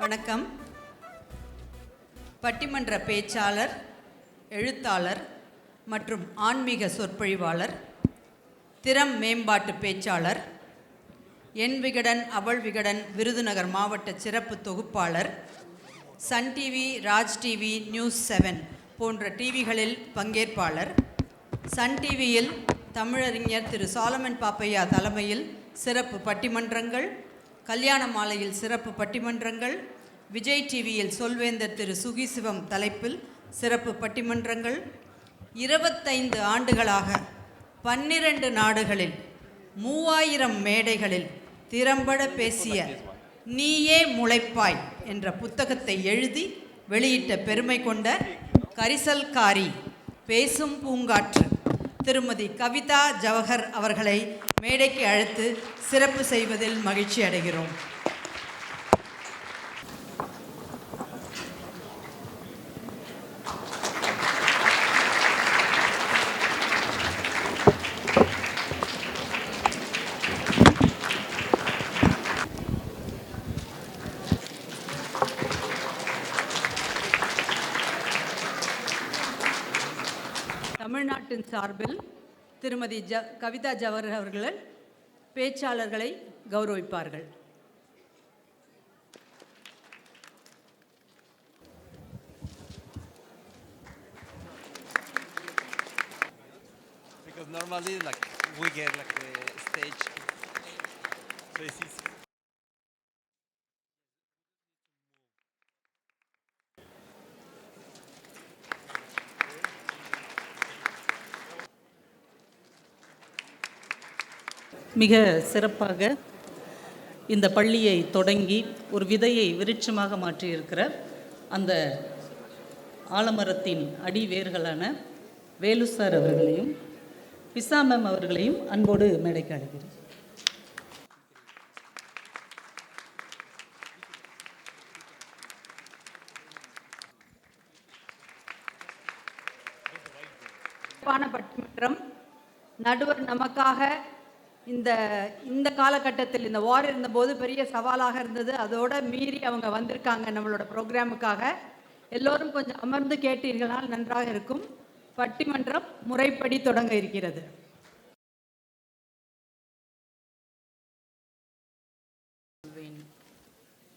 வணக்கம். பட்டிமன்ற பேச்சாளர், எழுத்தாளர் மற்றும் ஆன்மீக சொற்பொழிவாளர், திறம் மேம்பாட்டு பேச்சாளர், என் விகடன் அவள் விகடன் விருதுநகர் மாவட்ட சிறப்பு தொகுப்பாளர், Sun TV, Raj TV, news 7 போன்ற டிவிகளில் பங்கேற்பாளர், சன் டிவியில் தமிழறிஞர் திரு சாலமன் பாப்பையா தலைமையில் சிறப்பு பட்டிமன்றங்கள், கல்யாண மாலையில் சிறப்பு பட்டிமன்றங்கள், விஜய் டிவியில் சொல்வேந்தர் திரு சுகிசிவம் தலைப்பில் சிறப்பு பட்டிமன்றங்கள், 25 ஆண்டுகளாக 12 நாடுகளில் 3000 மேடைகளில் திறம்பட பேசிய நீயே முளைப்பாய் என்ற புத்தகத்தை எழுதி வெளியிட்ட பெருமை கொண்ட கரிசல்காரி, பேசும் பூங்காற்று திருமதி கவிதா ஜவஹர் அவர்களை மேடைக்கு அழைத்து சிறப்பு செய்வதில் மகிழ்ச்சி அடைகிறோம். தமிழ்நாட்டின் சார்பில் திருமதி கவிதா ஜவஹர் அவர்கள் பேச்சாளர்களை கௌரவிப்பார்கள். Because normally we get the stage faces. மிக சிறப்பாக இந்த பள்ளியை தொடங்கி ஒரு விதையை விருட்சமாக மாற்றியிருக்கிற அந்த ஆலமரத்தின் அடிவேர்களான வேலு சார் அவர்களையும் விசா மேம் அவர்களையும் அன்போடு மேடைக்கு அழைக்கிறேன். பட்டிமன்றம் நடுவர் நமக்காக இந்த காலகட்டத்தில் இந்த வார் இருந்தபோது பெரிய சவாலாக இருந்தது. அதோட மீறி அவங்க வந்திருக்காங்க நம்மளோட ப்ரோக்ராமுக்காக. எல்லோரும் கொஞ்சம் அமர்ந்து கேட்டீர்களால் நன்றாக இருக்கும். பட்டிமன்றம் முறைப்படி தொடங்க இருக்கிறது.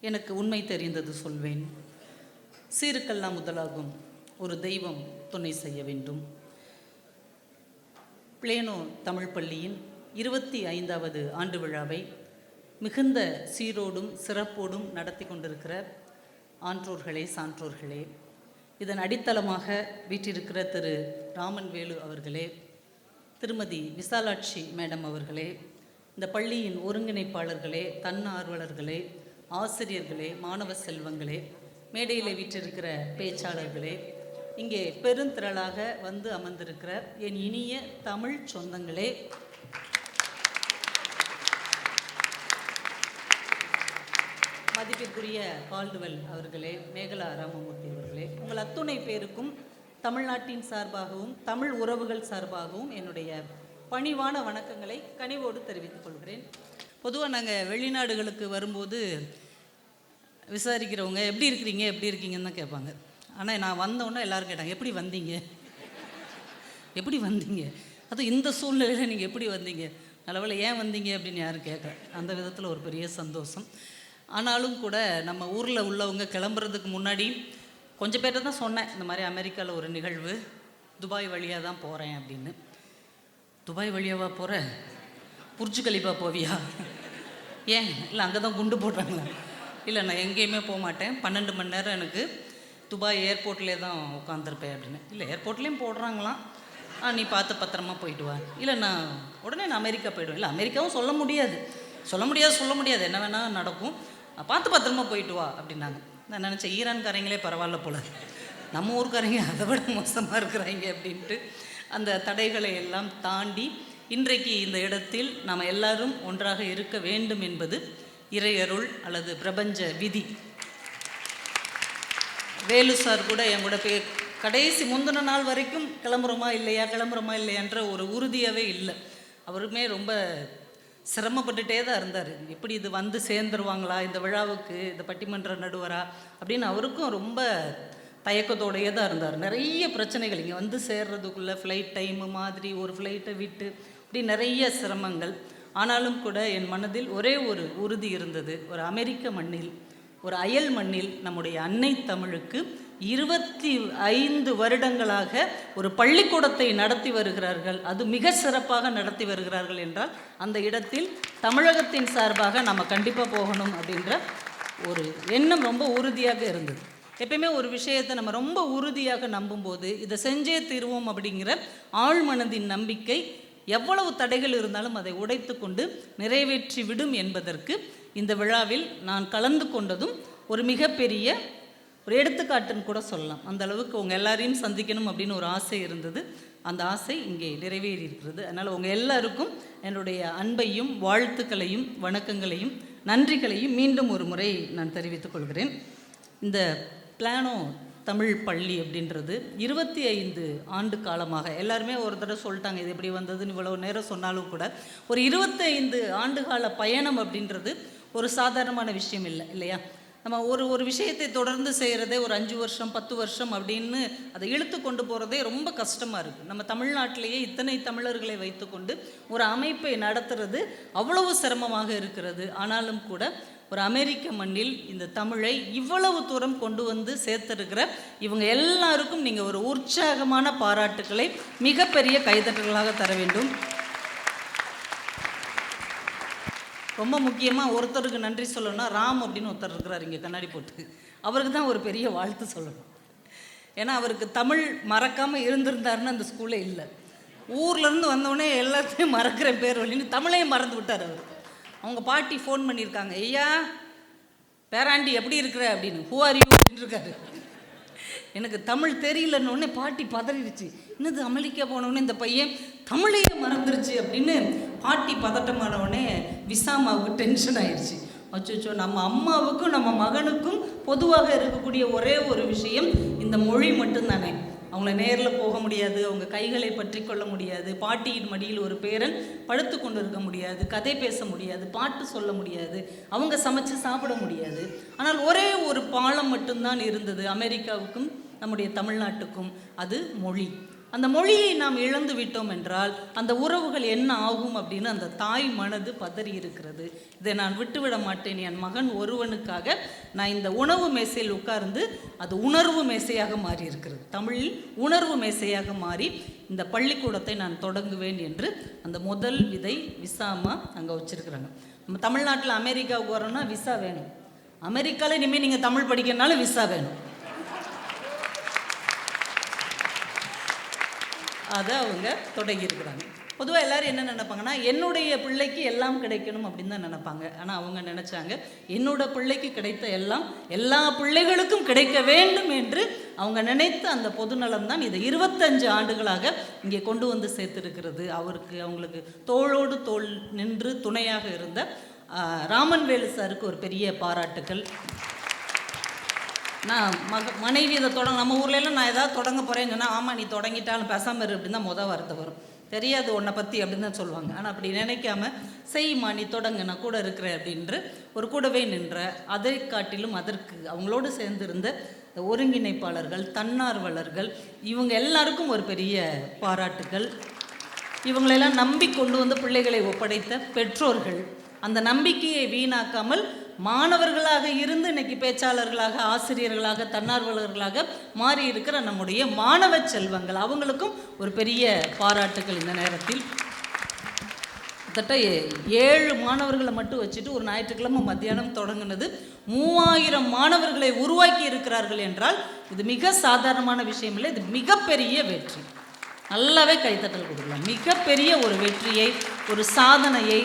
எனக்கு உண்மை தெரிந்தது சொல்வேன். சீருக்கெல்லாம் முதலாகும் ஒரு தெய்வம் துணை செய்ய வேண்டும். பிளேனோ தமிழ் பள்ளியின் 25வது ஆண்டு விழாவை மிகுந்த சீரோடும் சிறப்போடும் நடத்தி கொண்டிருக்கிற ஆன்றோர்களே, சான்றோர்களே, இதன் அடித்தளமாக வீற்றிருக்கிற திரு ராமன் வேலு அவர்களே, திருமதி விசாலாட்சி மேடம் அவர்களே, இந்த பள்ளியின் ஒருங்கிணைப்பாளர்களே, தன்னார்வலர்களே, ஆசிரியர்களே, மாணவ செல்வங்களே, மேடையில் வீற்றிருக்கிற பேச்சாளர்களே, இங்கே பெருந்திரளாக வந்து அமர்ந்திருக்கிற என் இனிய தமிழ் சொந்தங்களே, மதிப்பிற்குரிய பால்டுவெல் அவர்களே, மேகலா ராமமூர்த்தி அவர்களே, உங்கள் அத்துணை பேருக்கும் தமிழ்நாட்டின் சார்பாகவும் தமிழ் உறவுகள் சார்பாகவும் என்னுடைய பணிவான வணக்கங்களை கனிவோடு தெரிவித்துக் கொள்கிறேன். பொதுவாக நாங்கள் வெளிநாடுகளுக்கு வரும்போது விசாரிக்கிறவங்க எப்படி இருக்கீங்கன்னு தான் கேட்பாங்க. ஆனால் நான் வந்தோன்னே எல்லோரும் கேட்டாங்க, எப்படி வந்தீங்க, அதுவும் இந்த சூழ்நிலையில் நீங்கள் எப்படி வந்தீங்க, நல்லவேளை ஏன் வந்தீங்க அப்படின்னு யாரும் கேட்குறேன். அந்த விதத்தில் ஒரு பெரிய சந்தோஷம். ஆனாலும் கூட நம்ம ஊரில் உள்ளவங்க கிளம்புறதுக்கு முன்னாடி கொஞ்சம் பேர்ட்ட தான் சொன்னேன், இந்த மாதிரி அமெரிக்காவில் ஒரு நிகழ்வு, துபாய் வழியாக தான் போகிறேன் அப்படின்னு. துபாய் வழியாவா போகிற? புர்ஜ் கலிஃபா போவியா? ஏன் இல்லை அங்கே தான் குண்டு போடுறாங்களா? இல்லை, நான் எங்கேயுமே போக மாட்டேன், 12 மணி நேரம் எனக்கு துபாய் ஏர்போர்ட்லேயே தான் உட்காந்துருப்பேன் அப்படின்னு. இல்லை, ஏர்போர்ட்லேயும் போடுறாங்களாம், நீ பார்த்து பத்திரமா போயிட்டு வா. இல்லை, நான் உடனே அமெரிக்கா போய்டுவேன். இல்லை, அமெரிக்காவும் சொல்ல முடியாது, என்ன வேணால் நடக்கும், பார்த்து பத்திரமா போயிட்டு வா அப்படின்னாங்க. நான் நினச்சேன், ஈரான்காரங்களே பரவாயில்ல போல, நம்ம ஊருக்காரங்க அதை விட மோசமாக இருக்கிறாங்க அப்படின்ட்டு அந்த தடைகளை எல்லாம் தாண்டி இன்றைக்கு இந்த இடத்தில் நாம் எல்லாரும் ஒன்றாக இருக்க வேண்டும் என்பது இறையருள் அல்லது பிரபஞ்ச விதி. வேலு சார் கூட என் கூட கடைசி முந்தின நாள் வரைக்கும் கிளம்புறோமா இல்லையான்ற ஒரு உறுதியாகவே இல்லை. அவருமே ரொம்ப சிரமப்பட்டுட்டே தான் இருந்தார். எப்படி இது வந்து சேர்ந்துருவாங்களா இந்த விழாவுக்கு, இந்த பட்டிமன்ற நடுவரா அப்படின்னு அவருக்கும் ரொம்ப தயக்கத்தோடையே தான் இருந்தார். நிறைய பிரச்சனைகள் இங்கே வந்து சேர்றதுக்குள்ளே ஃப்ளைட் டைமு மாதிரி ஒரு ஃப்ளைட்டை விட்டு இப்படி நிறைய சிரமங்கள். ஆனாலும் கூட என் மனதில் ஒரே ஒரு உறுதி இருந்தது. ஒரு அமெரிக்க மண்ணில், ஒரு அயல் மண்ணில் நம்முடைய அன்னை தமிழுக்கு 25 வருடங்களாக ஒரு பள்ளிக்கூடத்தை நடத்தி வருகிறார்கள். அது மிக சிறப்பாக நடத்தி வருகிறார்கள் என்றால் அந்த இடத்தில் தமிழகத்தின் சார்பாக நம்ம கண்டிப்பாக போகணும் அப்படின்ற ஒரு எண்ணம் ரொம்ப உறுதியாக இருந்தது. எப்பயுமே ஒரு விஷயத்தை நம்ம ரொம்ப உறுதியாக நம்பும்போது இதை செஞ்சே தீர்வோம் அப்படிங்கிற ஆழ்மனதின் நம்பிக்கை எவ்வளவு தடைகள் இருந்தாலும் அதை உடைத்து கொண்டு நிறைவேற்றி விடும் என்பதற்கு இந்த விழாவில் நான் கலந்து கொண்டதும் ஒரு மிகப்பெரிய ஒரு எடுத்துக்காட்டுன்னு கூட சொல்லலாம். அந்த அளவுக்கு உங்கள் எல்லாரையும் சந்திக்கணும் அப்படின்னு ஒரு ஆசை இருந்தது. அந்த ஆசை இங்கே நிறைவேறி இருக்கிறது. அதனால் உங்கள் எல்லாருக்கும் என்னுடைய அன்பையும் வாழ்த்துக்களையும் வணக்கங்களையும் நன்றிகளையும் மீண்டும் ஒரு முறை நான் தெரிவித்துக் கொள்கிறேன். இந்த பிளானோ தமிழ் பள்ளி அப்படின்றது 25 ஆண்டு காலமாக எல்லாருமே ஒரு தடவை சொல்லிட்டாங்க இது எப்படி வந்ததுன்னு. இவ்வளோ நேரம் சொன்னாலும் கூட ஒரு 25 ஆண்டுகால பயணம் அப்படின்றது ஒரு சாதாரணமான விஷயம் இல்லை இல்லையா? நம்ம ஒரு விஷயத்தை தொடர்ந்து செய்கிறதே ஒரு 5 வருஷம் 10 வருஷம் அப்படின்னு அதை இழுத்து கொண்டு போகிறதே ரொம்ப கஷ்டமாக இருக்குது. நம்ம தமிழ்நாட்டிலேயே இத்தனை தமிழர்களை வைத்துக்கொண்டு ஒரு அமைப்பை நடத்துறது அவ்வளவு சிரமமாக இருக்கிறது. ஆனாலும் கூட ஒரு அமெரிக்க மண்ணில் இந்த தமிழை இவ்வளவு தூரம் கொண்டு வந்து சேர்த்திருக்கிற இவங்க எல்லாருக்கும் நீங்கள் ஒரு உற்சாகமான பாராட்டுக்களை மிகப்பெரிய கைதட்டல்களாக தர வேண்டும். ரொம்ப முக்கியமாக ஒருத்தருக்கு நன்றி சொல்லணும்னா ராம் அப்படின்னு ஒருத்தர் இருக்கிறார் இங்கே கண்ணாடி போட்டு, அவருக்கு தான் ஒரு பெரிய வாழ்த்து சொல்லணும். ஏன்னா அவருக்கு தமிழ் மறக்காமல் இருந்திருந்தாருன்னு அந்த ஸ்கூலே இல்லை. ஊர்லேருந்து வந்தோடனே எல்லாத்தையும் மறக்கிற பேர் வழின்னு தமிழையும் மறந்து விட்டார் அவர். அவங்க பாட்டி ஃபோன் பண்ணியிருக்காங்க, ஐயா பேராண்டி எப்படி இருக்கிற அப்படின்னு. ஹூ ஆர் யூ அப்படின்னு இருக்காரு. எனக்கு தமிழ் தெரியலன்னொடனே பாட்டி பதறிடுச்சு. என்னது அமெரிக்கா போனோடனே இந்த பையன் தமிழையே மறந்துருச்சு அப்படின்னு பாட்டி பதட்டமானவுடனே விசாமாவுக்கு டென்ஷன் ஆயிடுச்சு. அச்சோ, நம்ம அம்மாவுக்கும் நம்ம மகனுக்கும் பொதுவாக இருக்கக்கூடிய ஒரே ஒரு விஷயம் இந்த மொழி மட்டும்தானே. அவங்கள நேரில் போக முடியாது, அவங்க கைகளை பற்றி கொள்ள முடியாது, பாட்டியின் மடியில் ஒரு பேரன் படுத்து கொண்டு இருக்க முடியாது, கதை பேச முடியாது, பாட்டு சொல்ல முடியாது, அவங்க சமைச்சு சாப்பிட முடியாது. ஆனால் ஒரே ஒரு பாலம் மட்டும்தான் இருந்தது அமெரிக்காவுக்கும் நம்முடைய தமிழ்நாட்டுக்கும், அது மொழி. அந்த மொழியை நாம் இழந்து விட்டோம் என்றால் அந்த உறவுகள் என்ன ஆகும் அப்படின்னு அந்த தாய் மனது பதறி இருக்கிறது. இதை நான் விட்டுவிட மாட்டேன். என் மகன் ஒருவனுக்காக நான் இந்த உணவு மேசையில் உட்கார்ந்து அது உணர்வு மேசையாக மாறி இருக்கிறது. தமிழில் உணர்வு மேசையாக மாறி இந்த பள்ளிக்கூடத்தை நான் தொடங்குவேன் என்று அந்த முதல் விதை விசாமா அங்கே வச்சுருக்குறாங்க. நம்ம தமிழ்நாட்டில் அமெரிக்காவுக்கு வரோன்னா விசா வேணும். அமெரிக்காவில் இனிமேல் நீங்கள் தமிழ் படிக்கிறனால விசா வேணும். அதை அவங்க தொடங்கியிருக்கிறாங்க. பொதுவாக எல்லோரும் என்ன நினைப்பாங்கன்னா என்னுடைய பிள்ளைக்கு எல்லாம் கிடைக்கணும் அப்படின்னு தான் நினைப்பாங்க. ஆனால் அவங்க நினச்சாங்க என்னோட பிள்ளைக்கு கிடைத்த எல்லாம் எல்லா பிள்ளைகளுக்கும் கிடைக்க வேண்டும் என்று அவங்க நினைத்த அந்த பொதுநலம் தான் இதை 25 ஆண்டுகளாக இங்கே கொண்டு வந்து சேர்த்துருக்கிறது. அவங்களுக்கு தோளோடு தோள் நின்று துணையாக இருந்த ராமன்வேலு சாருக்கு ஒரு பெரிய பாராட்டுக்கள். நான் மனைவி இதை நம்ம ஊர்லெலாம் நான் ஏதாவது தொடங்க போகிறேன்னு சொன்னால் ஆமாம் நீ தொடங்கிட்டாலும் பேசாமல் இரு அப்படின்னு தான் மொதல் வார்த்தை வரும். தெரியாது உன்னை பற்றி அப்படின்னு தான் சொல்லுவாங்க. ஆனால் அப்படி நினைக்காம செய்யுமா நீ தொடங்க நான் கூட இருக்கிறேன் அப்படின்ற ஒரு கூடவே நின்ற, அதை காட்டிலும் அதற்கு அவங்களோடு சேர்ந்திருந்த ஒருங்கிணைப்பாளர்கள் தன்னார்வலர்கள் இவங்க எல்லாருக்கும் ஒரு பெரிய பாராட்டுகள். இவங்களெல்லாம் நம்பி கொண்டு வந்து பிள்ளைகளை ஒப்படைத்த பெற்றோர்கள் அந்த நம்பிக்கையை வீணாக்காமல் மாணவர்களாக இருந்து இன்னைக்கு பேச்சாளர்களாக ஆசிரியர்களாக தன்னார்வலர்களாக மாறி இருக்கிற நம்முடைய மாணவ செல்வங்கள் அவங்களுக்கும் ஒரு பெரிய பாராட்டுகள். இந்த நேரத்தில் கிட்டத்தட்ட 7 மாணவர்களை மட்டும் வச்சுட்டு ஒரு ஞாயிற்றுக்கிழமை மத்தியானம் தொடங்கினது 3000 மாணவர்களை உருவாக்கி இருக்கிறார்கள் என்றால் இது மிக சாதாரணமான விஷயம் இல்லை. இது மிகப்பெரிய வெற்றி. நல்லாவே கைத்தட்டல் கொடுக்கலாம். மிகப்பெரிய ஒரு வெற்றியை, ஒரு சாதனையை,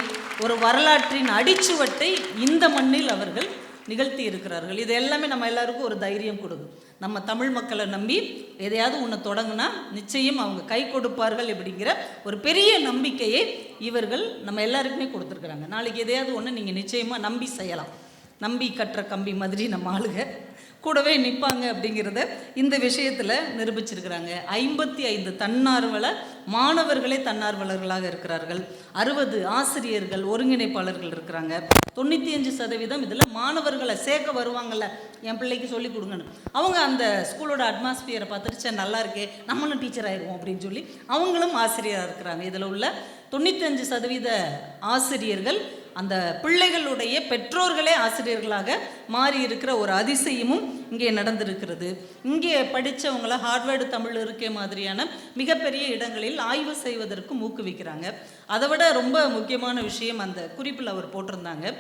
ஒரு வரலாற்றின் அடிச்சுவட்டை இந்த மண்ணில் அவர்கள் நிகழ்த்தி இருக்கிறார்கள். இது எல்லாமே நம்ம எல்லாருக்கும் ஒரு தைரியம் கொடுக்கும். நம்ம தமிழ் மக்களை நம்பி எதையாவது ஒன்று தொடங்கினா நிச்சயம் அவங்க கை கொடுப்பார்கள் அப்படிங்கிற ஒரு பெரிய நம்பிக்கையை இவர்கள் நம்ம எல்லாருக்குமே கொடுத்துருக்குறாங்க. நாளைக்கு எதையாவது ஒன்று நீங்கள் நிச்சயமாக நம்பி செய்யலாம். நம்பி கற்ற கம்பி மாதிரி நம்ம ஆளுக கூடவே நிற்பாங்க அப்படிங்கிறத இந்த விஷயத்தில் நிரூபிச்சிருக்கிறாங்க. 55 தன்னார்வல மாணவர்களே தன்னார்வலர்களாக இருக்கிறார்கள். 60 ஆசிரியர்கள் ஒருங்கிணைப்பாளர்கள் இருக்கிறாங்க. 95% இதில் மாணவர்களை சேர்க்க வருவாங்கள்ல, என் பிள்ளைக்கு சொல்லிக் கொடுங்கன்னு, அவங்க அந்த ஸ்கூலோட அட்மாஸ்பியரை பார்த்துட்டு சரி நல்லா இருக்கே நம்மளும் டீச்சர் ஆயிடுவோம் அப்படின்னு சொல்லி அவங்களும் ஆசிரியராக இருக்கிறாங்க. இதில் உள்ள 95% ஆசிரியர்கள் அந்த பிள்ளைகளுடைய பெற்றோர்களே ஆசிரியர்களாக மாறி இருக்கிற ஒரு அதிசயமும் இங்கே நடந்திருக்கிறது. இங்கே படித்தவங்கள ஹார்வர்டு தமிழ் இருக்கே மாதிரியான மிகப்பெரிய இடங்களில் ஆய்வு செய்வதற்கும் ஊக்குவிக்கிறாங்க. அதை விட ரொம்ப முக்கியமான விஷயம் அந்த குறிப்பில் அவர் போட்டிருந்தாங்க,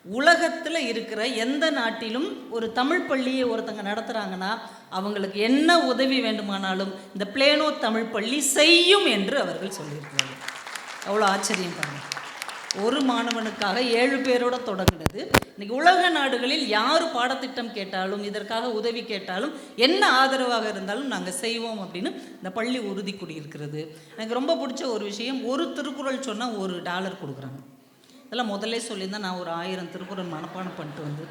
உலகத்தில் இருக்கிற எந்த நாட்டிலும் ஒரு தமிழ் பள்ளியை ஒருத்தங்க நடத்துகிறாங்கன்னா அவங்களுக்கு என்ன உதவி வேண்டுமானாலும் இந்த பிளேனோ தமிழ் பள்ளி செய்யும் என்று அவர்கள் சொல்லியிருக்கிறார்கள். எவ்வளோ ஆச்சரியம் பாருங்கள். ஒரு மாணவனுக்காக 7 பேரோட தொடங்கினது. இன்னைக்கு உலக நாடுகளில் யார் பாடத்திட்டம் கேட்டாலும் இதற்காக உதவி கேட்டாலும் என்ன ஆதரவாக இருந்தாலும் நாங்கள் செய்வோம் அப்படின்னு இந்த பள்ளி உறுதி கூடியிருக்கிறது. எனக்கு ரொம்ப பிடிச்ச ஒரு விஷயம், ஒரு திருக்குறள் சொன்னால் $1 கொடுக்குறாங்க. இதெல்லாம் முதல்ல சொல்லியிருந்தால் நான் ஒரு 1000 திருக்குறள் மனப்பாடம் பண்ணிட்டு வந்து,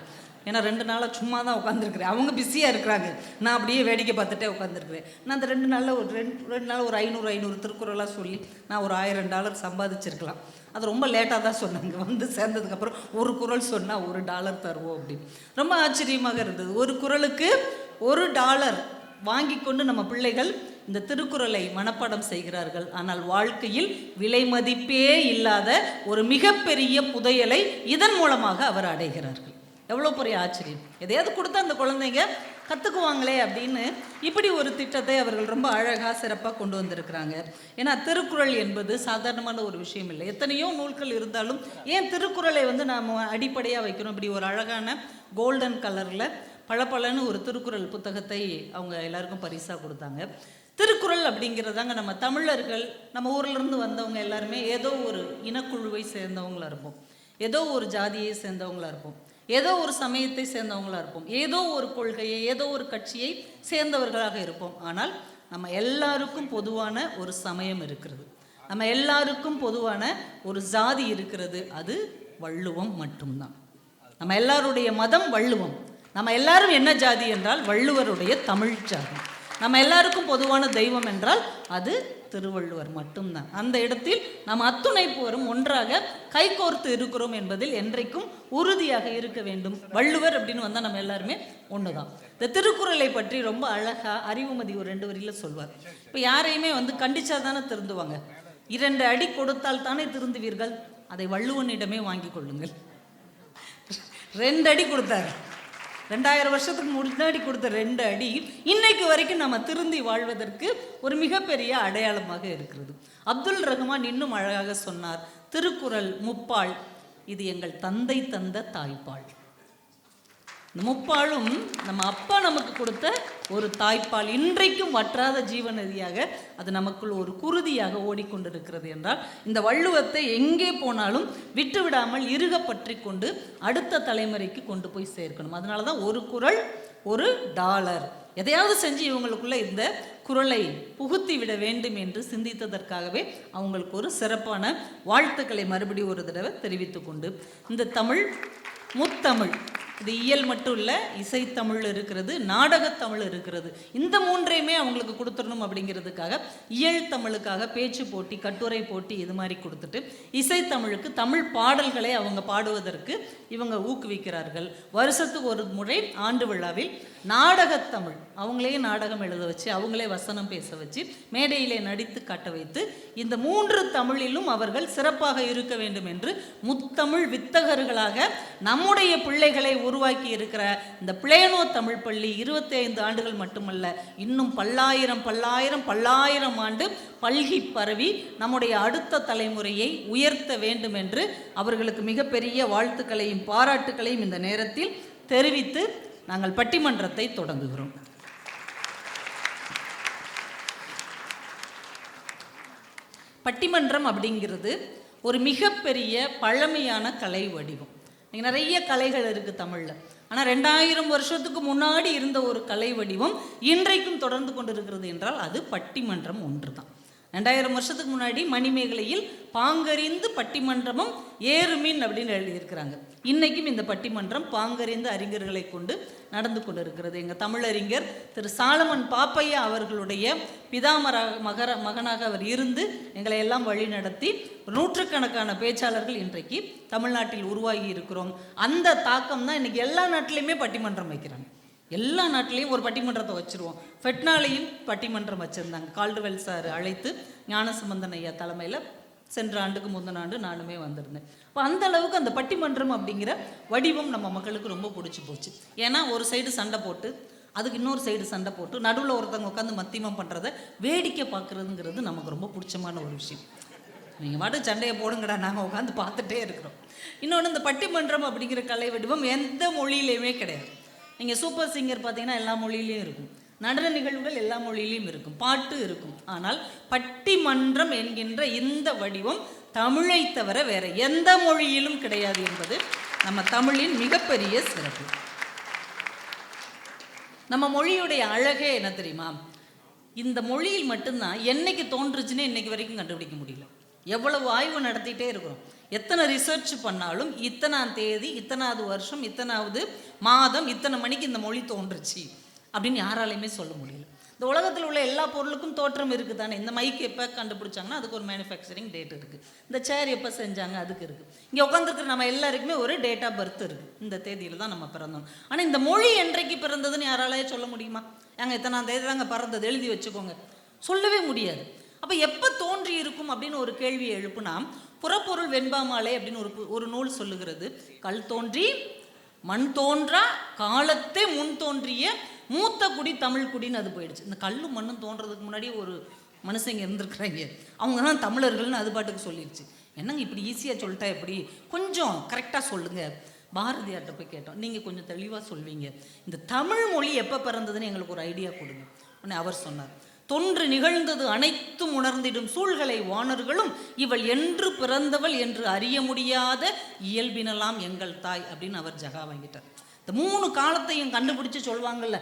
ஏன்னா 2 நாளாக சும்மா தான் உட்காந்துருக்குறேன். அவங்க பிஸியாக இருக்கிறாங்க, நான் அப்படியே வேடிக்கை பார்த்துட்டே உட்காந்துருக்குறேன். நான் அந்த 2 நாளில் ஒரு ரெண்டு நாள் ஒரு 500 திருக்குறளாக சொல்லி நான் ஒரு $1000 சம்பாதிச்சிருக்கலாம். அது ரொம்ப லேட்டாக தான் சொன்னாங்க. வந்து சேர்ந்ததுக்கப்புறம் ஒரு குறள் சொன்னால் $1 தருவோம் அப்படின்னு. ரொம்ப ஆச்சரியமாக இருந்தது. ஒரு குறளுக்கு $1 வாங்கி கொண்டு நம்ம பிள்ளைகள் இந்த திருக்குறளை மனப்பாடம் செய்கிறார்கள். ஆனால் வாழ்க்கையில் விலை மதிப்பே இல்லாத ஒரு மிகப்பெரிய புதையலை இதன் மூலமாக அவர் அடைகிறார்கள். எவ்வளோ பெரிய ஆச்சரியம். எதையாவது கொடுத்தா அந்த குழந்தைங்க கற்றுக்குவாங்களே அப்படின்னு இப்படி ஒரு திட்டத்தை அவர்கள் ரொம்ப அழகாக சிறப்பாக கொண்டு வந்திருக்கிறாங்க. ஏன்னா திருக்குறள் என்பது சாதாரணமான ஒரு விஷயம் இல்லை. எத்தனையோ நூல்கள் இருந்தாலும் ஏன் திருக்குறளை நாம் அடிப்படையாக வைக்கணும்? இப்படி ஒரு அழகான கோல்டன் கலரில் பளபளன்னு ஒரு திருக்குறள் புத்தகத்தை அவங்க எல்லாருக்கும் பரிசாக கொடுத்தாங்க. திருக்குறள் அப்படிங்கிறதாங்க நம்ம தமிழர்கள், நம்ம ஊர்லேருந்து வந்தவங்க எல்லாருமே ஏதோ ஒரு இனக்குழுவை சேர்ந்தவங்களாக இருப்போம், ஏதோ ஒரு ஜாதியை சேர்ந்தவங்களாக இருப்போம், ஏதோ ஒரு சமயத்தை சேர்ந்தவங்களாக இருப்போம், ஏதோ ஒரு கொள்கையை ஏதோ ஒரு கட்சியை சேர்ந்தவர்களாக இருப்போம். ஆனால் நம்ம எல்லாருக்கும் பொதுவான ஒரு சமயம் இருக்கிறது, நம்ம எல்லாருக்கும் பொதுவான ஒரு ஜாதி இருக்கிறது. அது வள்ளுவம் மட்டும்தான். நம்ம எல்லாருடைய மதம் வள்ளுவம். நம்ம எல்லாரும் என்ன ஜாதி என்றால் வள்ளுவருடைய தமிழ் ஜாதி. நம்ம எல்லாருக்கும் பொதுவான தெய்வம் என்றால் அது திருவள்ளுவர் மட்டும்தான். அந்த இடத்தில் நாம் அத்துணை போரும் ஒன்றாக கைகோர்த்து இருக்கிறோம் என்பதில் என்றைக்கும் உறுதியாக இருக்க வேண்டும். வள்ளுவர் அப்படின்னு வந்தால் நம்ம எல்லாருமே ஒன்று தான். இந்த திருக்குறளை பற்றி ரொம்ப அழகாக அறிவுமதி ஒரு 2 வரியில் சொல்வார். இப்போ யாரையுமே கண்டிச்சா தானே திருந்துவாங்க. 2 அடி கொடுத்தால் தானே திருந்துவீர்கள், அதை வள்ளுவனிடமே வாங்கி கொள்ளுங்கள். 2 அடி கொடுத்தாரு. 2000 வருஷத்துக்கு முன்னாடி கொடுத்த 2 அடி இன்னைக்கு வரைக்கும் நம்ம திருந்தி வாழ்வதற்கு ஒரு மிகப்பெரிய அடையாளமாக இருக்கிறது. அப்துல் ரஹ்மான் இன்னும் அழகாக சொன்னார், திருக்குறள் முப்பால், இது எங்கள் தந்தை தந்த தாய்ப்பால். இந்த முப்பாலும் நம்ம அப்பா நமக்கு கொடுத்த ஒரு தாய்ப்பால் இன்றைக்கும் வற்றாத ஜீவநதியாக அது நமக்குள் ஒரு குருதியாக ஓடிக்கொண்டிருக்கிறது என்றால் இந்த வள்ளுவத்தை எங்கே போனாலும் விட்டு விடாமல் இறுக பற்றி கொண்டு அடுத்த தலைமுறைக்கு கொண்டு போய் சேர்க்கணும். அதனால தான் ஒரு குறள் $1. எதையாவது செஞ்சு இவங்களுக்குள்ள இந்த குறளை புகுத்தி விட வேண்டும் என்று சிந்தித்ததற்காகவே அவங்களுக்கு ஒரு சிறப்பான வாழ்த்துக்களை மறுபடியும் ஒரு தடவை தெரிவித்து கொண்டு, இந்த தமிழ் முத்தமிழ், இது இயல் மட்டும் இல்லை, இசைத்தமிழ் இருக்கிறது, நாடகத்தமிழ் இருக்கிறது. இந்த 3ஐயுமே அவங்களுக்கு கொடுத்துடணும் அப்படிங்கிறதுக்காக இயல் தமிழுக்காக பேச்சு போட்டி, கட்டுரை போட்டி இது மாதிரி கொடுத்துட்டு இசைத்தமிழுக்கு தமிழ் பாடல்களை அவங்க பாடுவதற்கு இவங்க ஊக்குவிக்கிறார்கள். வருஷத்துக்கு ஒரு முறை ஆண்டு விழாவில் நாடகத்தமிழ், அவங்களே நாடகம் எழுத வச்சு அவங்களே வசனம் பேச வச்சு மேடையிலே நடித்து காட்ட வைத்து இந்த 3 தமிழிலும் அவர்கள் சிறப்பாக இருக்க வேண்டும் என்று முத்தமிழ் வித்தகர்களாக நம்முடைய பிள்ளைகளை உருவாக்கி இருக்கிற இந்த பிளேனோ தமிழ் பள்ளி 25 ஆண்டுகள் மட்டுமல்ல, இன்னும் பல்லாயிரம் ஆண்டு பல்கி பரவி நம்முடைய அடுத்த தலைமுறையை உயர்த்த வேண்டும் என்று அவர்களுக்கு மிகப்பெரிய வாழ்த்துக்களையும் பாராட்டுக்களையும் இந்த நேரத்தில் தெரிவித்து நாங்கள் பட்டிமன்றத்தை தொடங்குகிறோம். பட்டிமன்றம் அப்படிங்கிறது ஒரு மிகப்பெரிய பழமையான கலை வடிவம். நிறைய கலைகள் இருக்குது தமிழில், ஆனால் 2000 வருஷத்துக்கு முன்னாடி இருந்த ஒரு கலை வடிவம் இன்றைக்கும் தொடர்ந்து கொண்டு இருக்கிறது என்றால் அது பட்டிமன்றம் ஒன்று தான். 2000 வருஷத்துக்கு முன்னாடி மணிமேகலையில் பாங்கறிந்து பட்டிமன்றமும் ஏறுமின் அப்படின்னு எழுதியிருக்கிறாங்க. இன்றைக்கும் இந்த பட்டிமன்றம் பாங்கறிந்து அறிஞர்களை கொண்டு நடந்து கொண்டு இருக்கிறது. எங்கள் தமிழறிஞர் திரு சாலமன் பாப்பையா அவர்களுடைய மகனாக அவர் இருந்து எங்களை எல்லாம் வழி நடத்தி நூற்றுக்கணக்கான பேச்சாளர்கள் இன்றைக்கு தமிழ்நாட்டில் உருவாகி இருக்கிறோம். அந்த தாக்கம் தான் இன்றைக்கி எல்லா நாட்டிலையுமே பட்டிமன்றம் வைக்கிறாங்க. எல்லா நாட்டிலையும் ஒரு பட்டிமன்றத்தை வச்சுருவோம். ஃபெட்னாலையும் பட்டிமன்றம் வச்சுருந்தாங்க. கால்டுவெல் சார் அழைத்து ஞானசம்பந்தன் ஐயா தலைமையில் சென்ற ஆண்டுக்கு முந்தின ஆண்டு நானுமே வந்திருந்தேன். இப்போ அந்த அளவுக்கு அந்த பட்டிமன்றம் அப்படிங்கிற வடிவம் நம்ம மக்களுக்கு ரொம்ப பிடிச்சி போச்சு. ஏன்னா ஒரு சைடு சண்டை போட்டு அதுக்கு இன்னொரு சைடு சண்டை போட்டு நடுவில் ஒருத்தவங்க உட்காந்து மத்தியமம் பண்ணுறதை வேடிக்கை பார்க்குறதுங்கிறது நமக்கு ரொம்ப பிடிச்சமான ஒரு விஷயம். நீங்கள் பாட்டு சண்டையை போடுங்கடா, நாங்கள் உட்காந்து பார்த்துட்டே இருக்கிறோம். இன்னொன்று, இந்த பட்டிமன்றம் அப்படிங்கிற கலை வடிவம் எந்த மொழியிலையுமே கிடையாது. நீங்கள் சூப்பர் சிங்கர் பார்த்தீங்கன்னா எல்லா மொழியிலையும் இருக்கும், நடன நிகழ்வுகள் எல்லா மொழியிலையும் இருக்கும், பாட்டு இருக்கும். ஆனால் பட்டிமன்றம் என்கின்ற இந்த வடிவம் தமிழை தவிர வேற எந்த மொழியிலும் கிடையாது என்பது நம்ம தமிழின் மிகப்பெரிய சிறப்பு. நம்ம மொழியுடைய அழகே என்ன தெரியுமா? இந்த மொழியில் மட்டும்தான் என்னைக்கு தோன்றுச்சுன்னு இன்னைக்கு வரைக்கும் கண்டுபிடிக்க முடியல. எவ்வளவு ஆய்வு நடத்திட்டே இருக்கிறோம், எத்தனை ரிசர்ச் பண்ணாலும் இத்தனாம் தேதி, இத்தனாவது வருஷம், இத்தனாவது மாதம், இத்தனை மணிக்கு இந்த மொழி தோன்றுச்சு அப்படின்னு யாராலையுமே சொல்ல முடியல. இந்த உலகத்தில் உள்ள எல்லா பொருளுக்கும் தோற்றம் இருக்குது தானே. இந்த மைக் எப்போ கண்டுபிடிச்சாங்கன்னா அதுக்கு ஒரு மேனுஃபேக்சரிங் டேட் இருக்குது. இந்த சேர் எப்போ செஞ்சாங்க அதுக்கு இருக்குது. இங்கே உட்காந்துருக்கிற நம்ம எல்லாருக்குமே ஒரு டேட் ஆஃப் பர்த் இருக்குது. இந்த தேதியில் தான் நம்ம பிறந்தோம். ஆனால் இந்த மொழி என்றைக்கு பிறந்ததுன்னு யாராலேயே சொல்ல முடியுமா? நாங்கள் இத்தனாம் தேதி தாங்க பிறந்தது, எழுதி வச்சுக்கோங்க, சொல்லவே முடியாது. அப்போ எப்போ தோன்றி இருக்கும் அப்படின்னு ஒரு கேள்வியை எழுப்புனா, புறப்பொருள் வெண்பாமாலை அப்படின்னு ஒரு நூல் சொல்லுகிறது. கல் தோன்றி மண் தோன்றா காலத்தே முன் தோன்றிய மூத்த குடி தமிழ் குடின்னு அது போயிடுச்சு. இந்த கல்லும் மண்ணும் தோன்றதுக்கு முன்னாடியே ஒரு மனுஷங்க இருந்திருக்கிறாங்க, அவங்க தான் தமிழர்கள்னு அது பாட்டுக்கு சொல்லிடுச்சு. என்னங்க இப்படி ஈஸியாக சொல்லிட்டா எப்படி, கொஞ்சம் கரெக்டாக சொல்லுங்கள். பாரதியார்கிட்ட போய் கேட்டோம், நீங்கள் கொஞ்சம் தெளிவாக சொல்வீங்க, இந்த தமிழ் மொழி எப்போ பிறந்ததுன்னு எங்களுக்கு ஒரு ஐடியா கொடுங்க. உடனே அவர் சொன்னார், தொன்று நிகழ்ந்தது அனைத்தும் உணர்ந்திடும் சூழ்களை வாணர்களும் இவள் என்று பிறந்தவள் என்று அறிய முடியாத இயல்பினலாம் எங்கள் தாய் அப்படின்னு அவர் ஜகா வாங்கிட்டார். இந்த 3 காலத்தையும் கண்டுபிடிச்சு சொல்லுவாங்கல்ல,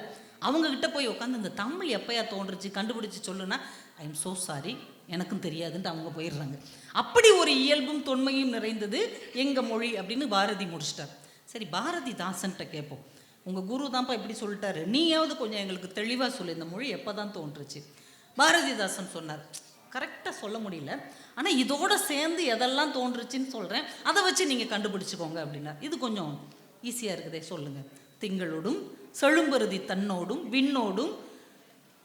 அவங்கக்கிட்ட போய் உட்காந்து இந்த தமிழ் எப்பயா தோன்றுச்சு கண்டுபிடிச்சு சொல்லுன்னா, ஐ எம் ஸோ சாரி எனக்கும் தெரியாதுன்ட்டு அவங்க போயிடுறாங்க. அப்படி ஒரு இயல்பும் தொன்மையும் நிறைந்தது எங்கள் மொழி அப்படின்னு பாரதி முடிச்சிட்டார். சரி, பாரதிதாசன்கிட்ட கேட்போம், உங்கள் குரு தான்ப்பா இப்படி சொல்லிட்டாரு, நீயாவது கொஞ்சம் எங்களுக்கு தெளிவாக சொல்லு, இந்த மொழி எப்போ தான் தோன்றுச்சு? பாரதிதாசன் சொன்னார், கரெக்டாக சொல்ல முடியல, ஆனால் இதோட சேர்ந்து எதெல்லாம் தோன்றுச்சுன்னு சொல்கிறேன், அதை வச்சு நீங்கள் கண்டுபிடிச்சிக்கோங்க அப்படின்னா. இது கொஞ்சம் ஈஸியாக இருக்குதே, சொல்லுங்கள். திங்களோடும் செழும்பருதி தன்னோடும் விண்ணோடும்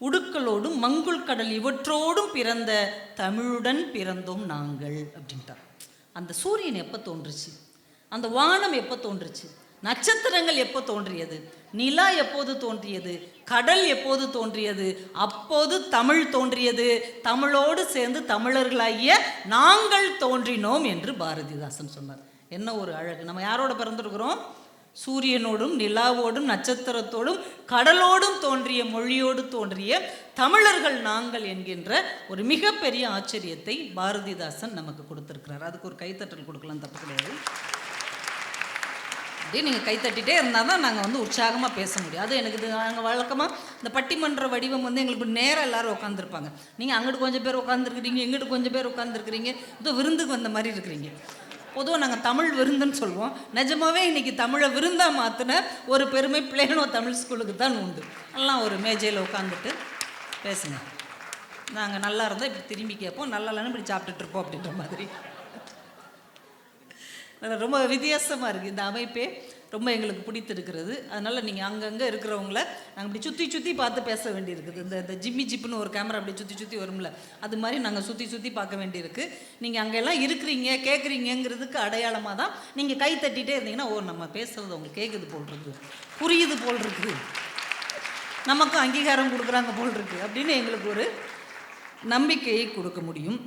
உடுக்களோடும் மங்குள் கடல் இவற்றோடும் பிறந்த தமிழுடன் பிறந்தோம் நாங்கள் அப்படின்ட்டார். அந்த சூரியன் எப்போ தோன்றுச்சு, அந்த வானம் எப்போ தோன்றுச்சு, நட்சத்திரங்கள் எப்போ தோன்றியது, நிலா எப்போது தோன்றியது, கடல் எப்போது தோன்றியது, அப்போது தமிழ் தோன்றியது, தமிழோடு சேர்ந்து தமிழர்களாகிய நாங்கள் தோன்றினோம் என்று பாரதிதாசன் சொன்னார். என்ன ஒரு அழகு! நம்ம யாரோட பிறந்திருக்கிறோம்? சூரியனோடும் நிலாவோடும் நட்சத்திரத்தோடும் கடலோடும் தோன்றிய மொழியோடு தோன்றிய தமிழர்கள் நாங்கள் என்கின்ற ஒரு மிகப்பெரிய ஆச்சரியத்தை பாரதிதாசன் நமக்கு கொடுத்திருக்கிறார். அதுக்கு ஒரு கைத்தட்டல் கொடுக்கலாம், தப்பு கிடையாது. அப்படியே நீங்கள் கைத்தட்டிகிட்டே இருந்தால் தான் நாங்கள் உற்சாகமாக பேச முடியும். அது எனக்கு நாங்கள் வழக்கமாக இந்த பட்டிமன்ற வடிவம் எங்களுக்கு நேராக எல்லோரும் உட்காந்துருப்பாங்க. நீங்கள் அங்கிட்டு கொஞ்சம் பேர் உட்காந்துருக்குறீங்க, எங்கிட்டு கொஞ்சம் பேர் உட்காந்துருக்குறீங்க, இது விருந்துக்கு வந்த மாதிரி இருக்கிறீங்க. பொதுவாக நாங்கள் தமிழ் விருந்துன்னு சொல்லுவோம். நிஜமாகவே இன்றைக்கி தமிழை விருந்தாக மாற்றின ஒரு பெருமை பிளேனோ தமிழ் ஸ்கூலுக்கு தான் உண்டு. எல்லாம் ஒரு மேஜையில் உட்காந்துட்டு பேசுங்க, நாங்கள் நல்லா இருந்தால் இப்படி திரும்பி கேட்போம், நல்லா இல்லைன்னு இப்படி சாப்பிட்டுட்டு இருப்போம் அப்படின்ற மாதிரி. ரொம்ப வித்தியாசமாக இருக்குது இந்த அமைப்பே, ரொம்ப எங்களுக்கு பிடித்திருக்கிறது. அதனால் நீங்கள் அங்கங்கே இருக்கிறவங்கள நாங்கள் இப்படி சுற்றி சுற்றி பார்த்து பேச வேண்டியிருக்குது. இந்த ஜிம்மி ஜிப்புன்னு ஒரு கேமரா அப்படி சுற்றி சுற்றி வரும்ல, அது மாதிரி நாங்கள் சுற்றி சுற்றி பார்க்க வேண்டியிருக்கு. நீங்கள் அங்கெல்லாம் இருக்கிறீங்க கேட்குறீங்கிறதுக்கு அடையாளமாக தான் நீங்கள் கை தட்டிகிட்டே இருந்தீங்கன்னா, ஓ நம்ம பேசுகிறது உங்களுக்கு கேட்குது போல் இருக்குது, புரியுது போல் இருக்குது, நமக்கும் அங்கீகாரம் கொடுக்குறாங்க போல் இருக்குது அப்படின்னு எங்களுக்கு ஒரு நம்பிக்கையை கொடுக்க முடியும்.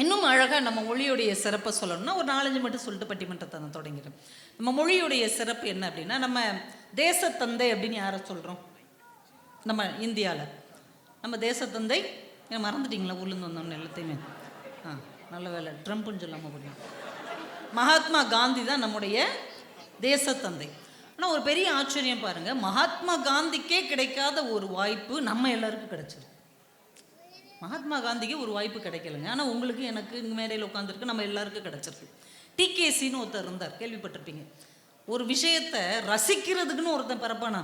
இன்னும் அழகாக நம்ம மொழியுடைய சிறப்பை சொல்லணும்னா ஒரு 4-5 மட்டும் சொல்லிட்டு பட்டிமன்றத்தை நான் தொடங்கிறேன். நம்ம மொழியுடைய சிறப்பு என்ன அப்படின்னா, நம்ம தேசத்தந்தை அப்படின்னு யாரை சொல்கிறோம்? நம்ம இந்தியாவில் நம்ம தேசத்தந்தை மறந்துட்டிங்களா? ஊர்லேருந்து வந்தோம்னு எல்லாத்தையுமே. நல்ல வேலை, ட்ரம்ப்னு சொல்லாமல் போனோம். மகாத்மா காந்தி தான் நம்முடைய தேசத்தந்தை. ஆனால் ஒரு பெரிய ஆச்சரியம் பாருங்கள், மகாத்மா காந்திக்கே கிடைக்காத ஒரு வாய்ப்பு நம்ம எல்லாருக்கும் கிடைச்சிருக்கு. மகாத்மா காந்திக்கு ஒரு வாய்ப்பு கிடைக்கலங்க. ஆனால் உங்களுக்கு, எனக்கு, இங்கே மேடையில் உட்காந்துருக்கு, நம்ம எல்லாருக்கும் கிடச்சிருக்கு. டிகேசின்னு ஒருத்தர் இருந்தார், கேள்விப்பட்டிருப்பீங்க. ஒரு விஷயத்தை ரசிக்கிறதுக்குன்னு ஒருத்தன் பிறப்பானா,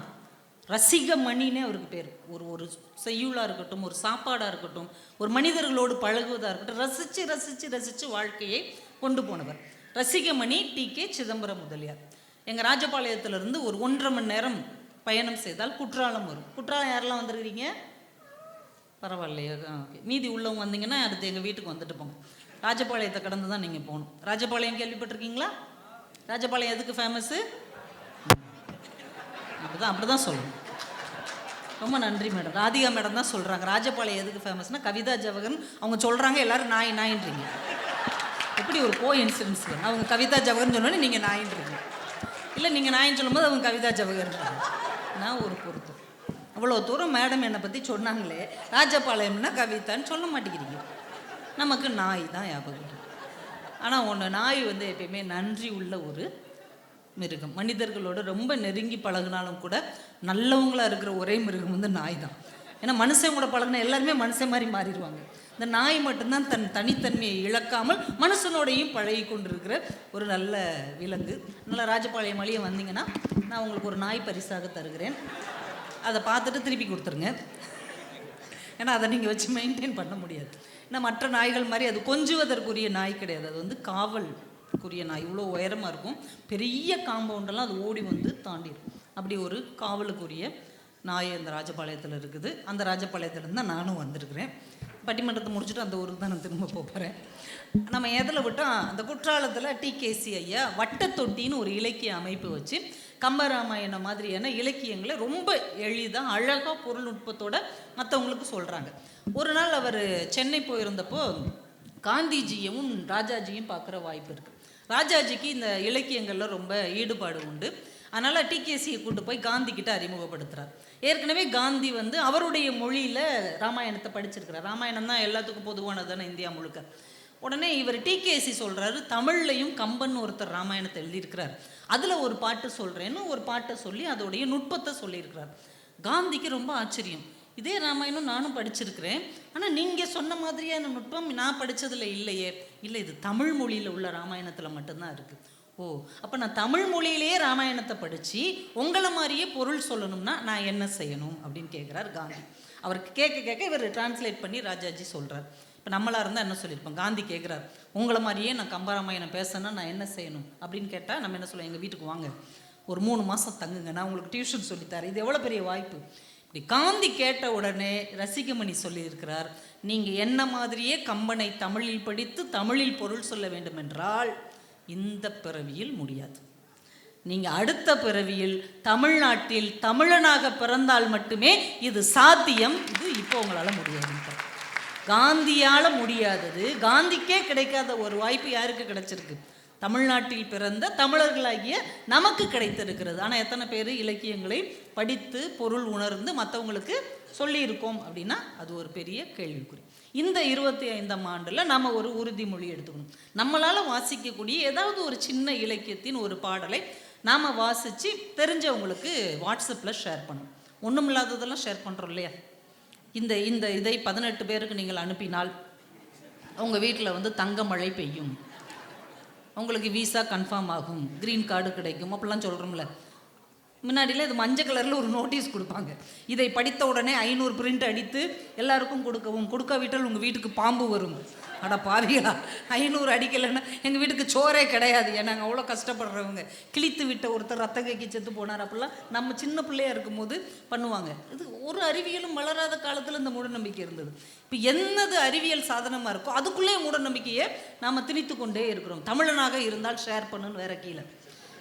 ரசிகமணினே அவருக்கு பேர். ஒரு செய்யுளாக இருக்கட்டும், ஒரு சாப்பாடாக இருக்கட்டும், ஒரு மனிதர்களோடு பழகுவதாக இருக்கட்டும், ரசித்து ரசித்து ரசித்து வாழ்க்கையை கொண்டு போனவர் ரசிகமணி டி.கே. சிதம்பரம் முதலியார். எங்கள் ராஜபாளையத்திலிருந்து ஒரு 1.5 மணி நேரம் பயணம் செய்தால் குற்றாலம் வரும். குற்றாலம் யாரெல்லாம் வந்துருக்கிறீங்க? பரவாயில்லையா? ஓகே. மீதி உள்ளவங்க வந்தீங்கன்னா அடுத்து எங்கள் வீட்டுக்கு வந்துட்டு போங்க. ராஜபாளையத்தை கடந்து தான் நீங்கள் போகணும். ராஜபாளையம் கேள்விப்பட்டிருக்கீங்களா? ராஜபாளையம் எதுக்கு ஃபேமஸ்ஸு? அப்படி தான் சொல்லணும். ரொம்ப நன்றி மேடம். ராதிகா மேடம் தான் சொல்கிறாங்க ராஜபாளையம் எதுக்கு ஃபேமஸ்னால் கவிதா ஜவஹர்னு அவங்க சொல்கிறாங்க. எல்லோரும் நாயின்றீங்க. எப்படி ஒரு இன்சிடென்ஸ்? அவங்க கவிதா ஜவஹர்னு சொன்னோன்னே நீங்கள் நாயின்றீங்க. இல்லை, நீங்கள் நாயின்னு சொல்லும்போது அவங்க கவிதா ஜவஹர்ன்றாங்க. நான் ஒரு பொருத்தம். அவ்வளோ தூரம் மேடம் என்னை பற்றி சொன்னாங்களே, ராஜபாளையம்னா கவிதான்னு சொல்ல மாட்டேங்கிறீங்க. நமக்கு நாய் தான் ஞாபகம். ஆனால் ஒன்று, நாய் எப்பயுமே நன்றி உள்ள ஒரு மிருகம். மனிதர்களோட ரொம்ப நெருங்கி பழகினாலும் கூட நல்லவங்களாக இருக்கிற ஒரே மிருகம் நாய் தான். ஏன்னா மனுஷன் கூட பழகினா எல்லாருமே மனுஷன் மாதிரி மாறிடுவாங்க. இந்த நாய் மட்டும்தான் தன் தனித்தன்மையை இழக்காமல் மனுஷனோடையும் பழகி கொண்டிருக்கிற ஒரு நல்ல விலங்கு. நல்ல ராஜபாளையம் வழியை வந்தீங்கன்னா நான் உங்களுக்கு ஒரு நாய் பரிசாக தருகிறேன். அதை பார்த்துட்டு திருப்பி கொடுத்துருங்க. ஏன்னா அதை நீங்கள் வச்சு மெயின்டைன் பண்ண முடியாது. ஏன்னா மற்ற நாய்கள் மாதிரி அது கொஞ்சுவதற்குரிய நாய் கிடையாது. அது காவலுக்குரிய நாய். இவ்வளோ உயரமாக இருக்கும், பெரிய காம்பவுண்டெல்லாம் அது ஓடி தாண்டிடும். அப்படி ஒரு காவலுக்குரிய நாய் அந்த ராஜபாளையத்தில் இருக்குது. அந்த ராஜபாளையத்துலேருந்து தான் நானும் வந்திருக்கிறேன். பட்டிமன்றத்தை முடிச்சுட்டு அந்த ஊருக்கு தான் நான் திரும்ப போகிறேன். நம்ம எதில் விட்டோம்? அந்த குற்றாலத்தில் டிகேசி ஐயா வட்டத்தொட்டின்னு ஒரு இலக்கிய அமைப்பு வச்சு கம்பராமாயணம் மாதிரியான இலக்கியங்களை ரொம்ப எளிதாக அழகாக பொருள்நுட்பத்தோடு மற்றவங்களுக்கு சொல்கிறாங்க. ஒரு நாள் அவர் சென்னை போயிருந்தப்போ காந்திஜியும் ராஜாஜியும் பார்க்குற வாய்ப்பு இருக்குது. ராஜாஜிக்கு இந்த இலக்கியங்களில் ரொம்ப ஈடுபாடு உண்டு. அதனால் டிகேசியை கூட்டு போய் காந்தி கிட்ட அறிமுகப்படுத்துகிறார். ஏற்கனவே காந்தி அவருடைய மொழியில் ராமாயணத்தை படிச்சிருக்கிறார். ராமாயணம் தான் எல்லாத்துக்கும் பொதுவானது தானே இந்தியா முழுக்க. உடனே இவர் டிகேசி சொல்கிறாரு, தமிழ்லையும் கம்பன் ஒருத்தர் ராமாயணத்தை எழுதியிருக்கிறார், அதில் ஒரு பாட்டு சொல்கிறேன்னு ஒரு பாட்டை சொல்லி அதோடைய நுட்பத்தை சொல்லியிருக்கிறார். காந்திக்கு ரொம்ப ஆச்சரியம். இதே ராமாயணம் நானும் படிச்சிருக்கிறேன், ஆனால் நீங்கள் சொன்ன மாதிரியான நுட்பம் நான் படித்ததில் இல்லையே. இல்லை, இது தமிழ் மொழியில் உள்ள ராமாயணத்தில் மட்டும்தான் இருக்குது. ஓ, அப்போ நான் தமிழ் மொழியிலேயே ராமாயணத்தை படித்து உங்களை மாதிரியே பொருள் சொல்லணும்னா நான் என்ன செய்யணும் அப்படின்னு கேட்குறார் காந்தி. அவருக்கு கேட்க இவர் டிரான்ஸ்லேட் பண்ணி ராஜாஜி சொல்கிறார். இப்போ நம்மளாக இருந்தால் என்ன சொல்லியிருப்போம்? காந்தி கேட்குறார், உங்களை மாதிரியே நான் கம்பராமாயணம் பேசணும்னா நான் என்ன செய்யணும் அப்படின்னு கேட்டால் நம்ம என்ன சொல்லுவோம்? எங்கள் வீட்டுக்கு வாங்க, ஒரு 3 மாதம் தங்குங்க, நான் உங்களுக்கு டியூஷன் சொல்லித்தரேன். இது எவ்வளோ பெரிய வாய்ப்பு. இப்படி காந்தி கேட்ட உடனே ரசிகமணி சொல்லியிருக்கிறார், நீங்கள் என்ன மாதிரியே கம்பனை தமிழில் படித்து தமிழில் பொருள் சொல்ல வேண்டும் என்றால் இந்த பிறவியில் முடியாது. நீங்கள் அடுத்த பிறவியில் தமிழ்நாட்டில் தமிழனாக பிறந்தால் மட்டுமே இது சாத்தியம். இது இப்போ உங்களால் முடியாது. காந்தியால் முடியாதது, காந்திக்கே கிடைக்காத ஒரு வாய்ப்பு யாருக்கு கிடைச்சிருக்கு? தமிழ்நாட்டில் பிறந்த தமிழர்களாகிய நமக்கு கிடைத்திருக்கிறது. ஆனால் எத்தனை பேர் இலக்கியங்களை படித்து பொருள் உணர்ந்து மற்றவங்களுக்கு சொல்லியிருக்கோம் அப்படின்னா அது ஒரு பெரிய கேள்விக்குறி. இந்த 25ஆம் ஆண்டில் நம்ம ஒரு உறுதிமொழி எடுத்துக்கணும். நம்மளால் வாசிக்கக்கூடிய ஏதாவது ஒரு சின்ன இலக்கியத்தின் ஒரு பாடலை நாம் வாசித்து தெரிஞ்சவங்களுக்கு வாட்ஸ்அப்பில் ஷேர் பண்ணணும். ஒன்றும் இல்லாததெல்லாம் ஷேர் பண்ணுறோம் இல்லையா? இந்த இதை 18 பேருக்கு நீங்கள் அனுப்பினால் உங்கள் வீட்டில் தங்க மழை பெய்யும், உங்களுக்கு விசா கன்ஃபார்ம் ஆகும், க்ரீன் கார்டு கிடைக்கும் அப்படிலாம் சொல்கிறோம்ல. முன்னாடியில் இது மஞ்சள் கலரில் ஒரு நோட்டீஸ் கொடுப்பாங்க. இதை படித்த உடனே 500 பிரிண்ட் அடித்து எல்லாருக்கும் கொடுக்காவிட்டால் உங்கள் வீட்டுக்கு பாம்பு வரும். அட பாவிகளா, 500 அடிக்கலைன்னா எங்கள் வீட்டுக்கு சோறே கிடையாது. ஏன்னா நாங்கள் அவ்வளோ கஷ்டப்படுறவங்க. கிழித்து விட்ட ஒருத்தர் ரத்த கைக்கு செத்து போனார் அப்படிலாம் நம்ம சின்ன பிள்ளையாக இருக்கும்போது பண்ணுவாங்க. இது ஒரு அறிவியலும் வளராத காலத்தில் இந்த மூடநம்பிக்கை இருந்தது. இப்போ என்னது அறிவியல் சாதனமாக இருக்கோ அதுக்குள்ளே மூடநம்பிக்கையை நாம் திணித்து கொண்டே இருக்கிறோம். தமிழனாக இருந்தால் ஷேர் பண்ணுன்னு வேற கீழே.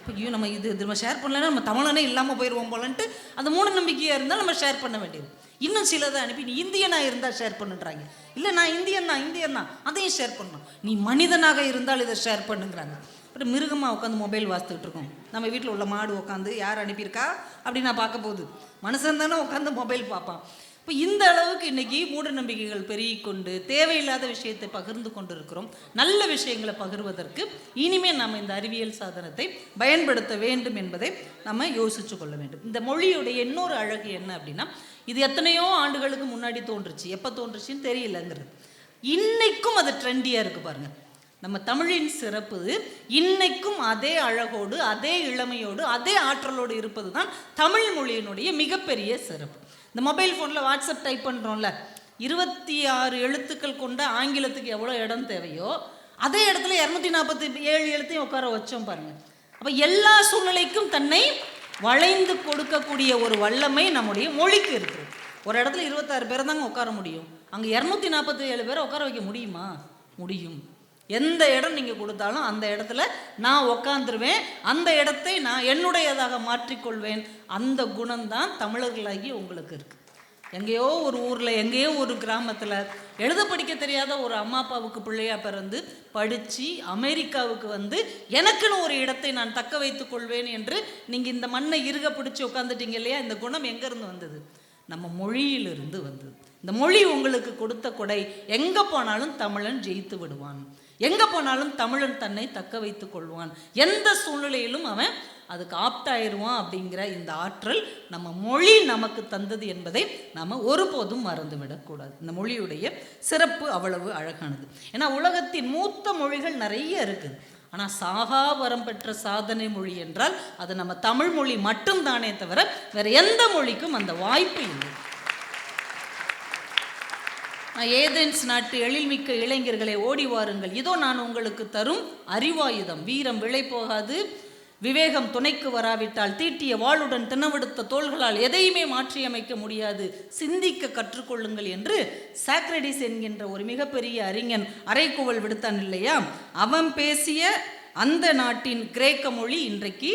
ஐயோ, நம்ம நம்ம ஷேர் பண்ணலன்னா நம்ம தமிழனே இல்லாமல் போயிடுவோம் போலன்ட்டு அந்த மூடநம்பிக்கையாக இருந்தால் நம்ம ஷேர் பண்ண வேண்டியது. இன்னும் சிலதை அனுப்பி நீ இந்தியனாக இருந்தால் ஷேர் பண்ணுறாங்க. இல்லை, நான் இந்தியன் தான் அதையும் ஷேர் பண்ணணும். நீ மனிதனாக இருந்தால் இதை ஷேர் பண்ணுங்கிறாங்க. அப்புறம் மிருகமாக உட்காந்து மொபைல் வாசித்துக்கிட்டு இருக்கோம். நம்ம வீட்டில் உள்ள மாடு உட்காந்து யார் அனுப்பியிருக்கா அப்படின்னு நான் பார்க்க போகுது. மனுஷன் தானே உட்காந்து மொபைல் பார்ப்பான். இப்போ இந்த அளவுக்கு இன்றைக்கி மூட நம்பிக்கைகள் பெருகிக்கொண்டு தேவையில்லாத விஷயத்தை பகிர்ந்து கொண்டு இருக்கிறோம். நல்ல விஷயங்களை பகிர்வதற்கு இனிமேல் நம்ம இந்த அறிவியல் சாதனத்தை பயன்படுத்த வேண்டும் என்பதை நம்ம யோசித்து கொள்ள வேண்டும். இந்த மொழியுடைய இன்னொரு அழகு என்ன அப்படின்னா, இது எத்தனையோ ஆண்டுகளுக்கு முன்னாடி தோன்றுச்சு, எப்போ தோன்றுச்சுன்னு தெரியலங்கிறது. இன்னைக்கும் அது ட்ரெண்டியாக இருக்குது பாருங்கள். நம்ம தமிழின் சிறப்பு இன்னைக்கும் அதே அழகோடு, அதே இளமையோடு, அதே ஆற்றலோடு இருப்பது தான் தமிழ் மொழியினுடைய மிகப்பெரிய சிறப்பு. இந்த மொபைல் ஃபோனில் வாட்ஸ்அப் டைப் பண்ணுறோம்ல, 26 எழுத்துக்கள் கொண்ட ஆங்கிலத்துக்கு எவ்வளோ இடம் தேவையோ அதே இடத்துல 247 எழுத்தையும் உட்கார வச்சோம் பாருங்கள். அப்போ எல்லா சூழ்நிலைக்கும் தன்னை வளைந்து கொடுக்கக்கூடிய ஒரு வல்லமை நம்முடைய மொழிக்கு இருக்குது. ஒரு இடத்துல 26 பேரை தாங்க உட்கார முடியும், அங்கே 247 பேரை உட்கார வைக்க முடியுமா? முடியும். எந்த இடம் நீங்கள் கொடுத்தாலும் அந்த இடத்துல நான் உக்காந்துருவேன், அந்த இடத்தை நான் என்னுடையதாக மாற்றிக்கொள்வேன். அந்த குணம்தான் தமிழர்களாகி உங்களுக்கு இருக்குது. எங்கேயோ ஒரு ஊரில், எங்கேயோ ஒரு கிராமத்தில் எழுத படிக்க தெரியாத ஒரு அம்மா அப்பாவுக்கு பிள்ளையாக பிறந்து படித்து அமெரிக்காவுக்கு வந்து எனக்குன்னு ஒரு இடத்தை நான் தக்க வைத்து கொள்வேன் என்று நீங்கள் இந்த மண்ணை இறுக பிடிச்சி உட்காந்துட்டீங்க இல்லையா? இந்த குணம் எங்கேருந்து வந்தது? நம்ம மொழியிலிருந்து வந்தது. இந்த மொழி உங்களுக்கு கொடுத்த கொடை. எங்கே போனாலும் தமிழன் ஜெயித்து விடுவான், எங்கே போனாலும் தமிழன் தன்னை தக்க வைத்து கொள்வான், எந்த சூழ்நிலையிலும் அவன் அதுக்கு ஆப்டாயிருவான். அப்படிங்கிற இந்த ஆற்றல் நம்ம மொழி நமக்கு தந்தது என்பதை நாம் ஒருபோதும் மறந்துவிடக்கூடாது. இந்த மொழியுடைய சிறப்பு அவ்வளவு அழகானது. ஏன்னா உலகத்தின் மூத்த மொழிகள் நிறைய இருக்குது, ஆனால் சாகாவரம் பெற்ற சாதனை மொழி என்றால் அது நம்ம தமிழ் மொழி மட்டும்தானே தவிர வேறு எந்த மொழிக்கும் அந்த வாய்ப்பு இல்லை. ஏதென்ஸ் நாட்டு எழில்மிக்க இளைஞர்களை ஓடி வாருங்கள், இதோ நான் உங்களுக்கு தரும் அறிவாயுதம். வீரம் விலை போகாது, விவேகம் துணைக்கு வராவிட்டால் தீட்டிய வாளுடன் தினவெடுத்த தோள்களால் எதையுமே மாற்றியமைக்க முடியாது, சிந்திக்க கற்றுக்கொள்ளுங்கள் என்று சாக்ரடிஸ் என்கின்ற ஒரு மிகப்பெரிய அறிஞன் அறைகூவல் விடுத்தான் இல்லையா? அவன் பேசிய அந்த நாட்டின் கிரேக்க மொழி இன்றைக்கு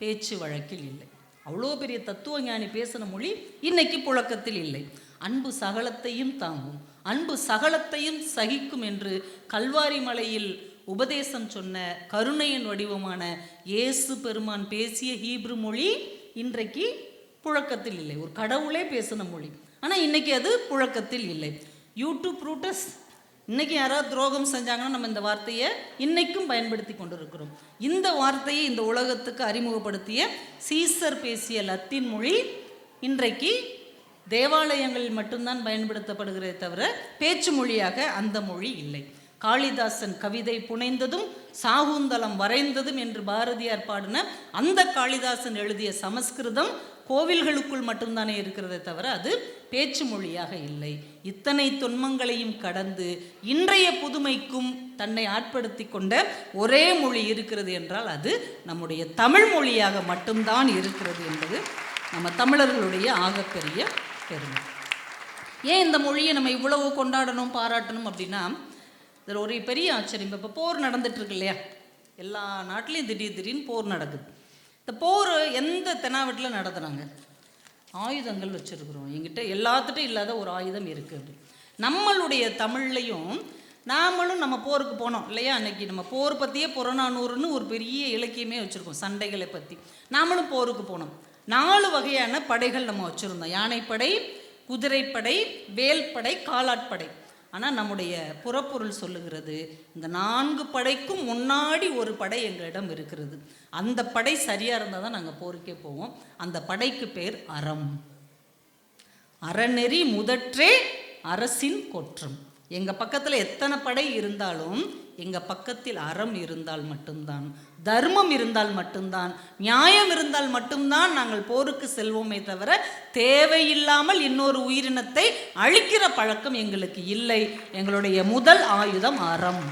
பேச்சு வழக்கில் இல்லை. அவ்வளோ பெரிய தத்துவ ஞானி பேசின மொழி இன்னைக்கு புழக்கத்தில் இல்லை. அன்பு சகலத்தையும் தாங்கும், அன்பு சகலத்தையும் சகிக்கும் என்று கல்வாரி மலையில் உபதேசம் சொன்ன கருணையின் வடிவமான இயேசு பெருமான் பேசிய ஹீப்ரு மொழி இன்றைக்கு புழக்கத்தில் இல்லை. ஒரு கடவுளே பேசின மொழி, ஆனால் இன்னைக்கு அது புழக்கத்தில் இல்லை. யூடியூப் ரூட்டஸ் இன்னைக்கு யாராவது துரோகம் செஞ்சாங்கன்னா நம்ம இந்த வார்த்தையை இன்னைக்கும் பயன்படுத்தி கொண்டு இருக்கிறோம். இந்த வார்த்தையை இந்த உலகத்துக்கு அறிமுகப்படுத்திய சீசர் பேசிய லத்தீன் மொழி இன்றைக்கு தேவாலயங்களில் மட்டும்தான் பயன்படுத்தப்படுகிறதே தவிர பேச்சு மொழியாக அந்த மொழி இல்லை. காளிதாசன் கவிதை புனைந்ததும் சாகுந்தலம் வரைந்ததும் என்று பாரதியார் பாடின அந்த காளிதாசன் எழுதிய சமஸ்கிருதம் கோவில்களுக்குள் மட்டும்தானே இருக்கிறதே தவிர அது பேச்சு மொழியாக இல்லை. இத்தனை துன்பங்களையும் கடந்து இன்றைய புதுமைக்கும் தன்னை ஆட்படுத்தி கொண்ட ஒரே மொழி இருக்கிறது என்றால் அது நம்முடைய தமிழ் மொழியாக மட்டும்தான் இருக்கிறது என்பது நம்ம தமிழர்களுடைய ஆகப்பெரிய பெருமை. ஏன் இந்த மொழியை நம்ம இவ்வளவு கொண்டாடணும், பாராட்டணும் அப்படின்னா, இதில் ஒரு பெரிய ஆச்சரியம். இப்போ போர் நடந்துட்டுருக்கு இல்லையா? எல்லா நாட்டிலையும் திடீர்னு போர் நடக்குது. இந்த போர் எந்த தென்னாவட்டில் நடத்துகிறாங்க? ஆயுதங்கள் வச்சுருக்குறோம், எங்கிட்ட எல்லாத்துட்டும் இல்லாத ஒரு ஆயுதம் இருக்குது. அப்படி நம்மளுடைய தமிழ்லையும் நாமளும் நம்ம போருக்கு போனோம் இல்லையா? அன்றைக்கி நம்ம போர் பற்றியே புறநானூறுன்னு ஒரு பெரிய இலக்கியமே வச்சுருக்கோம், சண்டைகளை பற்றி. நாமளும் போருக்கு போனோம். 4 வகையான படைகள் நம்ம வச்சுருந்தோம்: யானைப்படை, குதிரைப்படை, வேல்படை, காலாட்படை. ஆனால் நம்முடைய புறப்பொருள் சொல்லுகிறது, இந்த 4 படைக்கும் முன்னாடி ஒரு படை எங்களிடம் இருக்கிறது. அந்த படை சரியாக இருந்தால் தான் நாங்கள் போருக்கே போவோம். அந்த படைக்கு பேர் அறம். அறநெறி முதற்றே அரசின் கொற்றம். எங்கள் பக்கத்தில் எத்தனை படை இருந்தாலும் எங்கள் பக்கத்தில் அறம் இருந்தால் மட்டும்தான், தர்மம் இருந்தால் மட்டும்தான், நியாயம் இருந்தால் மட்டும்தான் நாங்கள் போருக்கு செல்வோமே தவிர தேவையில்லாமல் இன்னொரு உயிரினத்தை அழிக்கிற பழக்கம் எங்களுக்கு இல்லை. எங்களுடைய முதல் ஆயுதம் அறம்.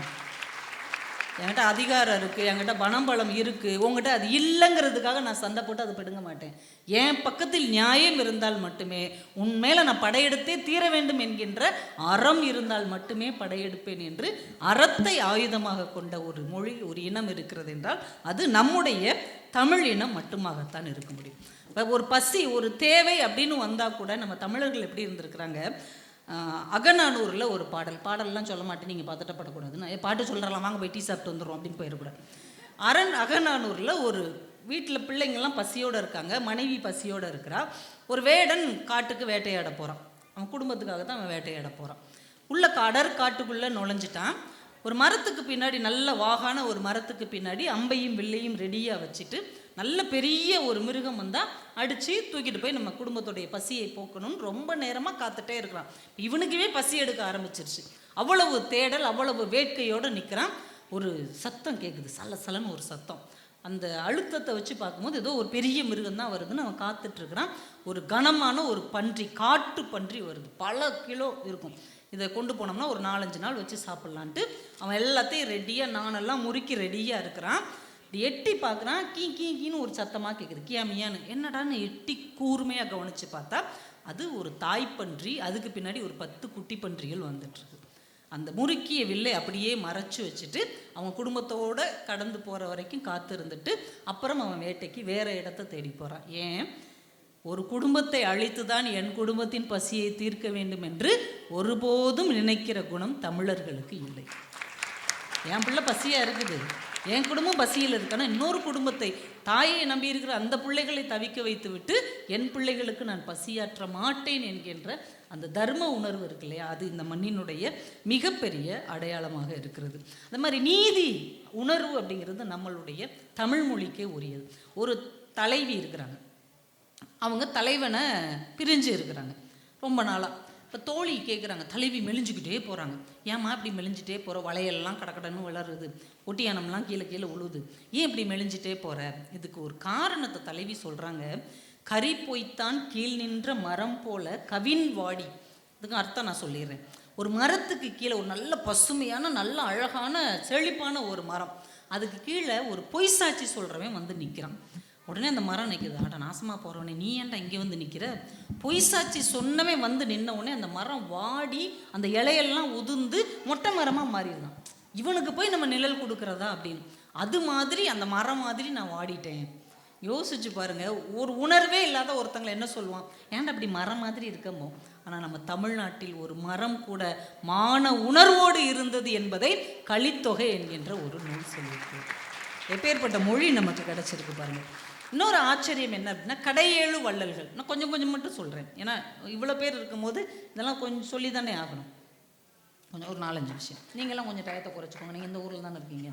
என்கிட்ட அதிகாரம் இருக்குது, என்கிட்ட பணம்பலம் இருக்குது, உங்கள்கிட்ட அது இல்லைங்கிறதுக்காக நான் சண்டை போட்டு அதை பிடுங்க மாட்டேன். என் பக்கத்தில் நியாயம் இருந்தால் மட்டுமே, உன்மேலே நான் படையெடுத்தே தீர வேண்டும் என்கின்ற அறம் இருந்தால் மட்டுமே படையெடுப்பேன் என்று அறத்தை ஆயுதமாக கொண்ட ஒரு மொழி, ஒரு இனம் இருக்கிறது என்றால் அது நம்முடைய தமிழ் இனம் மட்டுமாகத்தான் இருக்க முடியும். இப்போ ஒரு பசி, ஒரு தேவை அப்படின்னு வந்தால் கூட நம்ம தமிழர்கள் எப்படி இருந்திருக்கிறாங்க. அகநானூரில் ஒரு பாடல்லாம் சொல்ல மாட்டேன், நீங்கள் பதட்டப்படக்கூடாதுன்னு. பாட்டு சொல்கிறலாம், வாங்க போய் டீ சாப்பிட்டு வந்துடும் அப்படின்னு போயிடக்கூடாது. அகநானூரில் ஒரு வீட்டில் பிள்ளைங்கள்லாம் பசியோடு இருக்காங்க, மனைவி பசியோடு இருக்கிறா. ஒரு வேடன் காட்டுக்கு வேட்டையாட போகிறான். அவன் குடும்பத்துக்காக தான் அவன் வேட்டையாட போகிறான். உள்ள காட்டுக்குள்ளே நுழைஞ்சிட்டான். ஒரு மரத்துக்கு பின்னாடி, நல்ல வாகான ஒரு மரத்துக்கு பின்னாடி அம்பையும் வில்லையும் ரெடியாக வச்சுட்டு, நல்ல பெரிய ஒரு மிருகம் வந்தால் அடித்து தூக்கிட்டு போய் நம்ம குடும்பத்துடைய பசியை போக்கணும்னு ரொம்ப நேரமாக காத்துட்டே இருக்கிறான். இவனுக்குவே பசி எடுக்க ஆரம்பிச்சிருச்சு. அவ்வளவு தேடல், அவ்வளவு வேட்கையோடு நிற்கிறான். ஒரு சத்தம் கேட்குது, சலன்னு ஒரு சத்தம். அந்த அழுத்தத்தை வச்சு பார்க்கும்போது ஏதோ ஒரு பெரிய மிருகம் தான் வருதுன்னு அவன் காத்துட்ருக்கிறான். ஒரு கனமான ஒரு பன்றி, காட்டு பன்றி வருது, பல கிலோ இருக்கும். இதை கொண்டு போனோம்னா ஒரு 4-5 நாள் வச்சு சாப்பிட்லான்ட்டு அவன் எல்லாத்தையும் ரெடியாக, நானெல்லாம் முறுக்கி ரெடியாக இருக்கிறான். எட்டி பார்க்குறான், கீன்னு ஒரு சத்தமாக கேட்குது, கியாமியான்னு. என்னடான்னு எட்டி கூர்மையாக கவனித்து பார்த்தா அது ஒரு தாய்ப்பன்றி, அதுக்கு பின்னாடி ஒரு 10 குட்டி பன்றிகள் வந்துட்டுருக்கு. அந்த முறுக்கிய வில்லை அப்படியே மறைச்சி வச்சுட்டு அவன் குடும்பத்தோடு கடந்து போகிற வரைக்கும் காத்து இருந்துட்டு அப்புறம் அவன் வேட்டைக்கு வேறு இடத்த தேடி போகிறான். ஏன்? ஒரு குடும்பத்தை அழித்து தான் என் குடும்பத்தின் பசியை தீர்க்க வேண்டும் என்று ஒருபோதும் நினைக்கிற குணம் தமிழர்களுக்கு இல்லை. என் பிள்ளை பசியாக இருக்குது, என் குடும்பம் பசியில் இருக்கானா இன்னொரு குடும்பத்தை, தாயை நம்பி இருக்கிற அந்த பிள்ளைகளை தவிக்க வைத்து விட்டு என் பிள்ளைகளுக்கு நான் பசியாற்ற மாட்டேன் என்கின்ற அந்த தர்ம உணர்வு இருக்கு இல்லையா, அது இந்த மண்ணினுடைய மிகப்பெரிய அடையாளமாக இருக்கிறது. அந்த மாதிரி நீதி உணர்வு அப்படிங்கிறது நம்மளுடைய தமிழ் மொழிக்கே உரியது. ஒரு தலைவி இருக்கிறாங்க, அவங்க தலைவனை பிரிஞ்சு இருக்கிறாங்க ரொம்ப நாளாக. இப்போ தோழி கேட்குறாங்க, தலைவி மெலிஞ்சுக்கிட்டே போகிறாங்க, ஏம்மா இப்படி மெலிஞ்சிட்டே போகிற, வளையல்லாம் கடக்கடன்னு வளருது, ஒட்டியானம்லாம் கீழே உழுவுது, ஏன் இப்படி மெலிஞ்சிட்டே போகிற? இதுக்கு ஒரு காரணத்தை தலைவி சொல்கிறாங்க. கறி பொய்த்தான் கீழ் நின்ற மரம் போல கவின் வாடி. இதுக்கு அர்த்தம் நான் சொல்லிடுறேன். ஒரு மரத்துக்கு கீழே ஒரு நல்ல பசுமையான, நல்ல அழகான, செழிப்பான ஒரு மரம், அதுக்கு கீழே ஒரு பொய் சாட்சி சொல்கிறவன் வந்து நிற்கிறான். உடனே அந்த மரம் நிற்குது, ஆட நாசமாக போகிறவனே நீ ஏன்டா இங்கே வந்து நிற்கிற? பொய் சாட்சி சொன்னவே வந்து நின்ன உடனே அந்த மரம் வாடி அந்த இலையெல்லாம் உதிர்ந்து மொட்டை மரமாக மாறிடுதான். இவனுக்கு போய் நம்ம நிழல் கொடுக்குறதா அப்படின்னு. அது மாதிரி அந்த மரம் மாதிரி நான் வாடிட்டேன். யோசிச்சு பாருங்க, ஒரு உணர்வே இல்லாத ஒருத்தங்களை என்ன சொல்லுவான், ஏன்டா அப்படி மரம் மாதிரி இருக்கமோ. ஆனால் நம்ம தமிழ்நாட்டில் ஒரு மரம் கூட மான உணர்வோடு இருந்தது என்பதை கலித்தொகை என்கின்ற ஒரு நூல் சொல்லியிருக்கு. எப்பேற்பட்ட மொழி நமக்கு கிடைச்சிருக்கு பாருங்க. இன்னொரு ஆச்சரியம் என்ன அப்படின்னா, கடையேழு வள்ளல்கள். நான் கொஞ்சம் மட்டும் சொல்கிறேன், ஏன்னா இவ்வளோ பேர் இருக்கும்போது இதெல்லாம் கொஞ்சம் சொல்லி தானே ஆகணும். கொஞ்சம் ஒரு 4-5 விஷயம். நீங்கள்லாம் கொஞ்சம் டயத்தை குறைச்சிக்கோங்க, நீங்கள் இந்த ஊரில் தானே இருக்கீங்க.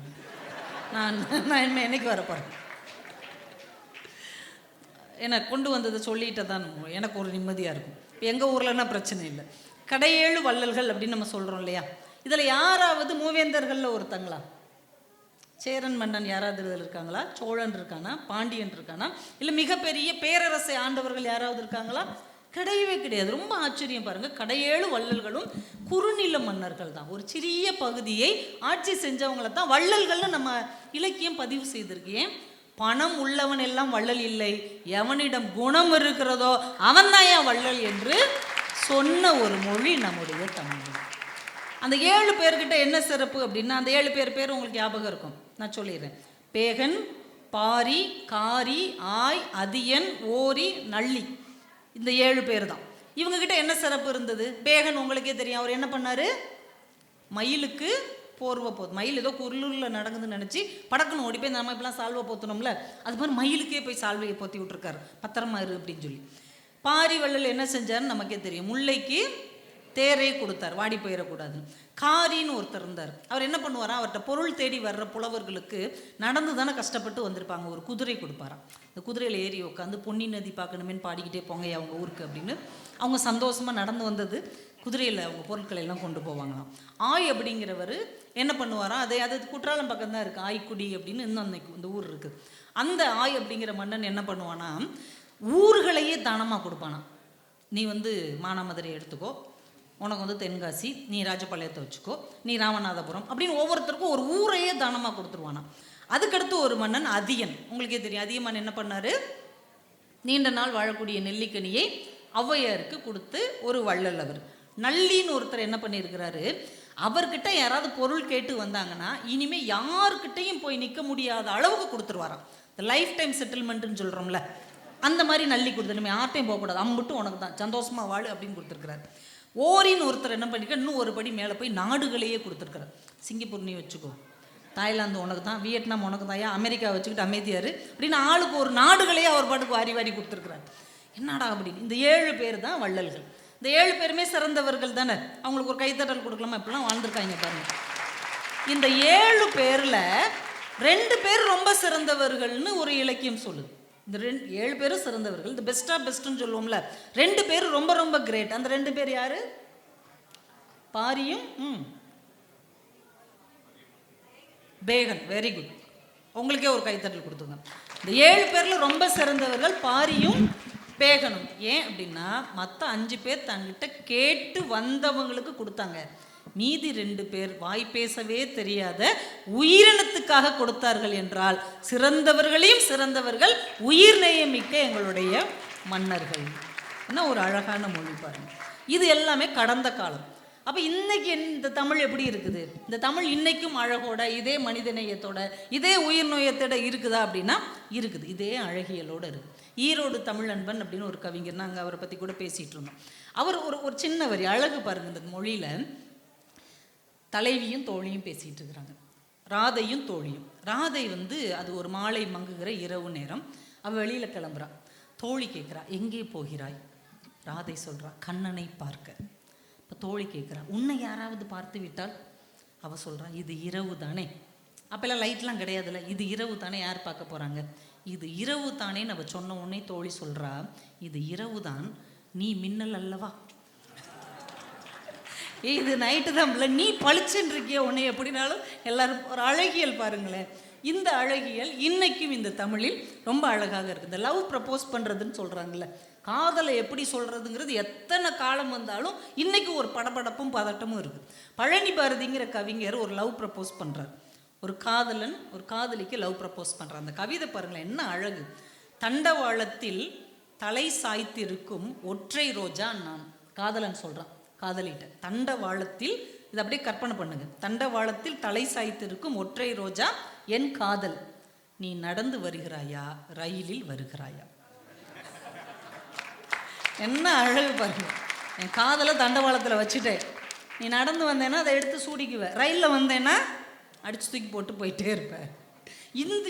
நான் என்னைக்கு வரப்போகிறேன், ஏன்னா கொண்டு வந்ததை சொல்லிட்டு தான் எனக்கு ஒரு நிம்மதியாக இருக்கும். இப்போ எங்கள் ஊர்லன்னா பிரச்சனை இல்லை. கடையேழு வள்ளல்கள் அப்படின்னு நம்ம சொல்கிறோம் இல்லையா, இதில் யாராவது மூவேந்தர்களில் ஒருத்தங்களா? சேரன் மன்னன் யாராவது இதில் இருக்காங்களா? சோழன் இருக்கானா? பாண்டியன் இருக்கானா? இல்லை மிகப்பெரிய பேரரசை ஆண்டவர்கள் யாராவது இருக்காங்களா? கிடையவே கிடையாது. ரொம்ப ஆச்சரியம் பாருங்கள், கடையேழு வள்ளல்களும் குறுநில மன்னர்கள் தான். ஒரு சிறிய பகுதியை ஆட்சி செஞ்சவங்களை தான் வள்ளல்கள்னு நம்ம இலக்கியம் பதிவு செய்திருக்கேன். பணம் உள்ளவன் எல்லாம் வள்ளல் இல்லை, எவனிடம் குணம் இருக்கிறதோ அவன் தான் ஏன் வள்ளல் என்று சொன்ன ஒரு மொழி நம்முடைய தமிழ். அந்த 7 பேர்கிட்ட என்ன சிறப்பு அப்படின்னா, அந்த 7 பேர் உங்களுக்கு ஞாபகம் இருக்கும், நான் சொல்லிடுறேன். பேகன், பாரி, காரி, ஆய், அதியன், ஓரி, நள்ளி, இந்த 7 பேர் தான். இவங்ககிட்ட என்ன சிறப்பு இருந்தது? பேகன் உங்களுக்கே தெரியும், அவர் என்ன பண்ணார், மயிலுக்கு போர்வை போதும், மயில் ஏதோ குருளூரில் நடக்குதுன்னு நினச்சி படக்குன்னு ஓடி போய் நம்ம இப்பெல்லாம் சால்வை போற்றணும்ல, அது மாதிரி மயிலுக்கே போய் சால்வையை போற்றி விட்டுருக்காரு, பத்திரமா இரு அப்படின்னு சொல்லி. பாரி வள்ளல் என்ன செஞ்சாருன்னு நமக்கே தெரியும், முல்லைக்கு தேரே கொடுத்தார், வாடி போயிடக்கூடாதுன்னு. காரின்னு ஒருத்தர் இருந்தார், அவர் என்ன பண்ணுவாரா, அவர்கிட்ட பொருள் தேடி வர்ற புலவர்களுக்கு நடந்து தானே கஷ்டப்பட்டு வந்திருப்பாங்க, ஒரு குதிரை கொடுப்பாராம். இந்த குதிரையில் ஏறி உட்காந்து பொன்னி நதி பார்க்கணுமேன்னு பாடிக்கிட்டே போங்க அவங்க ஊருக்கு அப்படின்னு அவங்க சந்தோஷமாக நடந்து வந்தது குதிரையில் அவங்க பொருட்களை எல்லாம் கொண்டு போவாங்களாம். ஆய் அப்படிங்கிறவர் என்ன பண்ணுவாராம், அது குற்றாலம் பக்கம் தான் இருக்குது, ஆய்க்குடி அப்படின்னு இன்னும் அன்னைக்கு இந்த ஊர் இருக்குது. அந்த ஆய் அப்படிங்கிற மன்னன் என்ன பண்ணுவானா, ஊர்களையே தானமாக கொடுப்பானா. நீ மானாமதுரை எடுத்துக்கோ, உனக்கு தென்காசி, நீ ராஜபாளையத்தை வச்சுக்கோ, நீ ராமநாதபுரம் அப்படின்னு ஒவ்வொருத்தருக்கும் ஒரு ஊரையே தானமாக கொடுத்துருவானா. அதுக்கடுத்து ஒரு மன்னன் அதியன், உங்களுக்கே தெரியும், அதியமான் என்ன பண்ணார், நீண்ட நாள் வாழக்கூடிய நெல்லிக்கனியை ஔவையாருக்கு கொடுத்து ஒரு வள்ளல். அவர் நள்ளின்னு ஒருத்தர் என்ன பண்ணியிருக்கிறாரு, அவர்கிட்ட யாராவது பொருள் கேட்டு வந்தாங்கன்னா இனிமேல் யாருக்கிட்டையும் போய் நிற்க முடியாத அளவுக்கு கொடுத்துருவாராம். இந்த லைஃப் டைம் செட்டில்மெண்ட்டுன்னு சொல்கிறோம்ல, அந்த மாதிரி நள்ளி கொடுத்து நம்ம யார்ட்டையும் போகக்கூடாது, அம்புட்டும் உனக்கு தான், சந்தோஷமாக வாழு அப்படின்னு கொடுத்துருக்குறாரு. ஓரின்னு ஒருத்தர் என்ன பண்ணிக்க, இன்னும் ஒரு படி மேலே போய் நாடுகளையே கொடுத்துருக்குறாரு. சிங்கப்பூர் நீ வச்சுக்கோ, தாய்லாந்து உனக்கு தான், வியட்நாம் உனக்கு தான், அமெரிக்கா வச்சுக்கிட்டு அமைதியார் அப்படின்னு ஆளுக்கு ஒரு நாடுகளையே அவர் பாட்டுக்கு வாரி கொடுத்துருக்குறாரு. என்னடா அப்படின்னு. இந்த 7 பேர் தான் வள்ளல்கள். இந்த 7 பேருமே சிறந்தவர்கள் தானே, அவங்களுக்கு ஒரு கைத்தட்டல் கொடுக்கலாமா? இப்படிலாம் வாழ்ந்துருக்காங்க பாருங்க. இந்த 7 பேரில் 2 பேர் ரொம்ப சிறந்தவர்கள்னு ஒரு இலக்கியம் சொல்லுது. இந்த 7 பேரும் சிறந்தவர்கள், இந்த பெஸ்ட் ஆஃப் பெஸ்ட்னு சொல்லுவோம்ல, 2 பேர் ரொம்ப ரொம்ப கிரேட். அந்த 2 பேர் யாரு? பாரியும் பேகன். வெரி குட், உங்களுக்கே ஒரு கைத்தட்டல் கொடுத்துங்க. இந்த 7 பேர்ல ரொம்ப சிறந்தவர்கள் பாரியும் பேகனும். ஏன் அப்படின்னா மற்ற 5 பேர் தங்கிட்ட கேட்டு வந்தவங்களுக்கு கொடுத்தாங்க, மீதி 2 பேர் வாய் பேசவே தெரியாத உயிரினத்துக்காக கொடுத்தார்கள் என்றால் சிறந்தவர்களையும் சிறந்தவர்கள் உயிர் நேயமிக்க எங்களுடைய மன்னர்கள். என்ன ஒரு அழகான மொழி பாருங்க. இது எல்லாமே கடந்த காலம். அப்போ இன்னைக்கு இந்த தமிழ் எப்படி இருக்குது? இந்த தமிழ் இன்னைக்கும் அழகோட, இதே மனிதநேயத்தோட, இதே உயிர் நோயத்தோட இருக்குதா அப்படின்னா இருக்குது. இதே அழகியலோடு இருக்குது. ஈரோடு தமிழன்பன் அப்படின்னு ஒரு கவிஞர், நாங்கள் அவரை பற்றி கூட பேசிகிட்டு இருந்தோம். அவர் ஒரு சின்ன வரி அழகு பாருங்க. இந்த மொழியில் தலைவியும் தோழியும் பேசிகிட்டு இருக்கிறாங்க, ராதையும் தோழியும். ராதை அது ஒரு மாலை மங்குகிற இரவு நேரம், அவள் வெளியில் கிளம்புறா. தோழி கேட்குறா, எங்கே போகிறாய்? ராதை சொல்கிறா, கண்ணனை பார்க்க. இப்போ தோழி கேட்குறா, உன்னை யாராவது பார்த்து விட்டால்? அவள் சொல்கிறா, இது இரவு தானே. அப்போல்லாம் லைட்லாம் கிடையாதுல்ல, இது இரவு தானே, யார் பார்க்க போகிறாங்க? இது இரவு தானேன்னு அவள் சொன்ன உடனே தோழி சொல்கிறா, இது இரவு தான், நீ மின்னல் அல்லவா? இது நைட்டு தான், நீ பளிச்சுன்னு இருக்கிய உன்னை எப்படினாலும் எல்லாரும். ஒரு அழகியல் பாருங்களேன். இந்த அழகியல் இன்னைக்கும் இந்த தமிழில் ரொம்ப அழகாக இருக்குது. இந்த லவ் ப்ரப்போஸ் பண்ணுறதுன்னு சொல்கிறாங்கல்ல, காதலை எப்படி சொல்கிறதுங்கிறது எத்தனை காலம் வந்தாலும் இன்னைக்கு ஒரு படபடப்பும் பதட்டமும் இருக்குது. பழனி பாரதிங்கிற கவிஞர் ஒரு லவ் ப்ரப்போஸ் பண்ணுறார். ஒரு காதலன் ஒரு காதலிக்கு லவ் ப்ரப்போஸ் பண்ணுறான். அந்த கவிதை பாருங்களேன், என்ன அழகு. தண்டவாளத்தில் தலை சாய்த்திருக்கும் ஒற்றை ரோஜா நான். காதலன் சொல்கிறான் காதலிட்ட, தண்டவாளத்தில், இது அப்படியே கற்பனை பண்ணுங்க, தண்டவாளத்தில் தலை சாய்த்திருக்கும் ஒற்றை ரோஜா என் காதல், நீ நடந்து வருகிறாயா ரயிலில் வருகிறாயா? என்ன அழகு பாருங்க. என் காதலை தண்டவாளத்தில் வச்சுட்டேன், நீ நடந்து வந்தேன்னா அதை எடுத்து சூடிக்குவேன், ரயிலில் வந்தேன்னா அடிச்சு தூக்கி போட்டு போயிட்டே இருப்பேன்.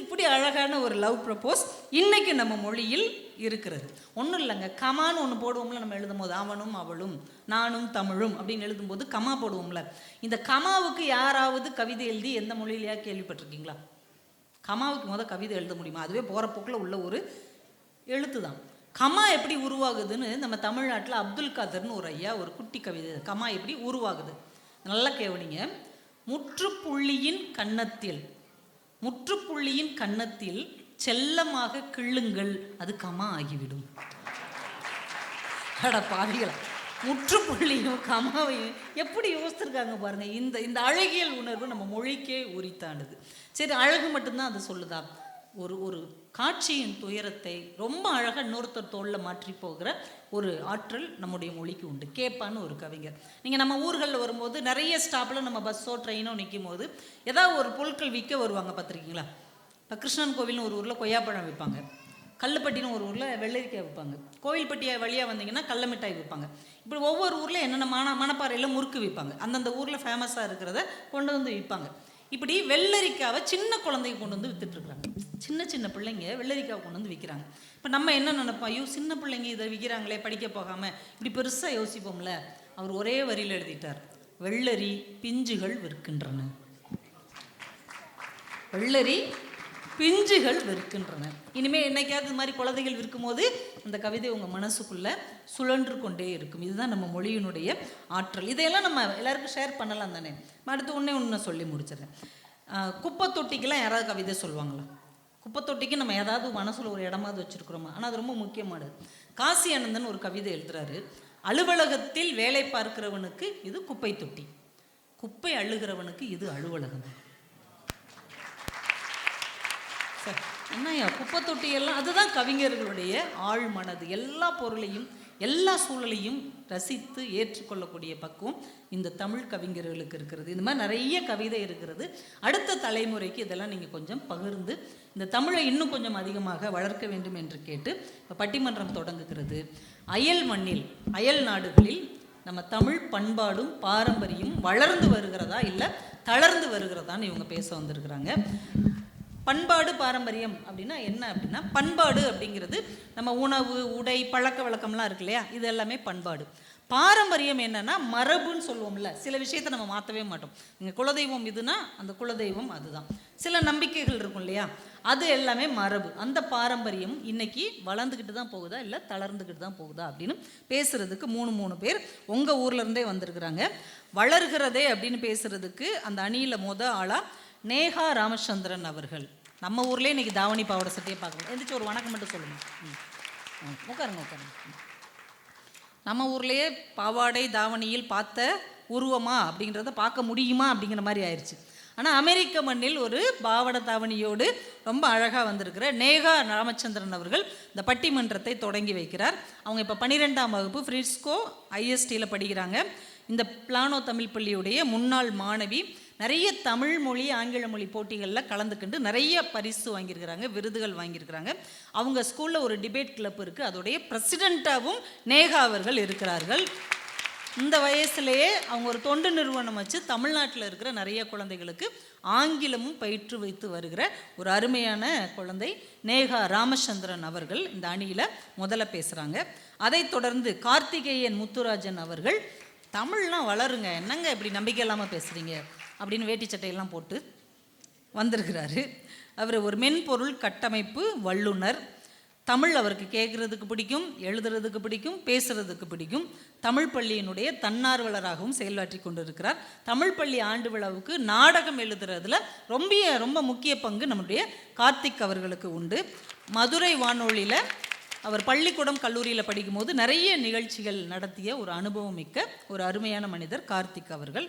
இப்படி அழகான ஒரு லவ் ப்ரப்போஸ் இன்னைக்கு நம்ம மொழியில் இருக்கிறது. ஒன்றும் இல்லைங்க, கமான்னு ஒன்று போடுவோம்ல நம்ம எழுதும் போது, அவனும் அவளும் நானும் தமிழும் அப்படின்னு எழுதும்போது கமா போடுவோம்ல. இந்த கமாவுக்கு யாராவது கவிதை எழுதி எந்த மொழியிலையா கேள்விப்பட்டிருக்கீங்களா? கமாவுக்கு கவிதை எழுத முடியுமா? அதுவே போகிற போக்கில் உள்ள ஒரு எழுத்து தான். கமா எப்படி உருவாகுதுன்னு நம்ம தமிழ்நாட்டில் அப்துல் காதர்னு ஒரு ஐயா ஒரு குட்டி கவிதை, கமா எப்படி உருவாகுது நல்லா கேவனிங்க. முற்றுப்புள்ளியின் கன்னத்தில், முற்றுப்புள்ளியின் கன்னத்தில் செல்லமாக கிள்ளுங்கள், அது கமா ஆகிவிடும். அட பாவிகளா, முற்றுப்புள்ளியும் கமாவையும் எப்படி யோசிச்சிருக்காங்க பாருங்க. இந்த அழகியல் உணர்வு நம்ம மொழிக்கே உரித்தானது. சரி, அழகு மட்டும்தான் அது சொல்லுதா? ஒரு காட்சியின் துயரத்தை ரொம்ப அழகாக இன்னொருத்தர் தோளில் மாற்றி போகிற ஒரு ஆற்றல் நம்முடைய மொழிக்கு உண்டு. கேப்பான்னு ஒரு கவிஞர். நீங்கள் நம்ம ஊர்களில் வரும்போது நிறைய ஸ்டாப்பில் நம்ம பஸ்ஸோ ட்ரெயினோ நிற்கும் போது ஏதாவது ஒரு பொருட்கள் விற்க வருவாங்க, பார்த்துருக்கீங்களா? இப்போ கிருஷ்ணன் கோவில்னு ஒரு ஊரில் கொய்யாப்பழம் விற்பாங்க, கல்லுப்பட்டின்னு ஒரு ஊரில் வெள்ளரிக்காய் விற்பாங்க, கோவில்பட்டியை வழியாக வந்தீங்கன்னா கடல மிட்டாய் விற்பாங்க. இப்படி ஒவ்வொரு ஊரில் என்னென்ன மணப்பாறையில் முறுக்கு விற்பாங்க, அந்தந்த ஊரில் ஃபேமஸாக இருக்கிறத கொண்டு வந்து விற்பாங்க. இப்படி வெள்ளரிக்காவை சின்ன குழந்தைங்க கொண்டு வந்து விற்றுட்ருக்குறாங்க. சின்ன பிள்ளைங்க வெள்ளரிக்காவை கொண்டு வந்து விற்கிறாங்க. இப்போ நம்ம என்ன நினைப்போம், ஐயோ சின்ன பிள்ளைங்க இதை விற்கிறாங்களே படிக்க போகாமல், இப்படி பெருசாக யோசிப்போம்ல. அவர் ஒரே வரியில் எழுதிட்டார், வெள்ளரி பிஞ்சுகள் விற்கின்றன, வெள்ளரி பிஞ்சுகள் விற்கின்றன. இனிமேல் என்னைக்காவது இது மாதிரி குழந்தைகள் விற்கும் போது அந்த கவிதை உங்கள் மனசுக்குள்ளே சுழன்று கொண்டே இருக்கும். இதுதான் நம்ம மொழியினுடைய ஆற்றல். இதையெல்லாம் நம்ம எல்லாருக்கும் ஷேர் பண்ணலாம் தானே. அடுத்து ஒன்று சொல்லி முடிச்சிடறேன். குப்பை தொட்டிக்கெல்லாம் யாராவது கவிதை சொல்லுவாங்களா? குப்பை தொட்டிக்கு நம்ம ஏதாவது மனசில் ஒரு இடமாவது வச்சுருக்குறோமா? ஆனால் அது ரொம்ப முக்கியமானது. காசி ஆனந்தன் ஒரு கவிதை எழுதுறாரு, அலுவலகத்தில் வேலை பார்க்கிறவனுக்கு இது குப்பை தொட்டி, குப்பை அள்ளுகிறவனுக்கு இது அலுவலகம். என்னையா குப்பை தொட்டியெல்லாம், அதுதான் கவிஞர்களுடைய ஆழ் மனது. எல்லா பொருளையும் எல்லா சூழலையும் ரசித்து ஏற்றுக்கொள்ளக்கூடிய பக்குவம் இந்த தமிழ் கவிஞர்களுக்கு இருக்கிறது. இந்த மாதிரி நிறைய கவிதை இருக்கிறது. அடுத்த தலைமுறைக்கு இதெல்லாம் நீங்கள் கொஞ்சம் பகிர்ந்து இந்த தமிழை இன்னும் கொஞ்சம் அதிகமாக வளர்க்க வேண்டும் என்று கேட்டு இப்போ பட்டிமன்றம் தொடங்குகிறது. அயல் மண்ணில் அயல் நாடுகளில் நம்ம தமிழ் பண்பாடும் பாரம்பரியம் வளர்ந்து வருகிறதா இல்லை தளர்ந்து வருகிறதான்னு இவங்க பேச வந்திருக்கிறாங்க. பண்பாடு பாரம்பரியம் அப்படின்னா என்ன அப்படின்னா, பண்பாடு அப்படிங்கிறது நம்ம உணவு உடை பழக்க வழக்கம்லாம் இருக்கு இல்லையா, இது எல்லாமே பண்பாடு. பாரம்பரியம் என்னன்னா மரபுன்னு சொல்லுவோம்ல, சில விஷயத்தை நம்ம மாற்றவே மாட்டோம். நீங்கள் குலதெய்வம் இதுனா அந்த குலதெய்வம் அதுதான். சில நம்பிக்கைகள் இருக்கும் இல்லையா, அது எல்லாமே மரபு. அந்த பாரம்பரியம் இன்னைக்கு வளர்ந்துக்கிட்டு தான் போகுதா இல்லை தளர்ந்துக்கிட்டு தான் போகுதா அப்படின்னு பேசுறதுக்கு மூணு பேர் உங்கள் ஊர்ல இருந்தே வந்திருக்கிறாங்க. வளர்கிறதே அப்படின்னு பேசுறதுக்கு அந்த அணியில் ஆளாக நேஹா ராமச்சந்திரன் அவர்கள். நம்ம ஊர்லேயே இன்னைக்கு தாவணி பாவாடை சட்டையை பார்க்கணும். எந்திரிச்சு ஒரு வணக்கம் மட்டும் சொல்லுங்க. உட்காருங்க. நம்ம ஊர்லேயே பாவாடை தாவணியில் பார்த்த உருவமா அப்படிங்கிறத பார்க்க முடியுமா அப்படிங்கிற மாதிரி ஆயிடுச்சு. ஆனால் அமெரிக்க மண்ணில் ஒரு பாவாடை தாவணியோடு ரொம்ப அழகாக வந்திருக்கிற நேஹா ராமச்சந்திரன் அவர்கள் இந்த பட்டிமன்றத்தை தொடங்கி வைக்கிறார். அவங்க இப்போ 12ஆம் வகுப்பு ஃப்ரிஸ்கோ ஐஎஸ்டியில் படிக்கிறாங்க. இந்த பிளானோ தமிழ் பள்ளியுடைய முன்னாள் மாணவி. நிறைய தமிழ் மொழி ஆங்கில மொழி போட்டிகளில் கலந்துக்கிட்டு நிறைய பரிசு வாங்கியிருக்கிறாங்க, விருதுகள் வாங்கியிருக்கிறாங்க. அவங்க ஸ்கூலில் ஒரு டிபேட் கிளப் இருக்குது, அதோடைய பிரசிடெண்ட்டாகவும் நேஹா அவர்கள் இருக்கிறார்கள். இந்த வயசுலேயே அவங்க ஒரு தொண்டு நிறுவனம் வச்சு தமிழ்நாட்டில் இருக்கிற நிறைய குழந்தைகளுக்கு ஆங்கிலமும் பயிற்று வைத்து வருகிற ஒரு அருமையான குழந்தை நேஹா ராமச்சந்திரன் அவர்கள் இந்த அணியில் முதல்ல பேசுகிறாங்க. அதைத் தொடர்ந்து கார்த்திகேயன் முத்துராஜன் அவர்கள் தமிழ்லாம் வளருங்க, என்னங்க இப்படி நம்பிக்கை இல்லாமல் பேசுகிறீங்க அப்படின்னு வேட்டி சட்டையெல்லாம் போட்டு வந்திருக்கிறாரு. அவர் ஒரு மென்பொருள் கட்டமைப்பு வல்லுனர். தமிழ் அவருக்கு கேட்குறதுக்கு பிடிக்கும், எழுதுறதுக்கு பிடிக்கும், பேசுறதுக்கு பிடிக்கும். தமிழ் பள்ளியினுடைய தன்னார்வலராகவும் செயலாற்றி கொண்டிருக்கிறார். தமிழ் பள்ளி ஆண்டு விழாவுக்கு நாடகம் எழுதுறதுல ரொம்ப முக்கிய பங்கு நம்முடைய கார்த்திக் அவர்களுக்கு உண்டு. மதுரை வானொலியில் அவர் பள்ளிக்கூடம் கல்லூரியில் படிக்கும்போது நிறைய நிகழ்ச்சிகள் நடத்திய ஒரு அனுபவம் மிக்க ஒரு அருமையான மனிதர் கார்த்திக் அவர்கள்.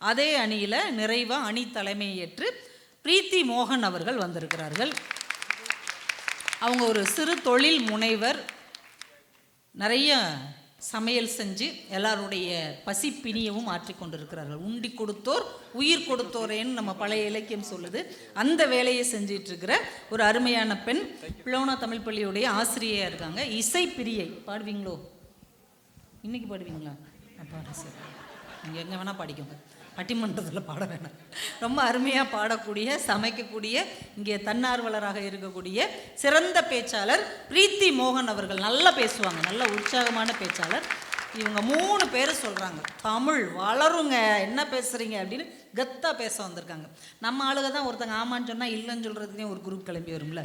அதே அணியில் நிறைவாக அணி தலைமையை ஏற்று பிரீத்தி மோகன் அவர்கள் வந்திருக்கிறார்கள். அவங்க ஒரு சிறு தொழில் முனைவர். நிறைய சமையல் செஞ்சு எல்லாருடைய பசி பிணியவும் ஆற்றிக்கொண்டிருக்கிறார்கள். உண்டி கொடுத்தோர் உயிர் கொடுத்தோரேன்னு நம்ம பழைய இலக்கியம் சொல்லுது. அந்த வேலையை செஞ்சிட்டு இருக்கிற ஒரு அருமையான பெண். பிளோனா தமிழ் பள்ளியுடைய ஆசிரியையாக இருக்காங்க. இசை பிரியை. பாடுவீங்களோ? இன்னைக்கு பாடுவீங்களா? பாட சரி, நீங்கள் எங்கே வேணால் பாடிக்கோங்க, பட்டிமன்றத்தில் பாட வேணாம். ரொம்ப அருமையாக பாடக்கூடிய, சமைக்கக்கூடிய, இங்கே தன்னார்வலராக இருக்கக்கூடிய சிறந்த பேச்சாளர் பிரீத்தி மோகன் அவர்கள். நல்லா பேசுவாங்க, நல்ல உற்சாகமான பேச்சாளர். இவங்க 3 பேர் சொல்கிறாங்க தமிழ் வளருங்க, என்ன பேசுகிறீங்க அப்படின்னு கத்தாக பேச வந்திருக்காங்க. நம்ம ஆளுக தான் ஒருத்தங்க ஆமான்னு சொன்னால் இல்லைன்னு சொல்கிறதுனே ஒரு குரூப் கிளம்பி வரும்ல.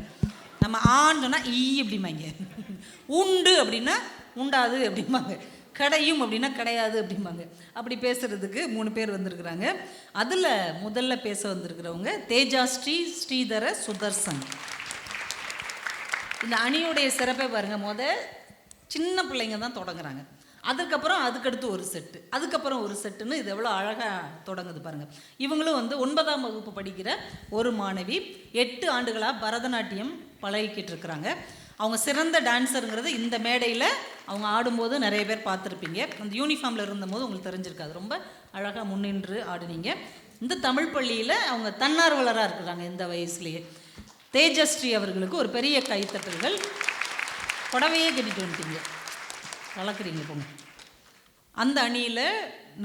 நம்ம ஆன்னு சொன்னால் ஈ அப்படிம்பாங்க, உண்டு அப்படின்னா உண்டாது அப்படிம்பாங்க, கிடையும் அப்படின்னா கிடையாது அப்படிம்பாங்க. அப்படி பேசுறதுக்கு 3 பேர் வந்திருக்கிறாங்க. அதில் முதல்ல பேச வந்திருக்கிறவங்க தேஜாஸ்ரீ ஸ்ரீதர சுதர்சன். இந்த அணியுடைய சிறப்பை பாருங்கள். சின்ன பிள்ளைங்க தான் தொடங்குறாங்க. அதுக்கடுத்து ஒரு செட்டு, அதுக்கப்புறம் ஒரு செட்டுன்னு இது எவ்வளோ அழகாக தொடங்குது பாருங்கள். இவங்களும் 9ஆம் வகுப்பு படிக்கிற ஒரு மாணவி. 8 ஆண்டுகளாக பரதநாட்டியம் பழகிக்கிட்டு இருக்கிறாங்க. அவங்க சிறந்த டான்ஸருங்கிறது இந்த மேடையில் அவங்க ஆடும்போது நிறைய பேர் பார்த்துருப்பீங்க. அந்த யூனிஃபார்மில் இருந்தபோது உங்களுக்கு தெரிஞ்சிருக்காது. ரொம்ப அழகாக முன்னின்று ஆடுனீங்க. இந்த தமிழ் பள்ளியில் அவங்க தன்னார்வலராக இருக்கிறாங்க இந்த வயசுலேயே. தேஜஸ்ரீ அவர்களுக்கு ஒரு பெரிய கைத்தட்டல்கள். புடவையே கட்டிட்டு வந்துட்டீங்க, வளர்க்குறீங்க போங்க. அந்த அணியில்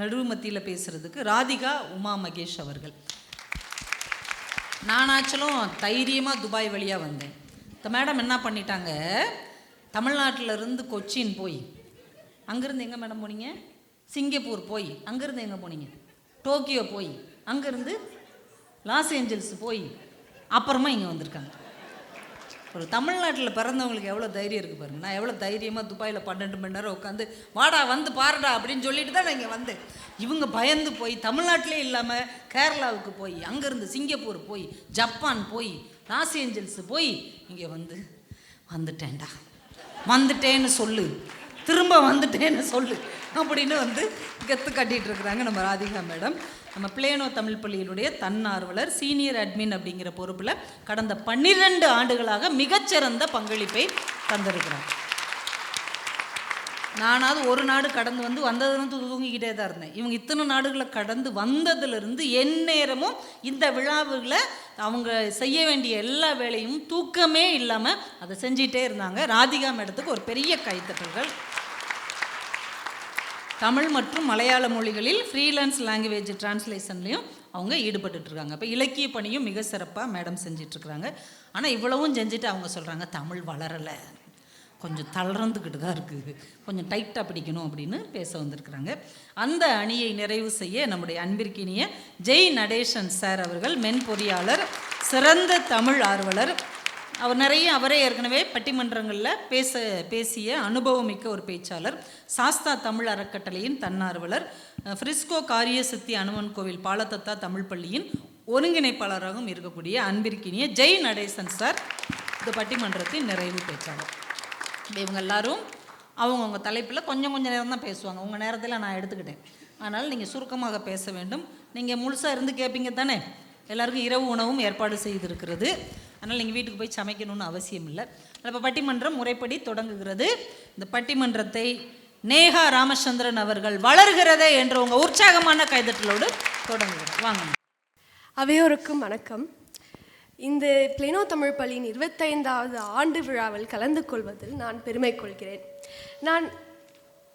நடுவு மத்தியில் பேசுகிறதுக்கு ராதிகா உமா மகேஷ் அவர்கள். நானாச்சலும் தைரியமாக துபாய் வழியாக வந்தேன். இந்த மேடம் என்ன பண்ணிட்டாங்க, தமிழ்நாட்டிலேருந்து கொச்சின் போய், அங்கேருந்து எங்கே மேடம் போனீங்க? சிங்கப்பூர் போய், அங்கேருந்து எங்கே போனீங்க? டோக்கியோ போய், அங்கேருந்து லாஸ் ஏஞ்சல்ஸ் போய், அப்புறமா இங்கே வந்திருக்காங்க. ஒரு தமிழ்நாட்டில் பிறந்தவங்களுக்கு எவ்வளோ தைரியம் இருக்குது பாருங்கள். நான் எவ்வளோ தைரியமாக துபாயில் 12 மணி நேரம் உட்காந்து வாடா வந்து பாருடா அப்படின்னு சொல்லிட்டு தான் நான் இங்கே வந்தேன். இவங்க பயந்து போய் தமிழ்நாட்டிலே இல்லாமல் கேரளாவுக்கு போய், அங்கேருந்து சிங்கப்பூர் போய், ஜப்பான் போய், லாஸ் ஏஞ்சல்ஸ் போய் இங்கே வந்துட்டேன்னு சொல்லு, திரும்ப வந்துட்டேன்னு சொல்லு அப்படின்னு கெத்து கட்டிகிட்டு இருக்கிறாங்க நம்ம ராதிகா மேடம். நம்ம பிளேனோ தமிழ் பள்ளியினுடைய தன்னார்வலர், சீனியர் அட்மின் அப்படிங்கிற பொறுப்பில் கடந்த 12 ஆண்டுகளாக மிகச்சிறந்த பங்களிப்பை தந்திருக்கிறார். நானாவது ஒரு நாடு கடந்து வந்ததுன்னு தூங்கிக்கிட்டே தான் இருந்தேன். இவங்க இத்தனை நாடுகளை கடந்து வந்ததுலேருந்து எந்நேரமும் இந்த விழாவில் அவங்க செய்ய வேண்டிய எல்லா வேலையும் தூக்கமே இல்லாமல் அதை செஞ்சிட்டே இருந்தாங்க. ராதிகா மேடத்துக்கு ஒரு பெரிய கைத்தட்டல்கள். தமிழ் மற்றும் மலையாள மொழிகளில் ஃப்ரீலான்ஸ் லாங்குவேஜ் டிரான்ஸ்லேஷன்லேயும் அவங்க ஈடுபட்டுருக்காங்க. இப்போ இலக்கிய பணியும் மிக சிறப்பாக மேடம் செஞ்சிட்ருக்குறாங்க. ஆனால் இவ்வளவும் செஞ்சுட்டு அவங்க சொல்கிறாங்க தமிழ் வளரலை, கொஞ்சம் தளர்ந்துக்கிட்டு தான் இருக்குது, கொஞ்சம் டைட்டாக பிடிக்கணும் அப்படின்னு பேச வந்திருக்கிறாங்க. அந்த அணியை நிறைவு செய்ய நம்முடைய அன்பிற்கினிய ஜெய் நடேசன் சார் அவர்கள், மென்பொறியாளர், சிறந்த தமிழ் ஆர்வலர். அவர் அவரே ஏற்கனவே பட்டிமன்றங்களில் பேசிய அனுபவமிக்க ஒரு பேச்சாளர், சாஸ்தா தமிழ் அறக்கட்டளையின் தன்னார்வலர், ஃப்ரிஸ்கோ காரிய சித்தி அனுமன் கோவில் பாலத்தத்தா தமிழ் பள்ளியின் ஒருங்கிணைப்பாளராகவும் இருக்கக்கூடிய அன்பிற்கினிய ஜெய் நடேசன் சார் இந்த பட்டிமன்றத்தின் நிறைவு பேச்சாளர். இவங்க எல்லாரும் அவங்கவுங்க தலைப்பில் கொஞ்சம் நேரம் தான் பேசுவாங்க. உங்கள் நேரத்தில் நான் எடுத்துக்கிட்டேன். அதனால் நீங்கள் சுருக்கமாக பேச வேண்டும். நீங்கள் முழுசாக இருந்து கேட்பீங்க தானே. எல்லாருக்கும் இரவு உணவும் ஏற்பாடு செய்திருக்கிறது. அதனால் நீங்கள் வீட்டுக்கு போய் சமைக்கணும்னு அவசியம் இல்லை. இப்போ பட்டிமன்றம் முறைப்படி தொடங்குகிறது. இந்த பட்டிமன்றத்தை நேஹா ராமச்சந்திரன் அவர்கள் வளர்கிறதே என்ற உங்கள் உற்சாகமான கைதட்டலோடு தொடங்குகிறோம். வாங்க. அவையோருக்கும் வணக்கம். இந்த பிளேனோ தமிழ் பள்ளியின் 25வது ஆண்டு விழாவில் கலந்து கொள்வதில் நான் பெருமை கொள்கிறேன். நான்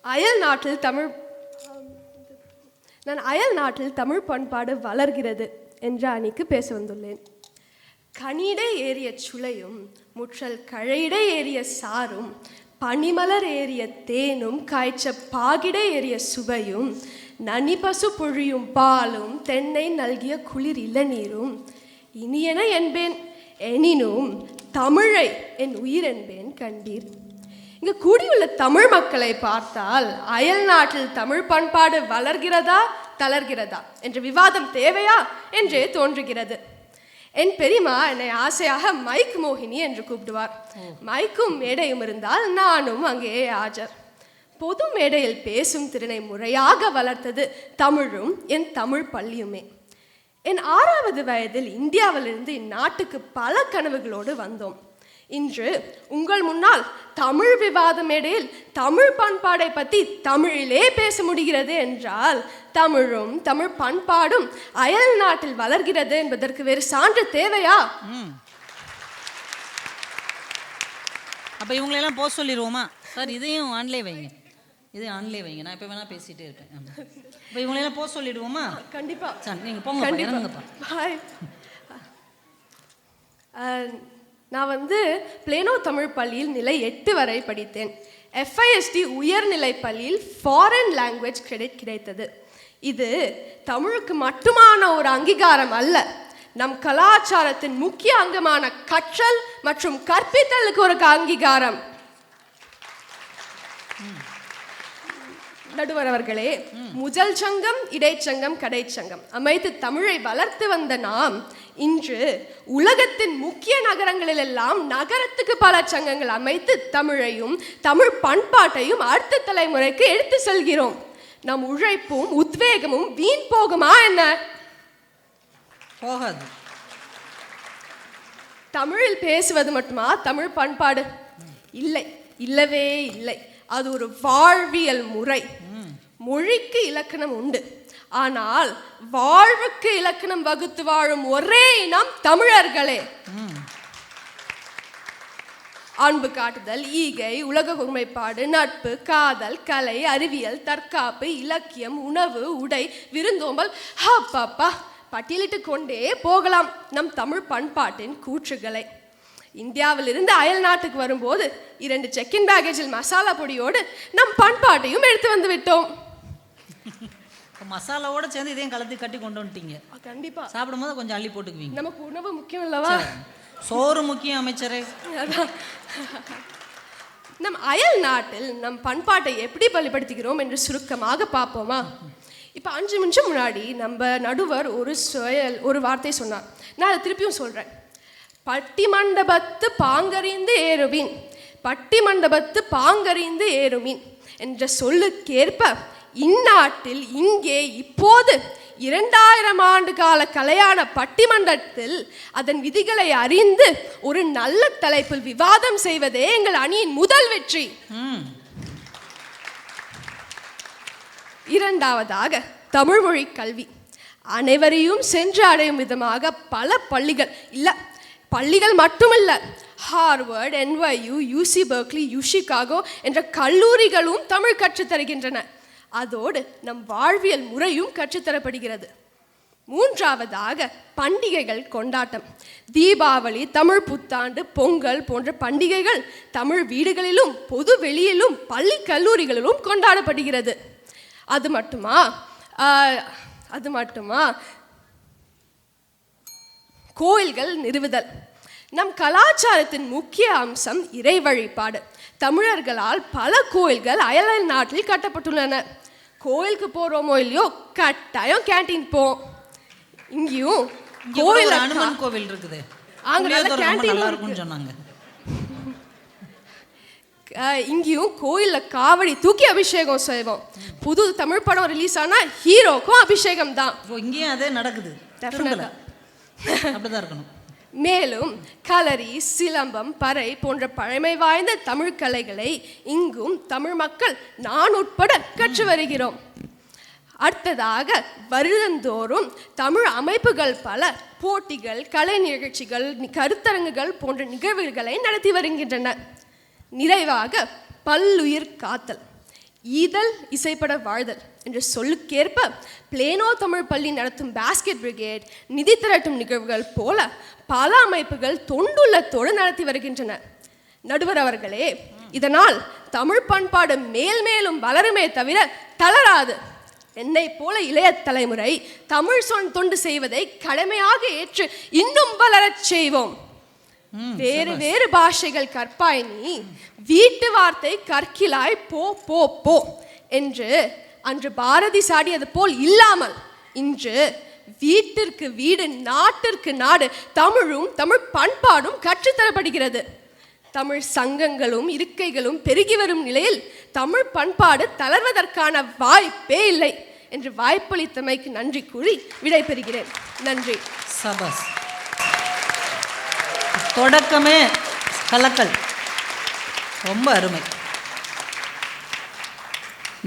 அயல் நாட்டில் தமிழ் பண்பாடு வளர்கிறது என்ற அணிக்கு பேச வந்துள்ளேன். கனியிடை ஏறிய சுளையும் முற்றல் கழையிடை ஏறிய சாரும் பனிமலர் ஏறிய தேனும் காய்ச்ச பாகிடை ஏறிய சுவையும் நனிபசு பொழியும் பாலும் தென்னை நல்கிய குளிர் இளநீரும் இனியன என்பேன், எனினும் தமிழை என் உயிர் என்பேன் கண்டீர். இங்கு கூடியுள்ள தமிழ் மக்களை பார்த்தால் அயல் நாட்டில் தமிழ் பண்பாடு வளர்கிறதா தளர்கிறதா என்ற விவாதம் தேவையா என்றே தோன்றுகிறது. என் பெரியமா என்னை ஆசையாக மைக் மோகினி என்று கூப்பிடுவார். மைக்கும் மேடையும் இருந்தால் நானும் அங்கே ஆஜர். பொது மேடையில் பேசும் திறனை முறையாக வளர்த்தது தமிழும் என் தமிழ் பள்ளியுமே. என் 6வது வயதில் இந்தியாவிலிருந்து இந்நாட்டுக்கு பல கனவுகளோடு வந்தோம். இன்று உங்கள் முன்னால் தமிழ் விவாத மேடையில் தமிழ் பண்பாடை பற்றி தமிழிலே பேச முடிகிறது என்றால் தமிழும் தமிழ் பண்பாடும் அயல் நாட்டில் வளர்கிறது என்பதற்கு வேறு சான்று தேவையா? அப்போ இவங்களெல்லாம் போக சொல்லிடுவோமா சார்? இதையும் ஆன்லைன் வைங்க, நான் இப்போ வேணா பேசிகிட்டே இருக்கேன். இப்போ இவங்களெல்லாம் போக சொல்லிடுவோமா? கண்டிப்பாக சார் நீங்கள் போங்க, இறங்குங்கப்பா. ஹாய், நான் பிளேனோ தமிழ் பள்ளியில் நிலை 8 வரை படித்தேன். FISD உயர்நிலை பள்ளியில் ஃபாரின் லாங்குவேஜ் கிரெடிட் கிடைத்தது. இது தமிழுக்கு மட்டுமான ஒரு அங்கீகாரம் அல்ல, நம் கலாச்சாரத்தின் முக்கிய அங்கமான கற்றல் மற்றும் கற்பித்தலுக்கு ஒரு அங்கீகாரம். நடுவர் அவர்களே, முதல் சங்கம், இடைச்சங்கம், கடைச்சங்கம் அமைத்து தமிழை வளர்த்து வந்த நாம் இன்று உலகத்தின் முக்கிய நகரங்களிலெல்லாம் நகரத்துக்கு பல சங்கங்கள் அமைத்து தமிழையும் தமிழ் பண்பாட்டையும் அடுத்த தலைமுறைக்கு எடுத்து செல்கிறோம். நம் உழைப்பும் உத்வேகமும் வீண் போகுமா என்ன? போகாது. தமிழில் பேசுவது மட்டுமா தமிழ் பண்பாடு? இல்லை, இல்லவே இல்லை. அது ஒரு வாழ்வியல் முறை. மொழிக்கு இலக்கணம் உண்டு, ஆனால் வாழ்வுக்கு இலக்கணம் வகுத்து வாழும் ஒரே இனம் தமிழர்களே. அன்பு காட்டுதல், ஈகை, உலக ஒருமைப்பாடு, நட்பு, காதல், கலை, அறிவியல், தற்காப்பு, இலக்கியம், உணவு, உடை, விருந்தோம்பல், அப்பப்பா பட்டியலிட்டு கொண்டே போகலாம் நம் தமிழ் பண்பாட்டின் கூற்றுகளை. இந்தியாவிலிருந்து அயல் நாட்டுக்கு வரும்போது 2 செக்கின் பேக்கேஜில் மசாலா பொடியோடு நம் பண்பாட்டையும் எடுத்து வந்து விட்டோம். மசாலாவோட சேர்ந்து இதையும் கலந்து கட்டி கொண்டு வந்துட்டீங்க. கண்டிப்பா சாப்பிடும்போது கொஞ்சம் அள்ளி போட்டுக்குவீங்க. நமக்கு உணவு முக்கியம் இல்லவா? சோறு முக்கியம் அமைச்சரே. நம் அயல் நாட்டில் நம் பண்பாட்டை எப்படி வெளிப்படுத்துகிறோம் என்று சுருக்கமாக பார்ப்போமா? இப்போ 5 நிமிஷம் முன்னாடி நம்ம நடுவர் ஒரு வார்த்தை சொன்னார். நான் அதை திருப்பியும் சொல்கிறேன். பட்டிமண்டபத்து பாங்கறிந்து ஏறுவின், பட்டிமண்டபத்து பாங்கறிந்து ஏறுமின் என்ற சொல்லுக்கேற்ப இந்நாட்டில் இங்கே இப்போது 2000 ஆண்டு கால கலையான பட்டிமன்றத்தில் அதன் விதிகளை அறிந்து ஒரு நல்ல தலைப்பில் விவாதம் செய்வதே எங்கள் அணியின் முதல் வெற்றி. இரண்டாவதாக தமிழ்மொழி கல்வி அனைவரையும் சென்று அடையும் விதமாக பல பள்ளிகள் மட்டுமல்ல, ஹார்வர்ட், NYU, UC பெர்க்லி, யூசிகாகோ என்ற கல்லூரிகளும் தமிழ் கற்றுத்தருகின்றன. அதோடு நம் வாழ்வியல் முறையும் கற்றுத்தரப்படுகிறது. மூன்றாவதாக பண்டிகைகள் கொண்டாட்டம். தீபாவளி, தமிழ் புத்தாண்டு, பொங்கல் போன்ற பண்டிகைகள் தமிழ் வீடுகளிலும் பொது வெளியிலும் பள்ளி கல்லூரிகளிலும் கொண்டாடப்படுகிறது. அது மட்டுமா கோயில்கள் நிறுவுதல். நம் கலாச்சாரத்தின் முக்கிய அம்சம் இறை வழிபாடு. தமிழர்களால் பல கோயில்கள் அயல் நாட்டில் கட்டப்பட்டுள்ளன. கோயிலுக்கு போறோமோ இல்லையோ கட்டாயம் கேன்டீன் போவோம். இங்கேயும் கோயில் அனுமன் கோவில் இருக்குது, அங்க நல்ல கேன்டீன் நல்லா இருக்கும்னு சொன்னாங்க. இங்கேயும் கோயில்ல காவடி தூக்கி அபிஷேகம் செய்வோம். புது தமிழ் படம் ரிலீஸ் ஆனா ஹீரோக்கும் அபிஷேகம் தான். இங்கேயும் அதே நடக்குது. அப்படிதான் இருக்கணும். மேலும் களரி, சிலம்பம், பறை போன்ற பழமை வாய்ந்த தமிழ் கலைகளை இங்கும் தமிழ் மக்கள் நான் உட்பட கற்று வருகிறோம். அடுத்ததாக வருடந்தோறும் தமிழ் அமைப்புகள் பல போட்டிகள், கலை நிகழ்ச்சிகள், கருத்தரங்குகள் போன்ற நிகழ்வுகளை நடத்தி வருகின்றன. நிறைவாக பல்லுயிர் காத்தல், ஈதல், இசைப்பட வாழ்தல் என்ற சொல்லுக்கேற்ப பிளேனோ தமிழ் பள்ளி நடத்தும் பாஸ்கெட் பிரிகேட், நிதி திரட்டும் நிகழ்வுகள் போல பல அமைப்புகள் தொண்டுள்ளத்தோடு நடத்தி வருகின்றன. நடுவர் அவர்களே, இதனால் தமிழ் பண்பாடு மேலும் வளருமே தவிர தளராது. என்னை போல இளைய தலைமுறை தமிழ் தொண்டு செய்வதை கடமையாக ஏற்று இன்னும் வளரச் செய்வோம். வேறு பாஷைகள் கற்பாய் நீ, வீட்டு வார்த்தை கற்கிலாய் போ போ போ என்று அன்று பாரதி சாடியது போல் இல்லாமல் இன்று வீட்டிற்கு வீடு, நாட்டிற்கு நாடு தமிழும் தமிழ் பண்பாடும் கற்றுத்தரப்படுகிறது. தமிழ் சங்கங்களும் இருக்கைகளும் பெருகி வரும் நிலையில் தமிழ் பண்பாடு தளர்வதற்கான வாய்ப்பே இல்லை என்று வாய்ப்பளித்தமைக்கு நன்றி கூறி விடைபெறுகிறேன். நன்றி. சபாஸ். தொடக்கமே கலக்கல், ரொம்ப அருமை.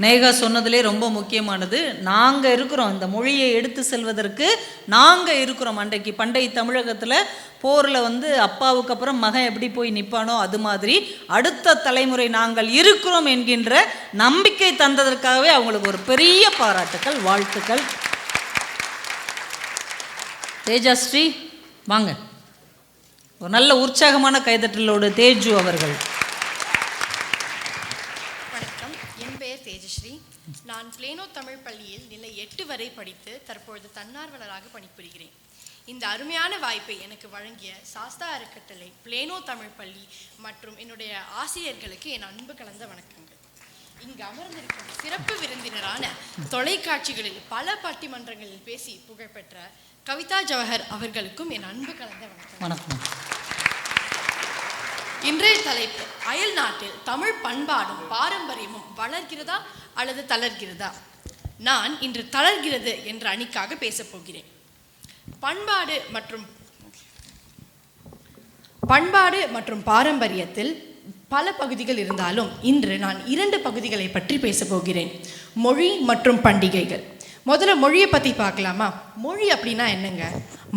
நேகா சொன்னதுலே ரொம்ப முக்கியமானது, நாங்கள் இருக்கிறோம், இந்த மொழியை எடுத்து செல்வதற்கு நாங்கள் இருக்கிறோம். அன்றைக்கு பண்டைய தமிழகத்தில் போரில் அப்பாவுக்கு அப்புறம் மகன் எப்படி போய் நிற்பானோ அது மாதிரி அடுத்த தலைமுறை நாங்கள் இருக்கிறோம் என்கின்ற நம்பிக்கை தந்ததற்காகவே அவங்களுக்கு ஒரு பெரிய பாராட்டுக்கள், வாழ்த்துக்கள். தேஜாஸ்ரீ வாங்க, ஒரு நல்ல உற்சாகமான கைதட்டலோடு தேஜு அவர்கள். வணக்கம், என் பெயர் தேஜஸ்ரீ. நான் பிளேனோ தமிழ் பள்ளியில் நிலை 8 வரை படித்து தற்பொழுது தன்னார்வலராக பணிபுரிகிறேன். இந்த அருமையான வாய்ப்பை எனக்கு வழங்கிய சாஸ்தா அறக்கட்டளை, பிளேனோ தமிழ் பள்ளி மற்றும் என்னுடைய ஆசிரியர்களுக்கு என் அன்பு கலந்த வணக்கங்கள். இங்கு அமர்ந்திருக்கும் சிறப்பு விருந்தினரான தொலைக்காட்சிகளில் பல பட்டிமன்றங்களில் பேசி புகழ்பெற்ற கவிதா ஜவஹர் அவர்களுக்கும் என் அன்பு கலந்த வணக்கம். இன்றைய தலைப்பு, அயல் நாட்டில் தமிழ் பண்பாடும் பாரம்பரியமும் வளர்கிறதா அல்லது தளர்கிறதா? நான் இன்று தளர்கிறது என்ற அணிக்காக பேசப் போகிறேன். பண்பாடு மற்றும் பாரம்பரியத்தில் பல பகுதிகள் இருந்தாலும் இன்று நான் 2 பகுதிகளை பற்றி பேசப் போகிறேன். மொழி மற்றும் பண்டிகைகள். முதல்ல மொழியை பற்றி பார்க்கலாமா? மொழி அப்படின்னா என்னங்க?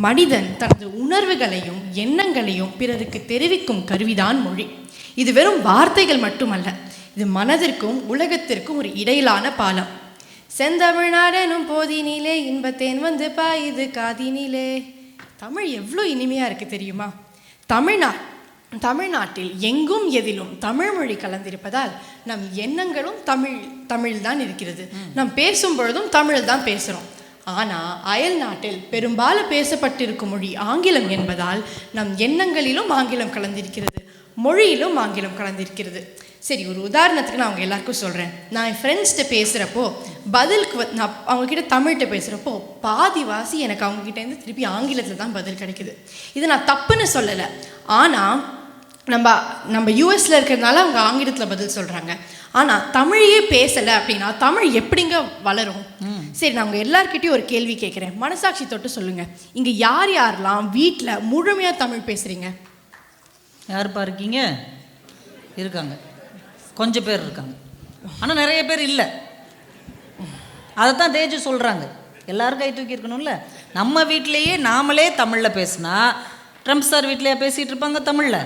மனிதன் தனது உணர்வுகளையும் எண்ணங்களையும் பிறருக்கு தெரிவிக்கும் கருவிதான் மொழி. இது வெறும் வார்த்தைகள் மட்டுமல்ல, இது மனதிற்கும் உலகத்திற்கும் ஒரு இடையிலான பாலம். செந்தமிழ்நாடெனும் போதினிலே இன்பத்தேன் பாயுது காதினிலே. தமிழ் எவ்வளோ இனிமையாக இருக்குது தெரியுமா? தமிழ்நாட்டில் எங்கும் எதிலும் தமிழ் மொழி கலந்திருப்பதால் நம் எண்ணங்களும் தமிழ் தான் இருக்கிறது. நாம் பேசும் பொழுதும் தமிழ் தான் பேசுகிறோம். ஆனால் அயல் நாட்டில் பெரும்பாலும் பேசப்பட்டிருக்கும் மொழி ஆங்கிலம் என்பதால் நம் எண்ணங்களிலும் ஆங்கிலம் கலந்திருக்கிறது, மொழியிலும் ஆங்கிலம் கலந்திருக்கிறது. சரி, ஒரு உதாரணத்துக்கு நான் அவங்க எல்லாருக்கும் சொல்கிறேன். நான் என் ஃப்ரெண்ட்ஸ்கிட்ட பேசுகிறப்போ பதிலுக்கு நான் அவங்கக்கிட்ட தமிழ்கிட்ட பேசுகிறப்போ பாதிவாசி எனக்கு அவங்கக்கிட்டேருந்து திருப்பி ஆங்கிலத்தில் தான் பதில் கிடைக்குது. இது நான் தப்புன்னு சொல்லலை, ஆனால் நம்ம யூஎஸில் இருக்கிறதுனால அவங்க ஆங்கிலத்தில் பதில் சொல்கிறாங்க. ஆனால் தமிழையே பேசலை அப்படின்னா தமிழ் எப்படிங்க வளரும்? சரி, நான் உங்கள் எல்லாருக்கிட்டையும் ஒரு கேள்வி கேட்குறேன், மனசாட்சி தொட்டு சொல்லுங்கள். இங்கே யாரெல்லாம் வீட்டில் முழுமையாக தமிழ் பேசுகிறீங்க? யாருப்பா இருக்கீங்க? இருக்காங்க, கொஞ்சம் பேர் இருக்காங்க, ஆனால் நிறைய பேர் இல்லை. அதைத்தான் தேஜு சொல்கிறாங்க, எல்லோரும் கை தூக்கி இருக்கணும்ல. நம்ம வீட்டிலையே நாமளே தமிழில் பேசினா ட்ரம்ப் சார் வீட்டிலையே பேசிகிட்டு இருப்பாங்க தமிழில்?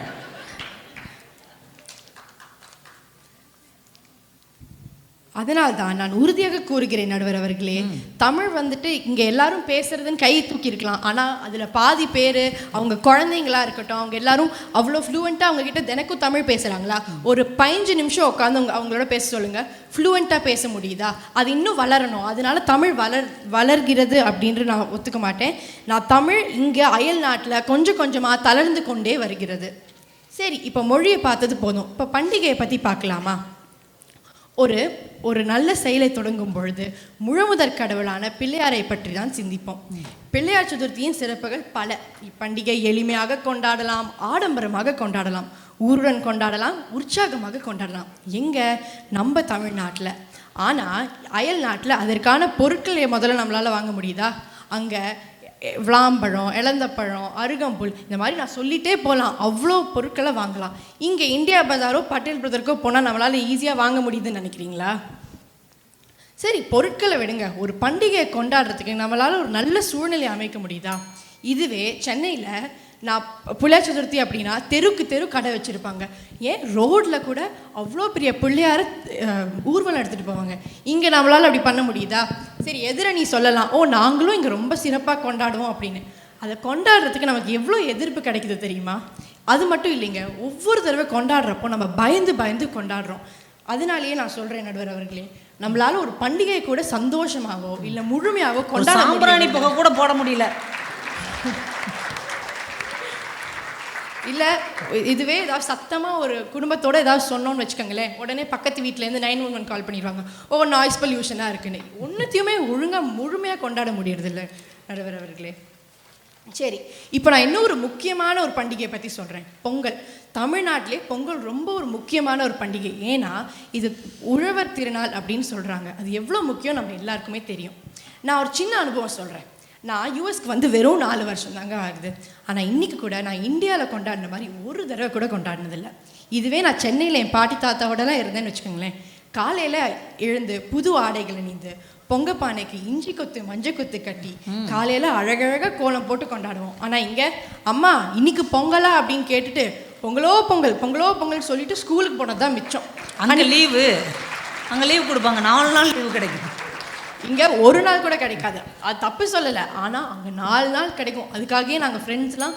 அதனால்தான் நான் உறுதியாக கூறுகிறேன் நடுவர் அவர்களே, தமிழ் வந்துட்டு இங்க எல்லாரும் பேசுறதுன்னு கை தூக்கி இருக்கலாம், ஆனா அதுல பாதி பேர் அவங்க குழந்தைங்களா இருக்கட்டும், அவங்க எல்லாரும் அவ்வளோ ஃப்ளூவெண்ட்டாக அவங்க கிட்ட தினக்கும் தமிழ் பேசுறாங்களா? ஒரு 15 நிமிஷம் உட்காந்து அவங்களோட பேச சொல்லுங்க, ஃப்ளூவெண்ட்டாக பேச முடியுதா? அது இன்னும் வளரணும். அதனால தமிழ் வளர்கிறது அப்படின்று நான் ஒத்துக்க மாட்டேன். நான் தமிழ் இங்கே அயல் நாட்டில் கொஞ்சம் கொஞ்சமாக தளர்ந்து கொண்டே வருகிறது. சரி, இப்போ மொழியை பார்த்தது போதும். இப்போ பண்டிகையை பற்றி பார்க்கலாமா? ஒரு நல்ல செயலை தொடங்கும் பொழுது முழுமுதற் கடவுளான பிள்ளையாரை பற்றி தான் சிந்திப்போம். பிள்ளையார் சதுர்த்தியின் சிறப்புகள் பல. இப்பண்டிகை எளிமையாக கொண்டாடலாம், ஆடம்பரமாக கொண்டாடலாம், ஊருடன் கொண்டாடலாம், உற்சாகமாக கொண்டாடலாம். எங்கே? நம்ம தமிழ்நாட்டில். ஆனால் அயல் நாட்டில் அதற்கான பொருட்களை முதல்ல நம்மளால் வாங்க முடியுதா? அங்கே விளாம்பழம், இளந்தப்பழம், அருகம்புல், இந்த மாதிரி நான் சொல்லிகிட்டே போகலாம், அவ்வளோ பொருட்களை வாங்கலாம். இங்கே இந்தியா பஜாரோ பட்டேல் பிரதருக்கோ போனால் நம்மளால் ஈஸியாக வாங்க முடியுதுன்னு நினைக்கிறீங்களா? சரி, பொருட்களை விடுங்க, ஒரு பண்டிகையை கொண்டாடுறதுக்கு நம்மளால் ஒரு நல்ல சூழ்நிலை அமைக்க முடியுதா? இதுவே சென்னையில் நான் பிள்ளையார் சதுர்த்தி அப்படின்னா தெருக்கு தெரு கடை வச்சுருப்பாங்க. ஏன் ரோட்டில் கூட அவ்வளோ பெரிய பிள்ளையார ஊர்வலம் எடுத்துகிட்டு போவாங்க. இங்கே நம்மளால் அப்படி பண்ண முடியுதா? சரி, எதிர நீ சொல்லலாம், ஓ நாங்களும் இங்கே ரொம்ப சிறப்பாக கொண்டாடுவோம் அப்படின்னு. அதை கொண்டாடுறதுக்கு நமக்கு எவ்வளோ எதிர்ப்பு கிடைக்குது தெரியுமா? அது மட்டும் இல்லைங்க, ஒவ்வொரு தடவை கொண்டாடுறப்போ நம்ம பயந்து பயந்து கொண்டாடுறோம். அதனாலேயே நான் சொல்கிறேன் நடுவர் அவர்களே, நம்மளால ஒரு பண்டிகை கூட சந்தோஷமாகவோ இல்லை முழுமையாகவோ கொண்டாட சாம்பிராணி புகை கூட போட முடியல. இல்லை, இதுவே ஏதாவது சத்தமாக ஒரு குடும்பத்தோடு ஏதாவது சொன்னோன்னு வச்சுக்கோங்களேன், உடனே பக்கத்து வீட்டிலேருந்து 911 கால் பண்ணிடுவாங்க, ஓ நாய்ஸ் பொல்யூஷனாக இருக்குன்னு. ஒன்றுத்தையுமே ஒழுங்காக முழுமையாக கொண்டாட முடியறதில்ல நடுவர் அவர்களே. சரி, இப்போ நான் இன்னும் ஒரு முக்கியமான ஒரு பண்டிகையை பற்றி சொல்கிறேன், பொங்கல். தமிழ்நாட்டிலே பொங்கல் ரொம்ப ஒரு முக்கியமான ஒரு பண்டிகை. ஏன்னா இது உழவர் திருநாள் அப்படின்னு சொல்கிறாங்க. அது எவ்வளோ முக்கியம் நம்ம எல்லாருக்குமே தெரியும். நான் ஒரு சின்ன அனுபவம் சொல்கிறேன். நான் யூஎஸ்க்கு வந்து வெறும் 4 வருஷம் தாங்க ஆகுது. ஆனால் இன்றைக்கி கூட நான் இந்தியாவில் கொண்டாடின மாதிரி ஒரு தடவை கூட கொண்டாடினதில்லை. இதுவே நான் சென்னையில் என் பாட்டி தாத்தாவோடலாம் இருந்தேன்னு வச்சுக்கோங்களேன், காலையில் எழுந்து புது ஆடைகள் அணிந்து பொங்கப்பானைக்கு இஞ்சி கொத்து மஞ்சள் கொத்து கட்டி காலையில் அழகழகாக கோலம் போட்டு கொண்டாடுவோம். ஆனால் இங்கே அம்மா இன்னைக்கு பொங்கலா அப்படின்னு கேட்டுட்டு பொங்கலோ பொங்கல் பொங்கலோ பொங்கல் சொல்லிட்டு ஸ்கூலுக்கு போனது தான் மிச்சம். அங்கே லீவ் கொடுப்பாங்க, 4 நாள் லீவு கிடைக்கும். இங்கே ஒரு நாள் கூட கிடைக்காது. அது தப்பு சொல்லலை, ஆனால் அங்கே 4 நாள் கிடைக்கும். அதுக்காகவே நாங்கள் ஃப்ரெண்ட்ஸ்லாம்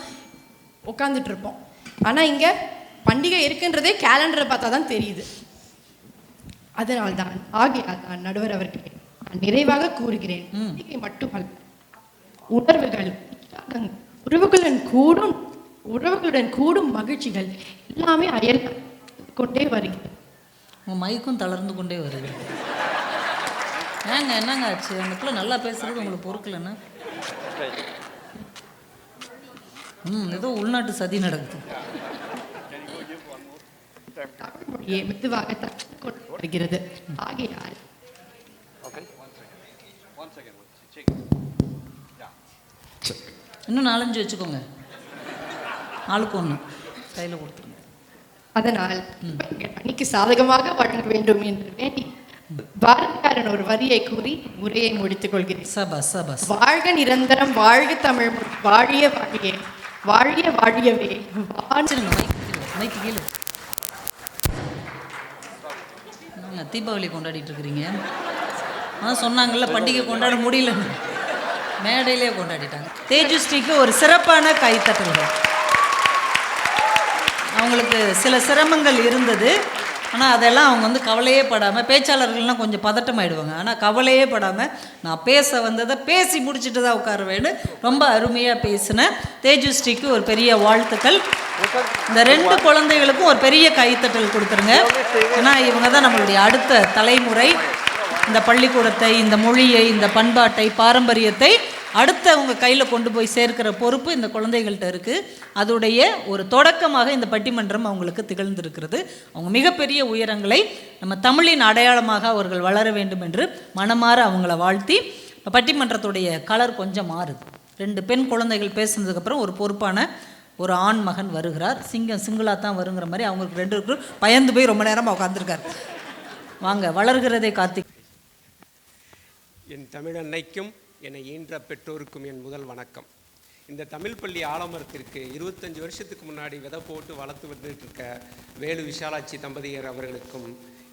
உட்காந்துட்டு இருப்போம். ஆனால் இங்கே பண்டிகை இருக்குன்றதே கேலண்டரை பார்த்தா தான் தெரியுது. அதனால்தான் ஆகையால் நடுவர் அவர்களே, நான் நிறைவாக கூறுகிறேன், பண்டிகை மட்டுமல்ல, உணர்வுகள், உறவுகளுடன் கூடும் மகிழ்ச்சிகள் எல்லாமே அயல் கொண்டே வருகிறது. உங்கள் மைக்கும் தளர்ந்து கொண்டே வருது. என்னங்க ஆச்சு? அந்தக்குள்ள நல்லா பேசுறது உங்களுக்கு பொறுக்கலன்னா? ஏதோ உள்நாட்டு சதி நடக்குது. மெதுவாக வருகிறது. ஆகையால் இன்னும் 4-5 வச்சுக்கோங்க, ஆளுக்கு 1 கையில் கொடுத்துருங்க. அதனால் அன்னைக்கு சாதகமாக வழங்க வேண்டும் என்று வேண்டி பாரதியாரன் ஒரு வரியை கூறி உரையை முடித்துக் கொள்கிறேன். சபாஸ் சபாஸ். வாழ்க நிரந்தரம், வாழ்க தமிழ், வாழிய வாழியே, வாழிய வாழியவே. மைக்கு கீழே. தீபாவளி கொண்டாடிட்டு இருக்கிறீங்க. சொன்னாங்கல்ல பண்டிகை கொண்டாட முடியலன்னு, மேடையிலே கொண்டாடிட்டாங்க. தேஜஸ்ரீக்கு ஒரு சிறப்பான கைத்தட்டல்கள். அவங்களுக்கு சில சிரமங்கள் இருந்தது, ஆனால் அதெல்லாம் அவங்க வந்து கவலையே படாமல், பேச்சாளர்கள்லாம் கொஞ்சம் பதட்டமாயிடுவாங்க, ஆனால் கவலையே படாமல் நான் பேச வந்ததை பேசி முடிச்சுட்டு தான் உட்காருவேன்னு ரொம்ப அருமையாக பேசின தேஜஸ்ரீக்கு ஒரு பெரிய வாழ்த்துக்கள். இந்த 2 குழந்தைகளுக்கும் ஒரு பெரிய கைத்தட்டல் கொடுத்துருங்க. ஏன்னா இவங்க தான் நம்மளுடைய அடுத்த தலைமுறை. இந்த பள்ளிக்கூடத்தை, இந்த மொழியை, இந்த பண்பாட்டை, பாரம்பரியத்தை அடுத்தவங்க கையில் கொண்டு போய் சேர்க்கிற பொறுப்பு இந்த குழந்தைகள்கிட்ட இருக்குது. அதோடைய ஒரு தொடக்கமாக இந்த பட்டிமன்றம் அவங்களுக்கு திகழ்ந்திருக்கிறது. அவங்க மிகப்பெரிய உயரங்களை, நம்ம தமிழின் அடையாளமாக அவர்கள் வளர வேண்டும் என்று மனமாற அவங்கள வாழ்த்தி, பட்டிமன்றத்துடைய கலர் கொஞ்சம் மாறுது. 2 பெண் குழந்தைகள் பேசுனதுக்கப்புறம் ஒரு பொறுப்பான ஒரு ஆண் மகன் வருகிறார். சிங்கிளாக தான் வருங்கிற மாதிரி அவங்களுக்கு 2 பேரும் பயந்து போய் ரொம்ப நேரமாக உட்காந்துருக்கார். வாங்க, வளர்கிறதே கார்த்திக். என் தமிழன்னைக்கும் என்னை ஈன்ற பெற்றோருக்கும் என் முதல் வணக்கம். இந்த தமிழ் பள்ளி ஆலமரத்திற்கு 25 வருஷத்துக்கு முன்னாடி விதை போட்டு வளர்த்து வந்துட்டு இருக்க வேலு விஷாலாட்சி தம்பதியர் அவர்களுக்கும்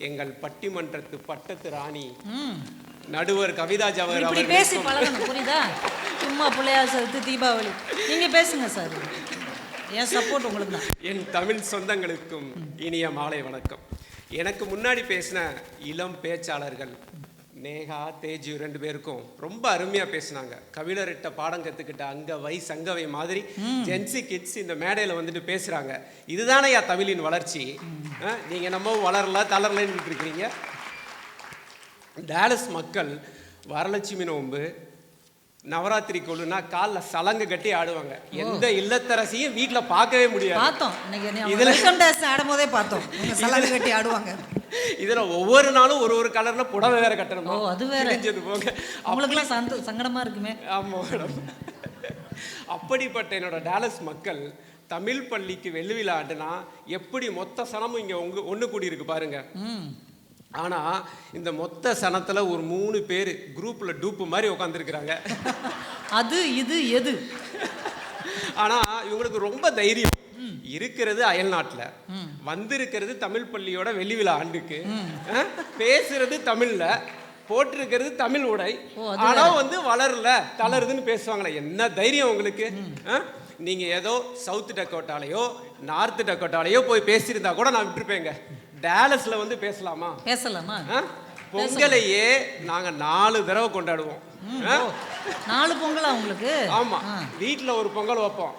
எங்கள் பட்டிமன்றத்து பட்டத்து ராணி நடுவர் கவிதா ஜவஹர் இப்படி பேசி பழகணும், புரியுதா? சும்மா பிள்ளையார் சதுர்த்தி, தீபாவளி நீங்க பேசுங்க சார், என் சப்போர்ட் உங்களுக்கு தான். என் தமிழ் சொந்தங்களுக்கும் இனிய மாலை வணக்கம். எனக்கு முன்னாடி பேசின இளம் பேச்சாளர்கள் நேகா, தேஜு 2 பேருக்கும் ரொம்ப அருமையாக பேசினாங்க. கபிலர்கிட்ட பாடம் கற்றுக்கிட்ட சங்கவை மாதிரி ஜென்சி கிட்ஸ் இந்த மேடையில் வந்துட்டு பேசுகிறாங்க. இதுதானே தமிழின் வளர்ச்சி. நீங்கள் நம்ம வளரல தளரலன்னு இருக்கிறீங்க. டாலஸ் மக்கள் வரலட்சுமி நோன்பு, நவராத்திரி கொள்ளுனா காலில் சலங்கு கட்டி ஆடுவாங்க. எந்த இல்லத்தரசியும் வீட்டில் பார்க்கவே முடியாது. பார்த்தோம் இதில் ஆடும் போதே பார்த்தோம், சலங்கு கட்டி ஆடுவாங்க. இதுல ஒவ்வொரு நாளும் ஒரு கலர்ல புடவை வேற கட்டணும். ஓ, அது வேற போங்க, அவங்களுக்குலாம் சங்கடமா இருக்குமே. ஆமா மேடம். அப்படிப்பட்ட என்னோட டாலஸ் மக்கள் தமிழ் பள்ளிக்கு வெள்ளி விழா ஆண்டுனா எப்படி மொத்த சனமும் இங்க ஒண்ணு கூடி இருக்கு பாருங்க. ஆனா இந்த மொத்த சனத்துல ஒரு 3 பேர் குரூப்ல டூப்பு மாதிரி உட்காந்துருக்குறாங்க. அது இது எது? ஆனா இவங்களுக்கு ரொம்ப தைரியம். இருக்கிறது அயல் நாட்டுல, வந்திருக்கிறது தமிழ் பள்ளியோட வெள்ளி விழா ஆண்டுக்கு, பேசுறது தமிழ்ல, போட்டிருக்கிறது தமிழ் உடை, ஆனா வளரல தளருதுன்னு பேசுவாங்களே. என்ன தைரியம் உங்களுக்கு? நீங்க ஏதோ சவுத் டக்கோட்டாலேயோ நார்த் டக்கோட்டாலேயோ போய் பேசியிருந்தா கூட நான் விட்டுருப்பேங்க. டாலஸ்ல பேசலாமா? பேசலாமா? பொங்கலையே நாங்க 4 தடவை கொண்டாடுவோம். 4 பொங்கலா உங்களுக்கு? ஆமா, வீட்டுல ஒரு பொங்கல் வைப்போம்,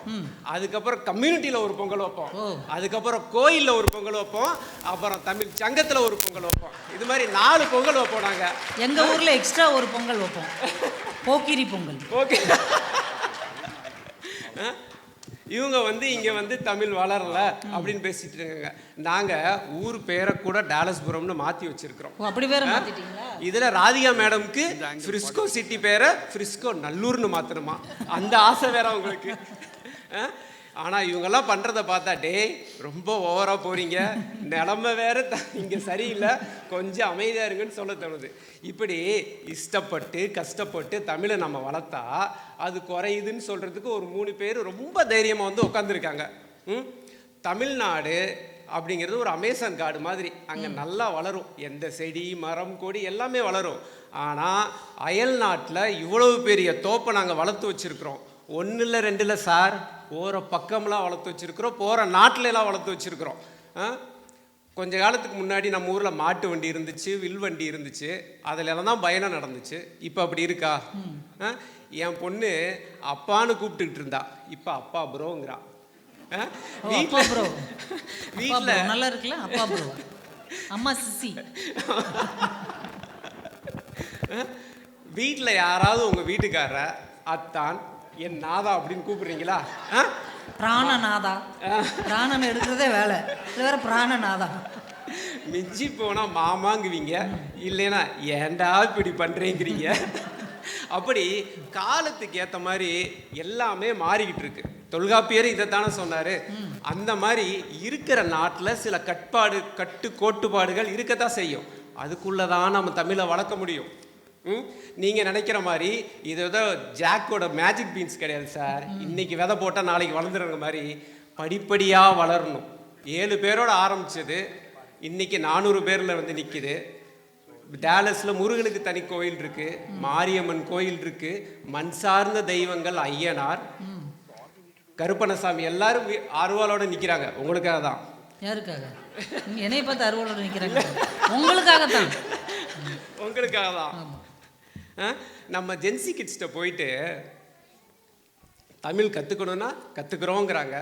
அதுக்கப்புறம் கம்யூனிட்டியில ஒரு பொங்கல் வைப்போம், அதுக்கப்புறம் கோயில்ல ஒரு பொங்கல் வைப்போம், அப்புறம் தமிழ் சங்கத்துல ஒரு பொங்கல் வைப்போம். இது மாதிரி 4 பொங்கல் வைப்போம் நாங்க. எங்க ஊர்ல எக்ஸ்ட்ரா ஒரு பொங்கல் வைப்போம், போக்கிரி பொங்கல். ஓகே. இவங்க இங்க தமிழ் வளரல அப்படின்னு பேசிட்டு இருக்காங்க. நாங்க ஊர் பேரை கூட டாலஸ்புரம்னு மாத்தி வச்சிருக்கிறோம். அப்படி பேரை மாத்திட்டீங்களா? இதுல ராதிகா மேடம்க்கு ஃப்ரிஸ்கோ சிட்டி பேரை ஃப்ரிஸ்கோ நல்லூர்னு மாத்தணுமா, அந்த ஆசை வேற உங்களுக்கு. ஆனா இவங்கெல்லாம் பண்றத பார்த்தா டே ரொம்ப ஓவரா போறீங்க, நிலைமை வேற இங்க சரியில்லை, கொஞ்சம் அமைதியா இருங்கன்னு சொல்ல தோணுது. இப்படி இஷ்டப்பட்டு கஷ்டப்பட்டு தமிழை நம்ம வளர்த்தா அது குறையுதுன்னு சொல்றதுக்கு ஒரு 3 பேர் ரொம்ப தைரியமா உட்காந்துருக்காங்க. தமிழ்நாடு அப்படிங்கிறது ஒரு அமேசான் காடு மாதிரி, அங்கே நல்லா வளரும், எந்த செடி மரம் கொடி எல்லாமே வளரும். ஆனால் அயல் நாட்டில் இவ்வளவு பெரிய தோப்பை நாங்கள் வளர்த்து வச்சிருக்கிறோம். 1 இல்லை 2 இல்லை சார், போகிற பக்கம்லாம் வளர்த்து வச்சிருக்கிறோம், போகிற நாட்டிலலாம் வளர்த்து வச்சிருக்கிறோம். கொஞ்ச காலத்துக்கு முன்னாடி நம்ம ஊரில் மாட்டு வண்டி இருந்துச்சு, வில் வண்டி இருந்துச்சு, அதிலெல்லாம் தான் பயணம் நடந்துச்சு. இப்போ அப்படி இருக்கா? என் பொண்ணு அப்பான்னு கூப்பிட்டுக்கிட்டு இருந்தா, இப்போ அப்பா ப்ரோங்கிறா. வீட்ல நல்லா இருக்குல்ல, அப்பா ப்ரோ, அம்மா சிசி. வீட்டுல யாராவது உங்க வீட்டுக்காரர அத்தான் என் நாதா அப்படின்னு கூப்பிடுறீங்களா? பிராணநாதா, பிராணன் எடுக்கிறதே வேலை, இது வேற பிராணநாதா. மிஞ்சி போனா மாமாங்குவீங்க, இல்லைன்னா ஏண்டா இப்படி பண்றேங்கிறீங்க. அப்படி காலத்துக்கு ஏற்ற மாதிரி எல்லாமே மாறிக்கிட்டு இருக்கு. தொல்காப்பியர் இதைத்தானே சொன்னாரு. அந்த மாதிரி இருக்கிற நாட்டில் சில கோட்டுப்பாடுகள் இருக்கத்தான் செய்யும். அதுக்குள்ளதான் நம்ம தமிழை வளர்க்க முடியும். நீங்கள் நினைக்கிற மாதிரி இது ஏதோ ஜாக்கோட மேஜிக் பீன்ஸ் கிடையாது சார். இன்னைக்கு விதை போட்டால் நாளைக்கு வளர்ந்துடுற மாதிரி படிப்படியாக வளரணும். 7 பேரோட ஆரம்பிச்சது இன்னைக்கு 400 பேரில் நிற்கிது. டாலஸில் முருகனுக்கு தனி கோயில் இருக்கு, மாரியம்மன் கோயில் இருக்கு, மண் சார்ந்த தெய்வங்கள் ஐயனார், கருப்பணசாமி எல்லாரும் அருவாளோட நிற்கிறாங்க. உங்களுக்காக தான். யாருக்காக? என்னைய பார்த்து அருவாளோட நிற்கிறாங்க. உங்களுக்காகத்தான். உங்களுக்காக தான். நம்ம ஜென்சி கிட்ஸ்ட போயிட்டு தமிழ் கற்றுக்கணும்னா கற்றுக்குறோங்கிறாங்க,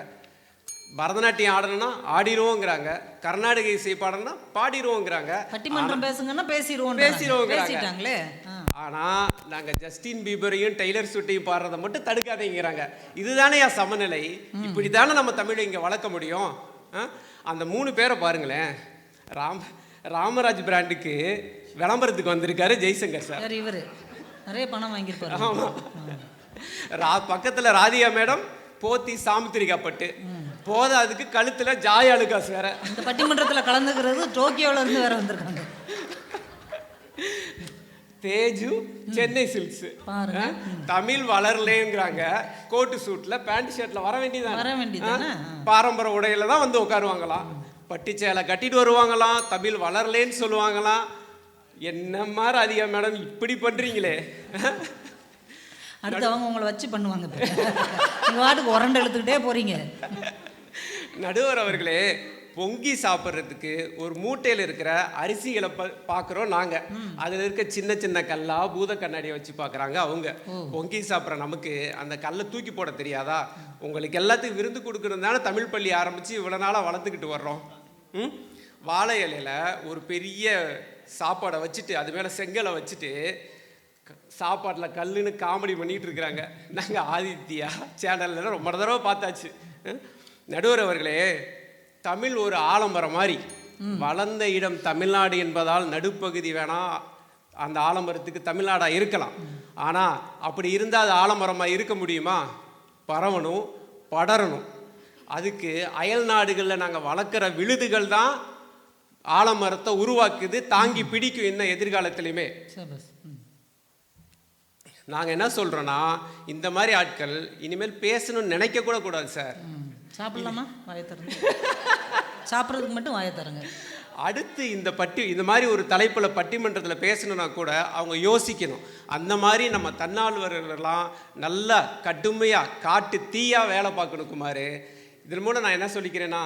பரதநாட்டியம் ஆடணும்னா ஆடிடுவோங்கிறாங்க, கர்நாடக இசை பாடணும்னா பாடிடுவோங்கிறாங்க, பட்டிமன்றம் பேசுங்கன்னா பேசிடுவோங்கிறாங்களே. ஆனால் நாங்கள் ஜஸ்டின் பீபரையும் டெய்லர் ஸ்விஃப்டையும் பாடுறதை மட்டும் தடுக்காதேங்கிறாங்க. இதுதானே சமநிலை? இப்படி தானே நம்ம தமிழை இங்கே வளர்க்க முடியும். அந்த 3 பேரை பாருங்களேன். ராமராஜ் பிராண்டுக்கு விளம்பரத்துக்கு வந்திருக்காரு ஜெய்சங்கர் சார். இவர் நிறைய பணம் வாங்கியிருப்பாரு. ஆமாம். பக்கத்தில் ராதிகா மேடம் போத்தி சாமுத்திரிகா பட்டு போத, அதுக்கு கழுத்துல ஜாய் அலுகாஸ் வேற. இந்த பட்டிமன்றத்தில் கலந்துக்கிறது டோக்கியோல இருந்து வேற வந்திருக்காங்க. தேஜு சென்னை சில்க்ஸ். பாருங்க. தமிழ் வளரலேங்கிறாங்க, கோட்டு சூட்ல பேண்ட் ஷர்ட்ல வர வர வேண்டியதான். வேண்டியதானே? பாரம்பரிய உடையில தான் வந்து உட்காருவாங்களாம், பட்டு சேலை கட்டிட்டு வருவாங்களாம், தமிழ் வளரலேன்னு சொல்லுவாங்களாம். என்ன மாதிரி அதிகம் மேடம் இப்படி பண்றீங்களே. அடுத்து அவங்க உங்களை வச்சு பண்ணுவாங்க. நீங்க வாட்டுக்கு உரண்டு எடுத்துக்கிட்டே போறீங்க. நடுவர் அவர்களே, பொங்கி சாப்பிட்றதுக்கு ஒரு மூட்டையில் இருக்கிற அரிசிகளை பார்க்குறோம் நாங்கள். அதில் இருக்க சின்ன சின்ன கல்லா பூத கண்ணாடியை வச்சு பார்க்குறாங்க அவங்க. பொங்கி சாப்பிட்ற நமக்கு அந்த கல்லை தூக்கி போட தெரியாதா? உங்களுக்கு எல்லாத்துக்கும் விருந்து கொடுக்குறதுனால தமிழ் பள்ளி ஆரம்பித்து இவ்வளோ நாளாக வளர்த்துக்கிட்டு வர்றோம். வாழை இலையில் ஒரு பெரிய சாப்பாடை வச்சுட்டு அது மேலே செங்கலை வச்சுட்டு சாப்பாட்டில் கல்லுன்னு காமெடி பண்ணிகிட்டு இருக்கிறாங்க. நாங்கள் ஆதித்யா சேனலில் ரொம்ப தடவை பார்த்தாச்சு. நடுவர் அவர்களே, தமிழ் ஒரு ஆலமரம் மாதிரி வளர்ந்த இடம் தமிழ்நாடு என்பதால் நடுப்பகுதி வேணா அந்த ஆலமரத்துக்கு தமிழ்நாடாக இருக்கலாம். ஆனால் அப்படி இருந்தால் அது ஆலமரமாக இருக்க முடியுமா? பரவணும், படரணும். அதுக்கு அயல் நாடுகளில் நாங்கள் வளர்க்குற விழுதுகள் தான் ஆலமரத்தை உருவாக்குது, தாங்கி பிடிக்கும் இன்னும் எதிர்காலத்திலையுமே. நாங்கள் என்ன சொல்கிறோன்னா, இந்த மாதிரி ஆட்கள் இனிமேல் பேசணும்னு நினைக்க கூட கூடாது சார். சாப்பிடலாமா? வாயை தருங்க. சாப்பிட்றதுக்கு மட்டும் வாயை தருங்க. அடுத்து இந்த மாதிரி ஒரு தலைப்பில் பட்டிமன்றத்தில் பேசணுன்னா கூட அவங்க யோசிக்கணும். அந்த மாதிரி நம்ம தன்னார்வலர்களெல்லாம் நல்லா கடுமையாக காட்டு தீயாக வேலை பார்க்கணும் குமார். இதன் மூலம் நான் என்ன சொல்லிக்கிறேன்னா,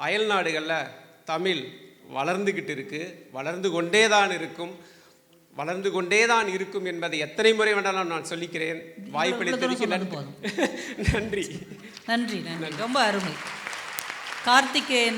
அயல் நாடுகளில் தமிழ் வளர்ந்துக்கிட்டு இருக்கு, வளர்ந்து கொண்டே தான் இருக்கும் என்பதை எத்தனை முறை வேண்டாலும் நான் சொல்லிக்கிறேன். வாய்ப்பளித்ததற்கு நன்றி. நன்றி நன்றி. ரொம்ப அருமை. கார்த்திகேயன்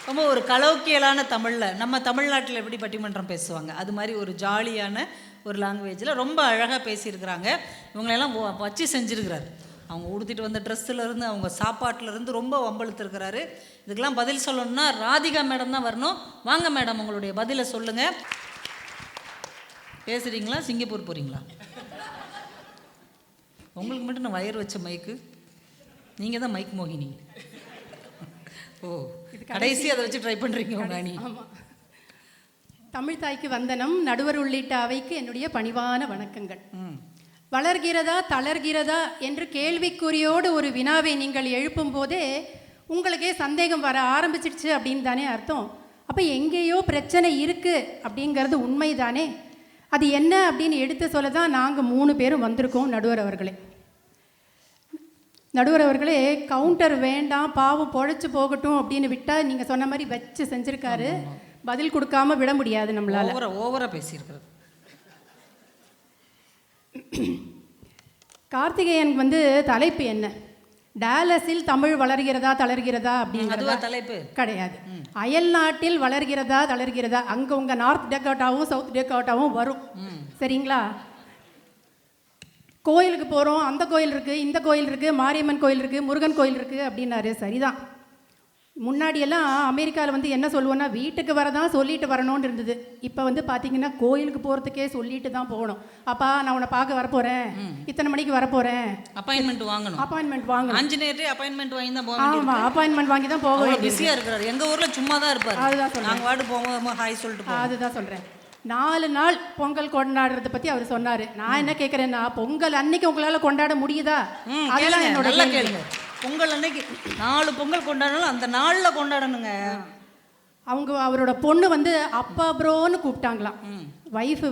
ரொம்ப ஒரு கலோக்கியலான தமிழில், நம்ம தமிழ்நாட்டில் எப்படி பட்டிமன்றம் பேசுவாங்க அது மாதிரி ஒரு ஜாலியான ஒரு லாங்குவேஜில் ரொம்ப அழகாக பேசியிருக்கிறாங்க. இவங்களெல்லாம் வச்சு செஞ்சுருக்கிறாரு. அவங்க உடுத்திட்டு வந்த ட்ரெஸ்ஸுலேருந்து அவங்க சாப்பாட்டிலேருந்து ரொம்ப வம்பழுத்துருக்கிறாரு. இதுக்கெல்லாம் பதில் சொல்லணும்னா ராதிகா மேடம் தான் வரணும். வாங்க மேடம், உங்களுடைய பதிலை சொல்லுங்கள். பேசுகிறீங்களா? சிங்கப்பூர் போகிறீங்களா? உங்களுக்கு மட்டும் நான் வயர் வச்ச மைக்கு, நீங்கள் தான் மைக் மோகினி. ஓ, கடைசி அதை வச்சு ட்ரை பண்ணுறீங்க உங்க அணி. தமிழ் தாய்க்கு வந்தனம். நடுவர் உள்ளிட்ட அவைக்கு என்னுடைய பணிவான வணக்கங்கள். வளர்கிறதா தளர்கிறதா என்று கேள்விக்குறியோடு ஒரு வினாவை நீங்கள் எழுப்பும் போதே உங்களுக்கே சந்தேகம் வர ஆரம்பிச்சிடுச்சு அப்படின்னு தானே அர்த்தம். அப்போ எங்கேயோ பிரச்சனை இருக்குது அப்படிங்கிறது உண்மைதானே? அது என்ன அப்படின்னு எடுத்து சொல்ல தான் நாங்கள் 3 பேரும் வந்திருக்கோம். நடுவர் அவர்களே, கவுண்டர் வேண்டாம், பாவம் பொழைச்சி போகட்டும் அப்படின்னு விட்டால் நீங்கள் சொன்ன மாதிரி வச்சு செஞ்சுருக்காரு. பதில் கொடுக்காம விட முடியாது நம்மளால். ஓவரா பேசியிருக்கிறது. கார்த்திகேயன் தலைப்பு என்ன? டாலஸில் தமிழ் வளர்கிறதா தளர்கிறதா அப்படிங்கிறதா தலைப்பு கிடையாது. அயல் நாட்டில் வளர்கிறதா தளர்கிறதா, அங்கே உங்கள் நார்த் டெக்காட்டாவும் சவுத் டெக்காட்டாவும் வரும். சரிங்களா? கோயிலுக்கு போகிறோம், அந்த கோயில் இருக்குது, இந்த கோயில் இருக்குது, மாரியம்மன் கோயில் இருக்குது, முருகன் கோயில் இருக்குது அப்படின்னாரு. சரிதான். முன்னாடியெல்லாம் அமெரிக்காவில் என்ன சொல்லுவோன்னா, வீட்டுக்கு வரதான் சொல்லிட்டு வரணும்னு இருந்தது. இப்போ பார்த்தீங்கன்னா கோயிலுக்கு போகிறதுக்கே சொல்லிட்டு தான் போகணும். அப்பா நான் உன்னை பார்க்க வரப்போகிறேன், இத்தனை மணிக்கு வரப்போகிறேன், அப்பாயின்மெண்ட் வாங்கணும். ஆஞ்சநேயரே அப்பாயின்மெண்ட் வாங்கி தான் போகணும். ஆமாம், அப்பாயின்மெண்ட் வாங்கி தான் போக வேண்டியது. பிஸியாக இருக்கிறார். எங்கள் ஊரில் சும்மா தான் இருப்பார். அதுதான் சொல்கிறேன். நாங்கள் வாடு போவோம், ஹாய் சொல்லிட்டு. அதுதான் சொல்கிறேன். 4 நாள் பொங்கல் கொண்டாடுறதை பற்றி அவர் சொன்னார். நான் என்ன கேட்குறேன்னா, பொங்கல் அன்னைக்கு உங்களால் கொண்டாட முடியுதா? அதெல்லாம் என்னோட கேளுங்க. பொங்கல் அன்னைக்கு 4 பொங்கல் கொண்டாடணும், அந்த நாளில் கொண்டாடணுங்க. அவரோட பொண்ணு அப்பா ப்ரோன்னு கூப்பிட்டாங்களாம். ஒய்ஃபு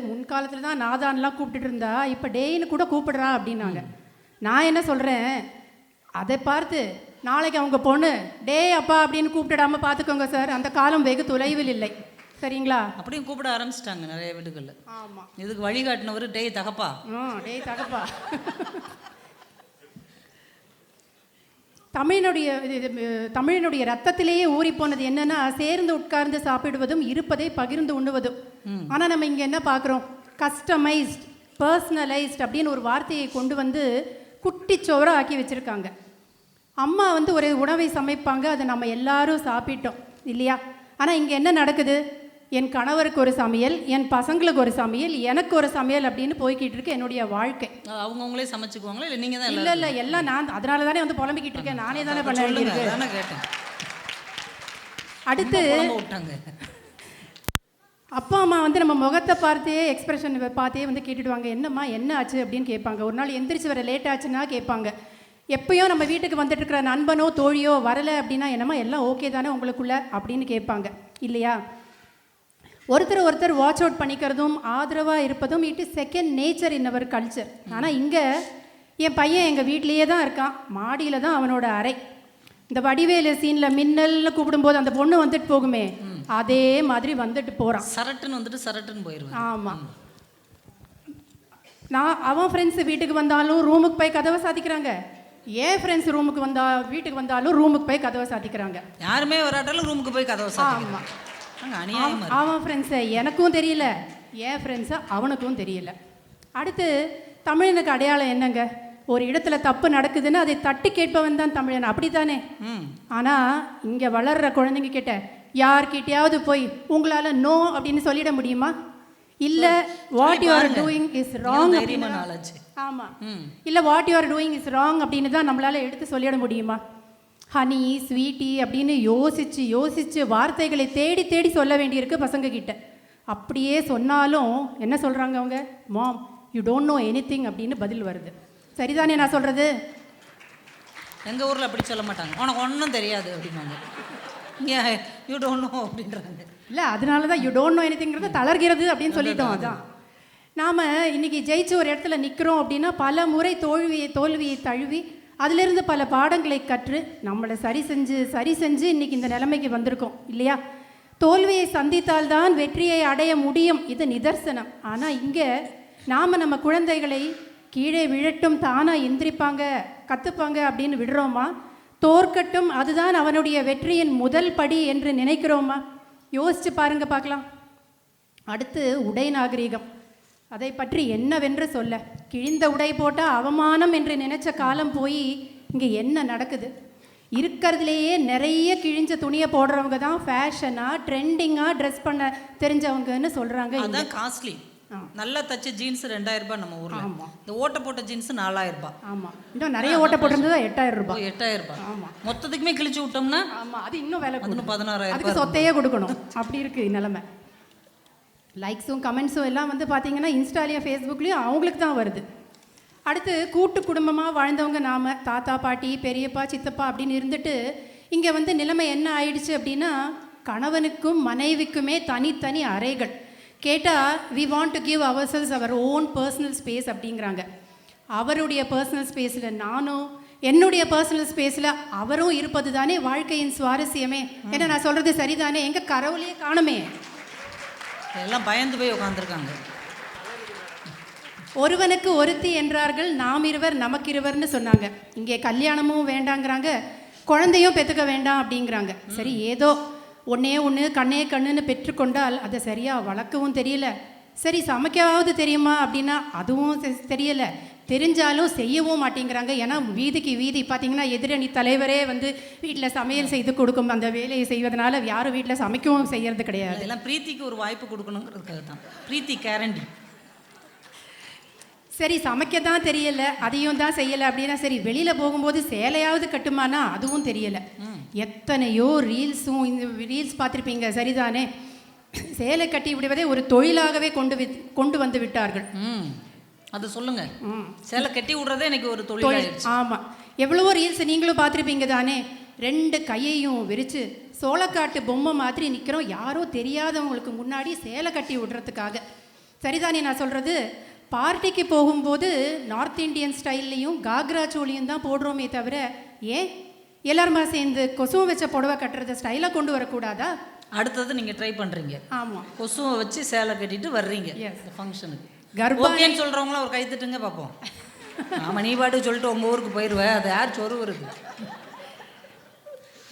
முன்காலத்தில் தான் நாதான்லாம் கூப்பிட்டுட்டு இருந்தா, இப்போ டேன்னு கூட கூப்பிடுறா அப்படின்னாங்க. நான் என்ன சொல்கிறேன், அதை பார்த்து நாளைக்கு அவங்க பொண்ணு டே அப்பா அப்படின்னு கூப்பிட்டுடாமல் பார்த்துக்கோங்க சார். அந்த காலம் வெகு தொலைவில் இல்லை. சரிங்களா? அப்படியும் கூப்பிட ஆரம்பிச்சிட்டாங்க நிறைய வீடுகளில். ஆமாம். இதுக்கு வழிகாட்டினவர் டேய் தகப்பா. டேய் தகப்பா. தமிழினுடைய ரத்தத்திலேயே ஊறி போனது என்னன்னா, சேர்ந்து உட்கார்ந்து சாப்பிடுவதும் இருப்பதை பகிர்ந்து உண்ணுவதும். ஆனால் நம்ம இங்கே என்ன பார்க்குறோம்? கஸ்டமைஸ்ட், பர்சனலைஸ்ட் அப்படின்னு ஒரு வார்த்தையை கொண்டு குட்டிச்சோறாக ஆக்கி வச்சுருக்காங்க. அம்மா ஒரு உணவை சமைப்பாங்க, அதை நம்ம எல்லாரும் சாப்பிட்டோம் இல்லையா? ஆனால் இங்கே என்ன நடக்குது? என் கணவருக்கு ஒரு சமையல், என் பசங்களுக்கு ஒரு சமையல், எனக்கு ஒரு சமையல் அப்படின்னு போய்கிட்டு இருக்கு என்னுடைய வாழ்க்கை. அவங்கவுங்களே சமைச்சுக்குவாங்களா இல்லை நீங்கள் தான்? இல்லை எல்லாம் நான் அதனால தானே புலம்பிக்கிட்டு இருக்கேன். நானே தானே பண்ண வேண்டியிருக்கு. கேட்டேன். அடுத்து அப்பா அம்மா வந்து நம்ம முகத்தை பார்த்தே எக்ஸ்பிரஷன் பார்த்தே வந்து கேட்டுடுவாங்க, என்னம்மா என்ன ஆச்சு அப்படின்னு கேட்பாங்க. ஒரு நாள் எந்திரிச்சு வர லேட் ஆச்சுன்னா கேட்பாங்க. எப்பயும் நம்ம வீட்டுக்கு வந்துட்டு இருக்கிற நண்பனோ தோழியோ வரலை அப்படின்னா என்னம்மா எல்லாம் ஓகே தானே உங்களுக்குள்ள அப்படின்னு கேட்பாங்க இல்லையா? ஒருத்தர் வாட்ச் அவுட் பண்ணிக்கிறதும் ஆதரவாக இருப்பதும் it is second nature in our culture. ஆனால் இங்கே என் பையன் எங்கள் வீட்லேயே தான் இருக்கான், மாடியில் தான் அவனோட அறை. இந்த வடிவேலு சீனில் மின்னல்னு கூப்பிடும்போது அந்த பொண்ணு வந்துட்டு போகுமே, அதே மாதிரி வந்துட்டு போகிறான். சரட்டுன்னு வந்துட்டு சரட்டுன்னு போயிடுவேன். ஆமாம். அவன் ஃப்ரெண்ட்ஸ் வீட்டுக்கு வந்தாலும் ரூமுக்கு போய் கதவை சாத்திக்கிறாங்க, ஏன் ஃப்ரெண்ட்ஸ் வீட்டுக்கு வந்தாலும் ரூமுக்கு போய் கதவை சாத்திக்கிறாங்க. யாருமே வராட்டாலும் ரூமுக்கு போய் கதவை சாத்திக்கிறாங்க. அவன் ஃப்ரெண்ட்ஸை எனக்கும் தெரியல, என் ஃப்ரெண்ட்ஸை அவனுக்கும் தெரியல. அடுத்து தமிழனுக்கு அடையாளம் என்னங்க? ஒரு இடத்துல தப்பு நடக்குதுன்னு அதை தட்டி கேட்பவன் தான் தமிழன், அப்படித்தானே? ஆனால் இங்கே வளர்கிற குழந்தைங்க கிட்ட யார்கிட்டயாவது போய் உங்களால் நோ அப்படின்னு சொல்லிட முடியுமா? இல்லை what you are doing is wrong. ஆமாம், இல்லை what you are doing is wrong அப்படின்னு தான் நம்மளால் எடுத்து சொல்லிட முடியுமா? ஹனி ஸ்வீட்டி அப்படின்னு யோசிச்சு வார்த்தைகளை தேடி தேடி சொல்ல வேண்டியிருக்கு பசங்க கிட்ட. அப்படியே சொன்னாலும் என்ன சொல்கிறாங்க அவங்க? Mom you don't know anything அப்படின்னு பதில் வருது. சரிதானே நான் சொல்கிறது? எங்கள் ஊரில் அப்படி சொல்ல மாட்டாங்க, உனக்கு ஒன்றும் தெரியாது அப்படின்னாங்க. இங்கே யூ டோன்ட் நோ அப்படின்றாங்க. இல்லை, அதனால தான் யூ டோன்ட் நோ எனிதிங்கிறது தளர்கிறது அப்படின்னு சொல்லிட்டோம். அதான் நாம் இன்றைக்கி ஜெயிச்சு ஒரு இடத்துல நிற்கிறோம் அப்படின்னா பல முறை தோல்வியை தழுவி அதிலிருந்து பல பாடங்களை கற்று நம்மளை சரி செஞ்சு இன்றைக்கி இந்த நிலைமைக்கு வந்திருக்கோம் இல்லையா? தோல்வியை சந்தித்தால்தான் வெற்றியை அடைய முடியும், இது நிதர்சனம். ஆனால் இங்கே நாம் நம்ம குழந்தைகளை கீழே விழட்டும் தானாக எந்திரிப்பாங்க கற்றுப்பாங்க அப்படின்னு விடுறோமா? தோற்கட்டும் அதுதான் அவனுடைய வெற்றியின் முதல் படி என்று நினைக்கிறோமா? யோசிச்சு பாருங்க பார்க்கலாம். அடுத்து உடை நாகரீகம், அதை பற்றி என்னவென்று சொல்ல? கிழிந்த உடை போட்டால் அவமானம் என்று நினைச்ச காலம் போய் இங்கே என்ன நடக்குது? இருக்கிறதுலேயே நிறைய கிழிஞ்ச துணியை போடுறவங்க தான் ஃபேஷனாக ட்ரெண்டிங்காக ட்ரெஸ் பண்ண தெரிஞ்சவங்கன்னு சொல்கிறாங்க. அதுதான் காஸ்ட்லி. நல்லா தச்ச ஜீன்ஸ் 2000 ரூபாய் நம்ம ஊரில். ஆமாம், இந்த ஓட்டை போட்ட ஜீன்ஸ் 4000 ரூபாய். ஆமாம், இன்னும் நிறைய ஓட்டை போட்டிருந்தது 8000 ரூபாய். 8000 ரூபாய். ஆமாம், மொத்தத்துக்குமே கிழிச்சு விட்டோம்னா ஆமாம் அது இன்னும் விலை, 16000. அதுக்கு சொத்தையே கொடுக்கணும். அப்படி இருக்குது நிலைமை. லைக்ஸும் கமெண்ட்ஸும் எல்லாம் வந்து பார்த்தீங்கன்னா இன்ஸ்டாலேயும் ஃபேஸ்புக்லேயும் அவங்களுக்கு தான் வருது. அடுத்து கூட்டு குடும்பமாக வாழ்ந்தவங்க நாம், தாத்தா பாட்டி பெரியப்பா சித்தப்பா அப்படின்னு இருந்துட்டு இங்கே வந்து நிலைமை என்ன ஆயிடுச்சு அப்படின்னா கணவனுக்கும் மனைவிக்குமே தனித்தனி அறைகள். கேட்டால் we want to give ourselves our own personal space அப்படிங்கிறாங்க. அவருடைய பர்சனல் ஸ்பேஸில் நானும் என்னுடைய பர்சனல் ஸ்பேஸில் அவரும் இருப்பது தானே வாழ்க்கையின் சுவாரஸ்யமே. ஏன்னா நான் சொல்கிறது சரிதானே? எங்கள் கரவுலையே காணுமே, எல்லாம் பயந்து போய் உட்காந்துருக்காங்க. ஒருவனுக்கு ஒருத்தி என்றார்கள், நாம் இருவர் நமக்கிருவர்னு சொன்னாங்க. இங்கே கல்யாணமும் வேண்டாங்கிறாங்க, குழந்தையும் பெற்றுக்க வேண்டாம் அப்படிங்கிறாங்க. சரி, ஏதோ ஒன்று கண்ணே கண்ணுன்னு பெற்றுக்கொண்டால் அதை சரியாக வளர்க்கவும் தெரியல, சரி சமைக்காவது தெரியுமா அப்படின்னா அதுவும் தெரியலை, தெரிஞ்சாலும் செய்யவும் மாட்டேங்கிறாங்க. ஏன்னா வீதிக்கு வீதி பார்த்தீங்கன்னா எதிரணி தலைவரே வந்து வீட்டில் சமையல் செய்து கொடுக்கும் அந்த வேலையை செய்வதனால யாரும் வீட்டில் சமைக்கவும் செய்யறது கிடையாது. எல்லாம் பிரீத்திக்கு ஒரு வாய்ப்பு கொடுக்கணுங்கிறதுக்காக தான். பிரீத்தி கேரண்டி. சரி சமைக்க தான் தெரியலை, அதையும் தான் செய்யலை அப்படின்னா சரி வெளியில் போகும்போது சேலையாவது கட்டுமானா அதுவும் தெரியலை. எத்தனையோ ரீல்ஸும் இந்த ரீல்ஸ் பார்த்துருப்பீங்க சரிதானே? சேலை கட்டி விடுவதை ஒரு தொழிலாகவே கொண்டு வந்து விட்டார்கள். அது சொல்லுங்க, சேலை கட்டி விடுறதே எனக்கு ஒரு தொழில். ஆமாம், எவ்வளவோ ரீல்ஸ் நீங்களும் பார்த்துருப்பீங்க தானே? 2 கையையும் விரித்து சோளக்காட்டு பொம்மை மாதிரி நிற்கிறோம் யாரோ தெரியாதவங்களுக்கு முன்னாடி சேலை கட்டி விடுறதுக்காக. சரிதானே நான் சொல்கிறது? பார்ட்டிக்கு போகும்போது நார்த் இண்டியன் ஸ்டைல்லையும் காக்ரா சோழியும் தான் போடுறோமே தவிர ஏன் எல்லாருமா சேர்ந்து கொசுவை வச்ச புடவை கட்டுறத ஸ்டைலாக கொண்டு வரக்கூடாதா? அடுத்தது நீங்கள் ட்ரை பண்ணுறீங்க. ஆமாம், கொசுவை வச்சு சேலை கட்டிட்டு வர்றீங்க ஃபங்க்ஷனுக்கு. கர்ப்பான்னு சொல்கிறவங்களாம் ஒரு கைத்துட்டுங்க பார்ப்போம். ஆமாம், நீ பாட்டு சொல்லிட்டு உங்கள் ஊருக்கு போயிடுவேன், அது யார் சொரு வருது?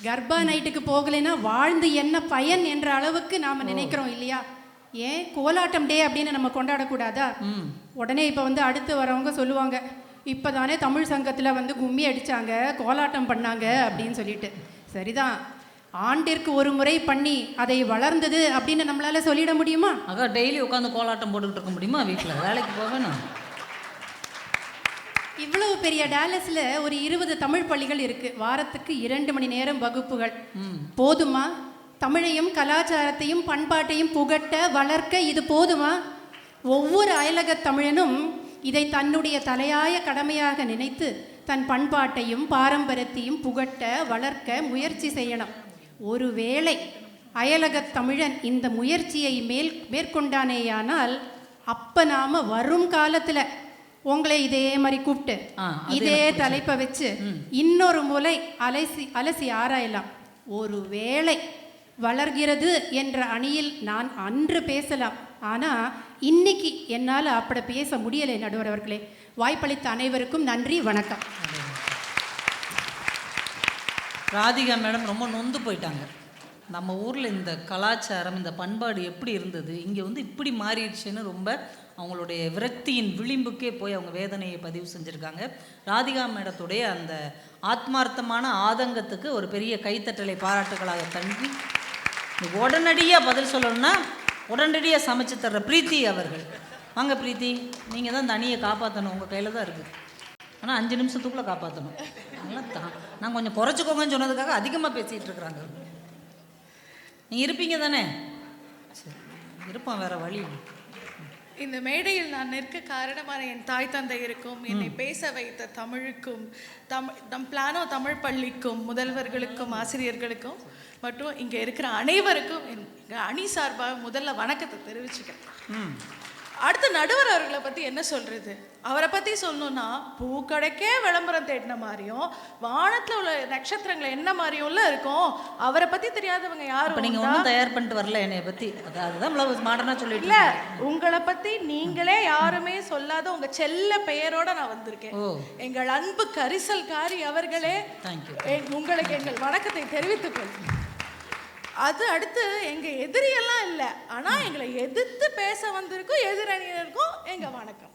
கர்ப்பா நைட்டுக்கு போகலைன்னா வாழ்ந்து என்ன பயன் என்ற அளவுக்கு நாம் நினைக்கிறோம் இல்லையா? ஏன் கோலாட்டம் டே அப்படின்னு நம்ம கொண்டாடக்கூடாதா? உடனே இப்போ வந்து அடுத்து வரவங்க சொல்லுவாங்க, இப்போ தானே தமிழ் சங்கத்தில் வந்து கும்மி அடித்தாங்க கோலாட்டம் பண்ணாங்க அப்படின்னு சொல்லிட்டு. சரிதான், ஆண்டிற்கு ஒரு முறை பண்ணி அதை வளர்ந்தது அப்படின்னு நம்மளால சொல்லிட முடியுமா? அதான் டெய்லி உட்காந்து கோலாட்டம் போட்டுக்கிட்டு இருக்க முடியுமா? வீட்டில் வேலைக்கு போகணும். இவ்வளவு பெரிய டாலஸில் ஒரு 20 தமிழ் பள்ளிகள் இருக்குது. வாரத்துக்கு 2 மணி நேரம் வகுப்புகள் போதுமா? தமிழையும் கலாச்சாரத்தையும் பண்பாட்டையும் புகட்ட வளர்க்க இது போதுமா? ஒவ்வொரு அயலகத் தமிழனும் இதை தன்னுடைய தலையாய கடமையாக நினைத்து தன் பண்பாட்டையும் பாரம்பரியத்தையும் புகட்ட வளர்க்க முயற்சி செய்யணும். ஒருவேளை அயலகத் தமிழன் இந்த முயற்சியை மேற்கொண்டானேயானால் அப்போ நாம் வரும் காலத்தில் உங்களை இதே மாதிரி கூப்பிட்டு இதே தலைப்பை வச்சு இன்னொரு முறை அலசி ஆராயலாம். ஒரு வேளை வளர்கிறது என்ற அணியில் நான் அன்று பேசலாம். ஆனால் இன்னைக்கு என்னால் அப்படி பேச முடியலை. நடுவர் அவர்களே, வாய்ப்பளித்த அனைவருக்கும் நன்றி, வணக்கம். ராதிகா மேடம் ரொம்ப நொந்து போயிட்டாங்க. நம்ம ஊரில் இந்த கலாச்சாரம், இந்த பண்பாடு எப்படி இருந்தது, இங்கே வந்து இப்படி மாறிடுச்சுன்னு ரொம்ப அவங்களுடைய விரக்தியின் விளிம்புக்கே போய் அவங்க வேதனையை பதிவு செஞ்சுருக்காங்க. ராதிகா மேடத்துடைய அந்த ஆத்மார்த்தமான ஆதங்கத்துக்கு ஒரு பெரிய கைத்தட்டலை பாராட்டுகளாக தங்கி உடனடியாக பதில் சொல்லணும்னா உடனடியாக சமைச்சு தர்ற பிரீத்தி அவர்கள். வாங்க பிரீத்தி, நீங்கள் தான் இந்த அணியை காப்பாற்றணும், உங்கள் கையில் தான் இருக்குது. ஆனால் 5 நிமிஷத்துக்குள்ளே காப்பாற்றணும். அதெல்லாம் தான் நான் கொஞ்சம் குறைச்சிக்கோங்கன்னு சொன்னதுக்காக அதிகமாக பேசிகிட்டு இருக்கிறாங்க. நீங்கள் இருப்பீங்க தானே? சரி, இருப்போம், வேறு வழி. இந்த மேடையில் நான் நிற்க காரணமான என் தாய் தந்தையருக்கும், என்னை பேச வைத்த தமிழுக்கும், நம் பிளானோ தமிழ் பள்ளிக்கும், முதல்வர்களுக்கும், ஆசிரியர்களுக்கும் மற்றும் இங்கே இருக்கிற அனைவருக்கும் எங்கள் அணி சார்பாக முதல்ல வணக்கத்தை தெரிவிச்சுக்கிறேன். அடுத்து நடுவர் அவர்களை பற்றி என்ன சொல்கிறது? அவரை பற்றி சொல்லணும்னா பூக்கடைக்கே விளம்பரம் தேடின மாதிரியும் வானத்தில் உள்ள நட்சத்திரங்களை என்ன மாதிரியும்ல இருக்கும். அவரை பற்றி தெரியாதவங்க யாரும் நீங்கள் ஒன்றும் தயார் பண்ணிட்டு வரல என்னை பற்றி. அதுதான் மாடர்னாக சொல்லிட்டு இல்லை, உங்களை பற்றி நீங்களே யாருமே சொல்லாத உங்கள் செல்ல பெயரோட நான் வந்திருக்கேன். எங்கள் அன்பு கரிசல்காரி அவர்களே, உங்களுக்கு எங்கள் வணக்கத்தை தெரிவித்துக் கொள்கிறேன். அது அடுத்து எங்கள் எதிரியெல்லாம் இல்லை, ஆனால் எங்களை எதிர்த்து பேச வந்திருக்கும் எதிரணியினருக்கும் எங்கள் வணக்கம்.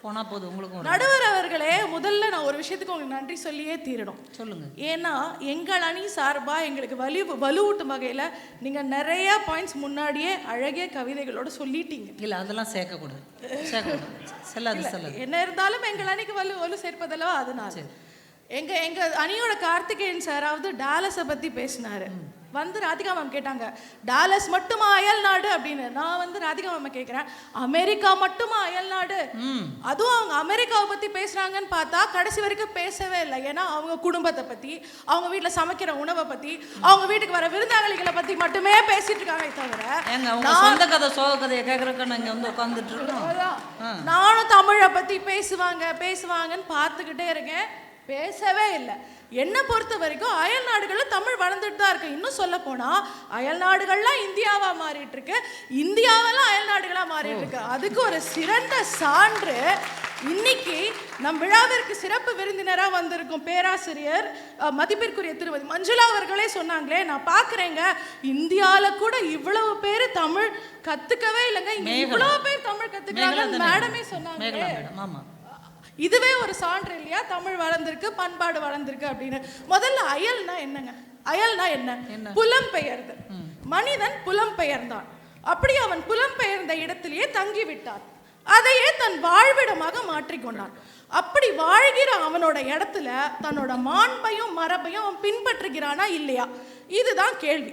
போனால் போதும் உங்களுக்கும். நடுவர் அவர்களே, முதல்ல நான் ஒரு விஷயத்துக்கு உங்களுக்கு நன்றி சொல்லியே தீரணும். சொல்லுங்க. ஏன்னா எங்கள் அணி சார்பாக எங்களுக்கு வலுவூட்டும் வகையில் நீங்கள் நிறைய பாயிண்ட்ஸ் முன்னாடியே அழகிய கவிதைகளோட சொல்லிட்டீங்க. இல்லை, அதெல்லாம் சேர்க்கக்கூடாது. என்ன இருந்தாலும் எங்கள் அணிக்கு வலு சேர்ப்பதல்லவா, அதனால எங்கள் அணியோட கார்த்திகேயன் சாராவது டாலஸை பற்றி பேசினாரு. வந்து ராதிகா மேம் கேட்டாங்க, டாலஸ் மட்டுமா அயல் நாடு அப்படின்னு. நான் வந்து ராதிகா மேம் கேட்குறேன், அமெரிக்கா மட்டுமா அயல் நாடு? அதுவும் அவங்க அமெரிக்காவை பற்றி பேசுகிறாங்கன்னு பார்த்தா கடைசி வரைக்கும் பேசவே இல்லை. ஏன்னா அவங்க குடும்பத்தை பற்றி, அவங்க வீட்டில் சமைக்கிற உணவை பற்றி, அவங்க வீட்டுக்கு வர விருந்தாளிகளை பற்றி மட்டுமே பேசிட்டு இருக்காங்க. தவிர சொந்த கதை சோக கதையை கேட்குறதுக்கு நாங்கள் வந்து உட்காந்துட்டு இருக்கோம். நானும் தமிழை பற்றி பேசுவாங்கன்னு பார்த்துக்கிட்டே இருக்கேன், பேசவே இல்லை. என்னை பொறுத்த வரைக்கும் அயல் நாடுகளில் தமிழ் வளர்ந்துட்டு தான் இருக்கு. இன்னும் சொல்ல போனால் அயல் நாடுகள்லாம் இந்தியாவாக மாறிட்டு இருக்கு, இந்தியாவெல்லாம் அயல் நாடுகளாக மாறிட்டு இருக்கு. அதுக்கு ஒரு சிறந்த சான்று இன்னைக்கு நம் விழாவிற்கு சிறப்பு விருந்தினராக வந்திருக்கும் பேராசிரியர் மதிப்பிற்குரிய திருமதி மஞ்சுளா அவர்களே சொன்னாங்களே, நான் பார்க்குறேங்க இந்தியாவில் கூட இவ்வளவு பேர் தமிழ் கற்றுக்கவே இல்லைங்க, இங்கே இவ்வளவு பேர் தமிழ் கற்றுக்கிறாங்க மேடமே சொன்னாங்க. இதுவே ஒரு சான்று இல்லையா? தமிழ் வளர்ந்துருக்கு, பண்பாடு வளர்ந்துருக்கு அப்படின்னு. முதல்ல அயல்னா என்னங்க? அயல்னா என்ன? புலம்பெயர்ந்து. மனிதன் புலம்பெயர்ந்தான். அப்படி அவன் புலம்பெயர்ந்த இடத்திலேயே தங்கிவிட்டான், அதையே தன் வாழ்விடமாக மாற்றிக்கொண்டான். அப்படி வாழ்கிற அவனோட இடத்துல தன்னோட மாண்பையும் மரபையும் அவன் பின்பற்றுகிறானா இல்லையா? இதுதான் கேள்வி.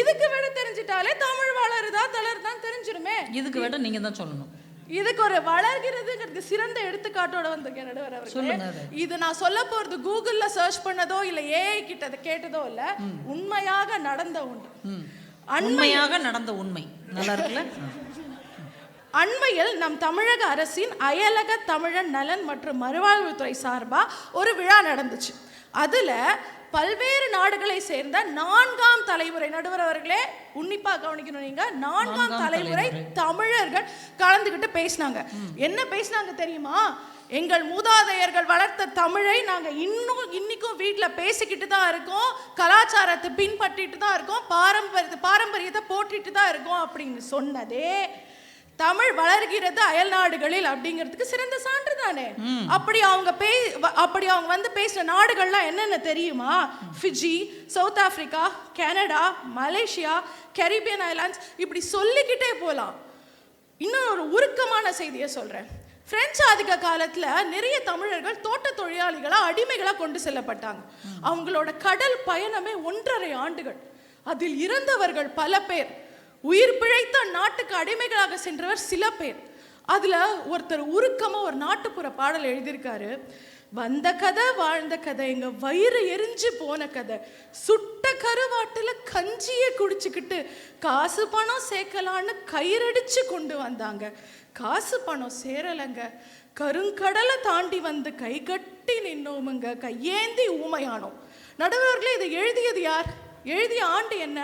இதுக்கு விட தெரிஞ்சிட்டாலே தமிழ் வளருதா தளருதான் தெரிஞ்சிருமே. இதுக்கு விட நீங்க தான் சொல்லணும். இதுக்கு ஒரு வளர்கிறதுங்கிறது சிறந்த எடுத்துக்காட்டோட வந்திருக்கேன் நடுவர் அவர்களே. இது நான் சொல்ல போறது கூகுள்ல சர்ச் பண்ணதோ இல்ல ஏஐ கிட்ட கேட்டதோ இல்ல, உண்மையாக நடந்த ஒன்று. உண்மையாக நடந்த உண்மை. நல்லா இருக்குல்ல? அண்மையில் நம் தமிழக அரசின் அயலக தமிழன் நலன் மற்றும் மறுவாழ்வுத்துறை சார்பா ஒரு விழா நடந்துச்சு. அதுல பல்வேறு நாடுகளை சேர்ந்த 4ஆம் தலைமுறை, நடுவர் அவர்களே உன்னிப்பா கவனிக்கணும் நீங்க, 4ஆம் தலைமுறை தமிழர்கள் கலந்துகிட்டு பேசினாங்க. என்ன பேசினாங்க தெரியுமா? எங்கள் மூதாதையர்கள் வளர்த்த தமிழை நாங்கள் இன்னைக்கும் வீட்டில் பேசிக்கிட்டு தான் இருக்கோம், கலாச்சாரத்தை பின்பற்றிட்டு தான் இருக்கோம், பாரம்பரியத்தை போற்றிட்டு தான் இருக்கோம் அப்படின்னு சொன்னதே தமிழ் வளர்கிறது அயல் நாடுகளில் அப்படிங்கிறதுக்கு சிறந்த சான்று தானே. அப்படி அவங்க வந்து பேசுற நாடுகள்லாம் என்னென்ன தெரியுமா? Fiji, south Africa, Canada, Malaysia, Caribbean islands, இப்படி சொல்லிக்கிட்டே போகலாம். இன்னும் ஒரு உருக்கமான செய்தியை சொல்றேன். பிரெஞ்சு ஆதிக்க காலத்துல நிறைய தமிழர்கள் தோட்ட தொழிலாளிகளா அடிமைகளா கொண்டு செல்லப்பட்டாங்க. அவங்களோட கடல் பயணமே 1.5 ஆண்டுகள். அதில் இறந்தவர்கள் பல பேர், உயிர் பிழைத்த நாட்டுக்கு அடிமைகளாக சென்றவர் சில பேர். அதுல ஒருத்தர் உருக்கமா ஒரு நாட்டுப்புற பாடல் எழுதியிருக்காரு. வந்த கதை வாழ்ந்த கதை, எங்க வயிறு எரிஞ்சு போன கதை, சுட்ட கருவாட்டுல கஞ்சியை குடிச்சுக்கிட்டு காசு பணம் சேர்க்கலான்னு கயிறடிச்சு கொண்டு வந்தாங்க. காசு பணம் சேரலைங்க, கருங்கடலை தாண்டி வந்து கை கட்டி நின்னோமுங்க, கையேந்தி ஊமையானோம். நடுவர்களே, இதை எழுதியது யார்? எழுதிய ஆண்டு என்ன?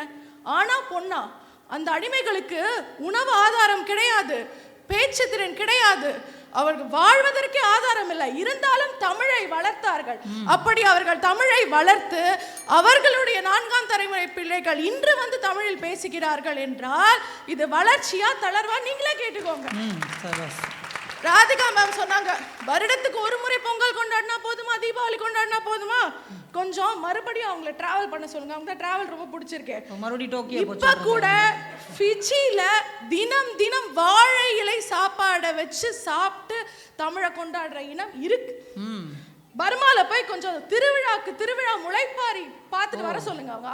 ஆனா பொண்ணா? அந்த அடிமைகளுக்கு உணவு ஆதாரம் கிடையாது, பேச்சு திறன் கிடையாது, அவர்கள் வாழ்வதற்கே ஆதாரம் இல்லை. இருந்தாலும் தமிழை வளர்த்தார்கள். அப்படி அவர்கள் தமிழை வளர்த்து அவர்களுடைய 4ஆம் தலைமுறை பிள்ளைகள் இன்று வந்து தமிழில் பேசுகிறார்கள் என்றால் இது வளர்ச்சியா தளர்வா? நீங்களே கேட்டுக்கோங்க. ராதிகா மேம் சொன்னாங்க, வருடத்துக்கு ஒரு முறை பொங்கல் கொண்டாடினா போதுமா, தீபாவளி கொண்டாடினா போதுமா? கொஞ்சம் மறுபடியும் அவங்கள டிராவல் பண்ண சொல்லுங்க. அவங்க டிராவல் ரொம்ப பிடிச்சிருக்கு. மறுபடியும் டோக்கியோ இப்ப கூட ஃபிஜில தினம் தினம் வாழை இலை சாப்பாடை வச்சு சாப்பிட்டு தமிழை கொண்டாடுற இனம் இருக்கு. பர்மால போய் கொஞ்சம் திருவிழா முளைப்பாரி பார்த்துட்டு வர சொல்லுங்க. அவங்க